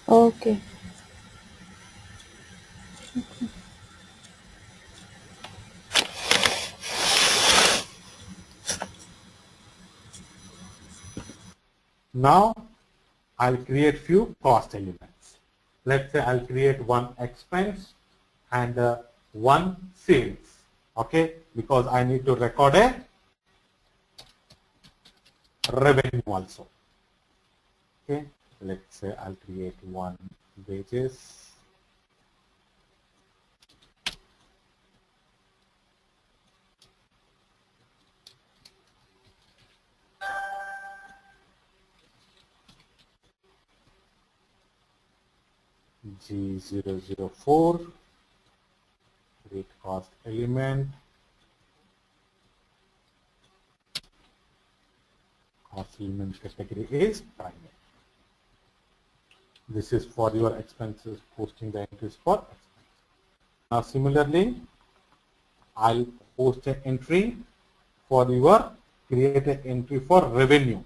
Okay. Now I'll create few cost elements. Let's say I'll create one expense and one sales. Okay, because I need to record a revenue also. Okay, let's say I'll create one wages. G004, create cost element, cost element category is primary. This is for your expenses, posting the entries for expenses. Now similarly, I'll post an entry for your, create an entry for revenue,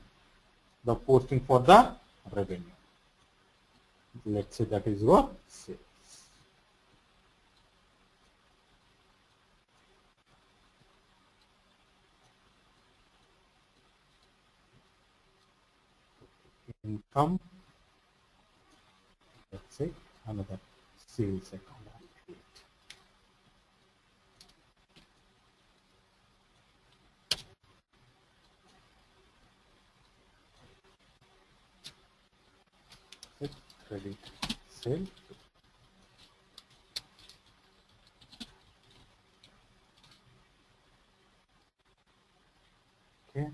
the posting for the revenue. Let's say that is your sales. Income, let's say another sales account I'll create. Credit sale. Okay.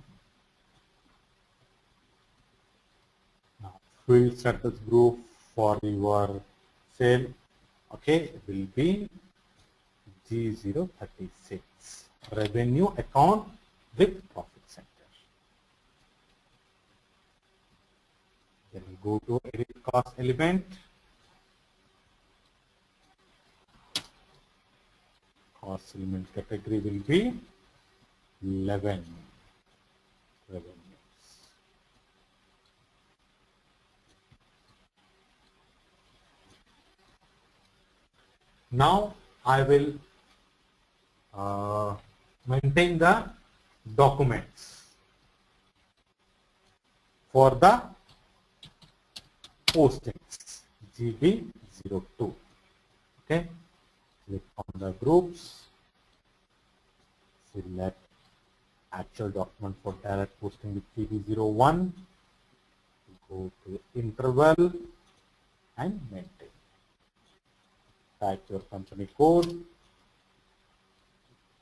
Now field status group for your sale, okay, will be G036, revenue account with profit center. Then we go to edit cost element. Cost element category will be 11 revenues. Now I will maintain the documents for the postings GB02. Okay, click on the groups, select actual document for direct posting with GB01, go to interval and maintain. Type your company code,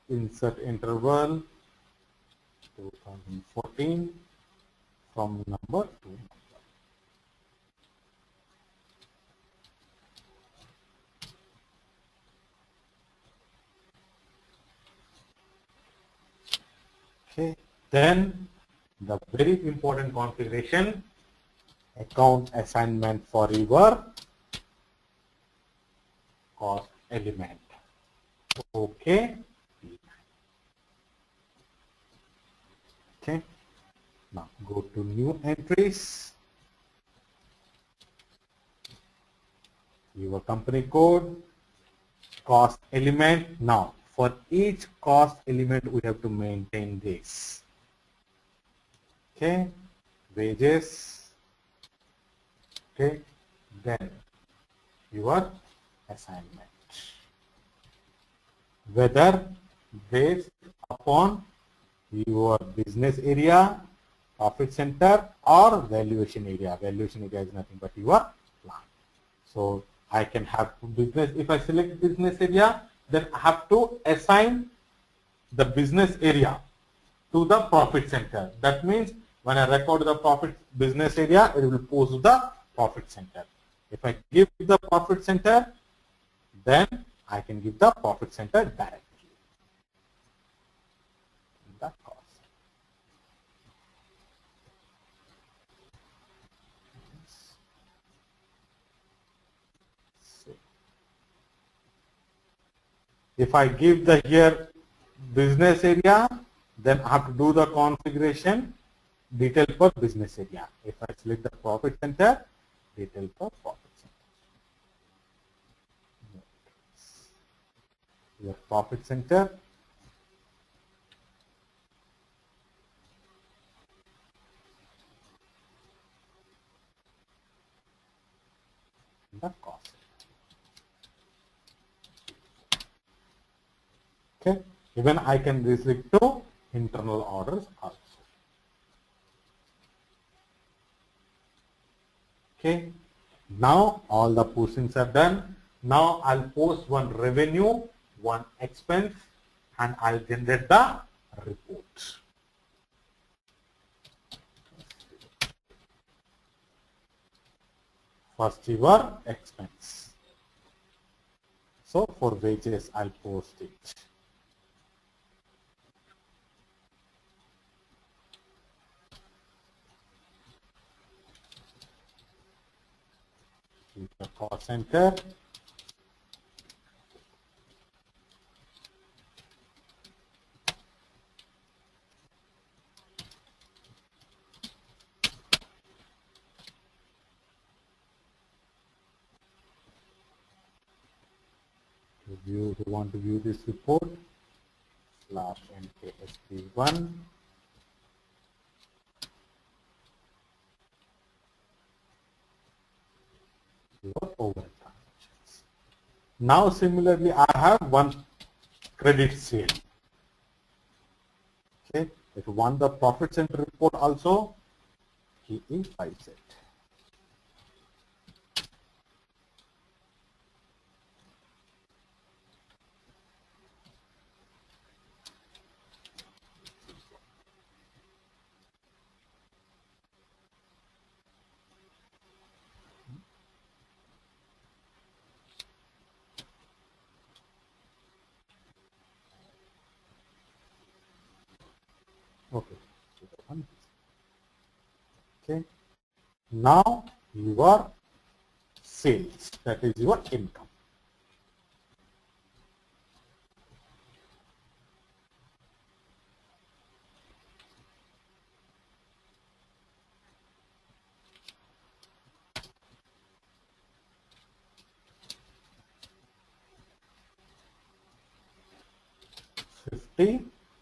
insert interval 2014 from number to number. Okay, then the very important configuration, account assignment for your cost element. Okay. Okay. Now go to new entries. your company code, cost element. Now, for each cost element, we have to maintain this. Okay, wages. Okay, then your assignment, whether based upon your business area, profit center, or valuation area. Valuation area is nothing but your plant. So I can have business. If I select business area, then I have to assign the business area to the profit center. That means when I record the profit business area, it will post to the profit center. If I give the profit center, then I can give the profit center directly. The cost. If I give the here business area, then I have to do the configuration detail for business area. If I select the profit center, detail for profit center. Your profit center. The cost. Okay. Even I can restrict to internal orders also. Okay. Now all the postings are done. Now I'll post one revenue, one expense, and I'll generate the report. First your expense. So for wages, I'll post it. The cost center. If you want to view this report, /NKSP1. Your overall transactions. Now similarly, I have one credit sale. Okay, if you want the profit center report also, key in 5Z. Okay. Okay. Now your sales, that is your income.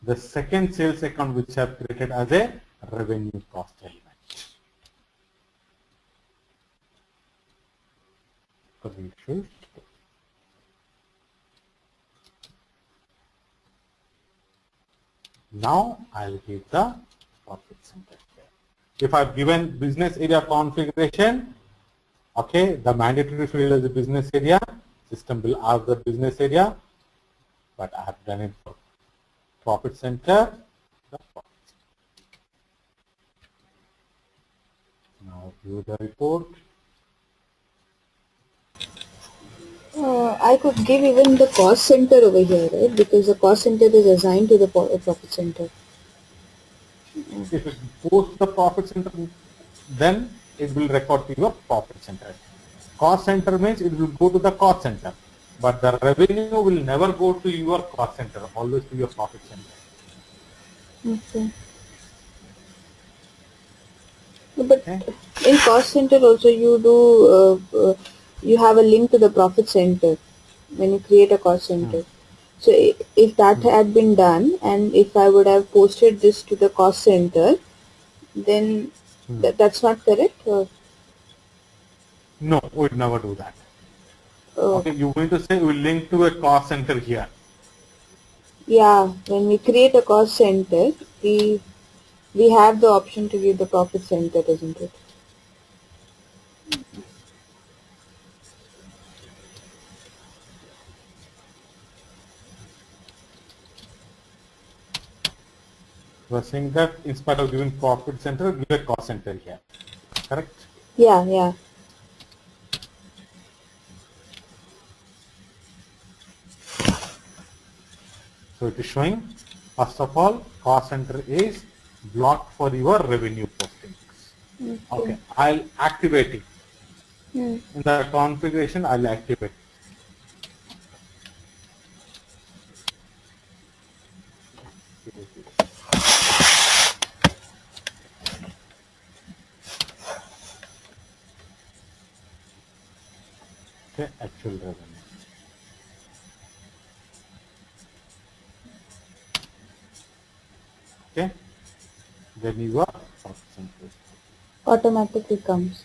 The second sales account which I have created as a revenue cost element. Now I'll give the profit center here. If I've given business area configuration, okay, the mandatory field is the business area. System will ask the business area, but I have done it for profit center. Now view the report. I could give even the cost center over here, right? Because the cost center is assigned to the profit center. If it posts the profit center, then it will record to your profit center. Cost center means it will go to the cost center, but the revenue will never go to your cost center, always to your profit center. Okay. But in cost center also you do you have a link to the profit center when you create a cost center. So if that had been done, and if I would have posted this to the cost center, then that's not correct. Or, No, we'd never do that. oh, Okay, you're going to say we link to a cost center here. yeah, when we create a cost center, we have the option to give the profit center, isn't it? We're saying that instead of giving profit center, give a cost center here. Correct? Yeah, yeah. So it is showing, first of all, cost center is blocked for your revenue postings. Okay, I'll activate it. Hmm. In the configuration, I'll activate it. Okay, actual revenue. Okay, then your cost center. Automatically comes.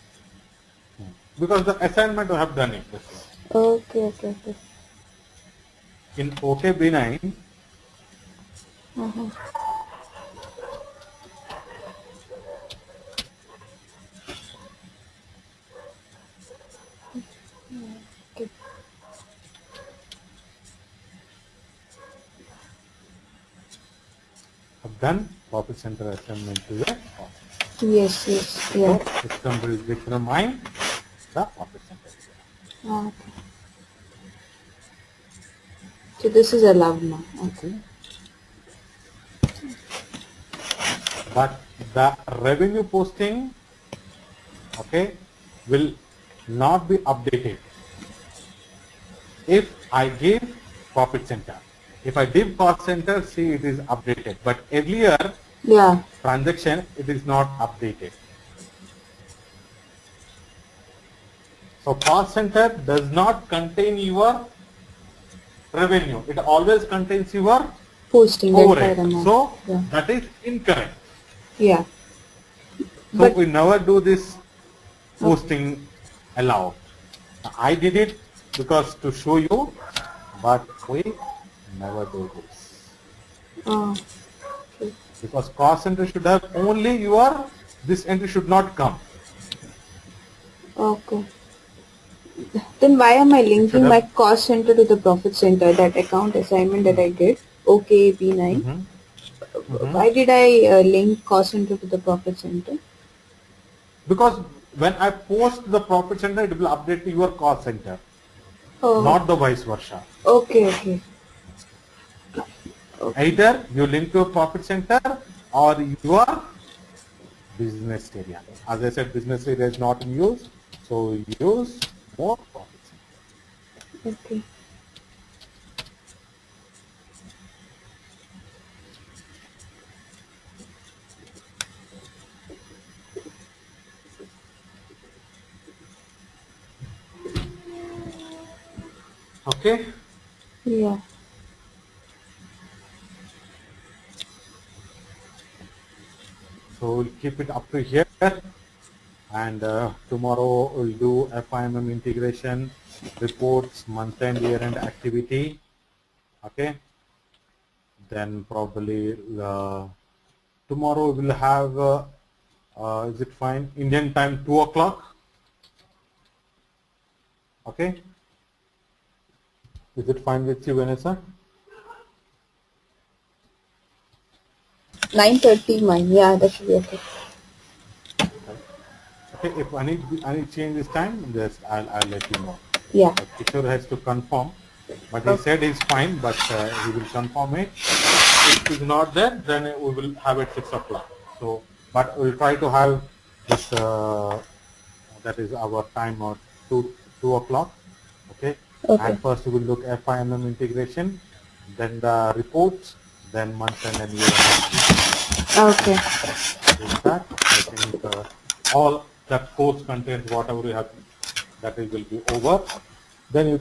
Because the assignment we have done it before. Okay, okay, okay. In OKB9, Uh-huh. Okay. have done profit center assignment to the cost. Yes, yes, yeah. So system will determine the profit center. Okay. So this is allowed now. Okay. Okay. But the revenue posting, okay, will not be updated if I give profit center. If I give cost center, see it is updated. But earlier Yeah. transaction, it is not updated. So cost center does not contain your revenue. It always contains your Posting the entire overhead. amount. So Yeah. that is incorrect. Yeah. So But- we never do this posting allowed. I did it because to show you, but we never do this. Oh. Because cost center should have only your, this entry should not come. Okay. Then why am I linking have- my cost center to the profit center, that account assignment that I did, OKB9? Why did I link cost center to the profit center? Because when I post the profit center, it will update to your cost center, Oh. not the vice versa. Okay, okay. Either you link to a profit center or your business area. As I said, business area is not in use, so use more profit center. Okay. Okay? Yeah. So we'll keep it up to here, and tomorrow we'll do FIMM integration, reports, month-end, year-end activity. Okay? Then probably tomorrow we'll have, is it fine, Indian time 2 o'clock? Okay? Is it fine with you, Vanessa? 9:30 mine. Yeah, that should be okay. Okay, if I need change this time, just I'll let you know. Yeah. Kishore has to confirm, but he said he's fine, but he will confirm it. If he's not there, then we will have it 6 o'clock. So, but we'll try to have this, that is our time of 2 o'clock. Okay? Okay. And first we will look FIMM integration, then the reports, then month-end and year-end. Okay. With that, I think all that course contains whatever we have that is will be over. Then you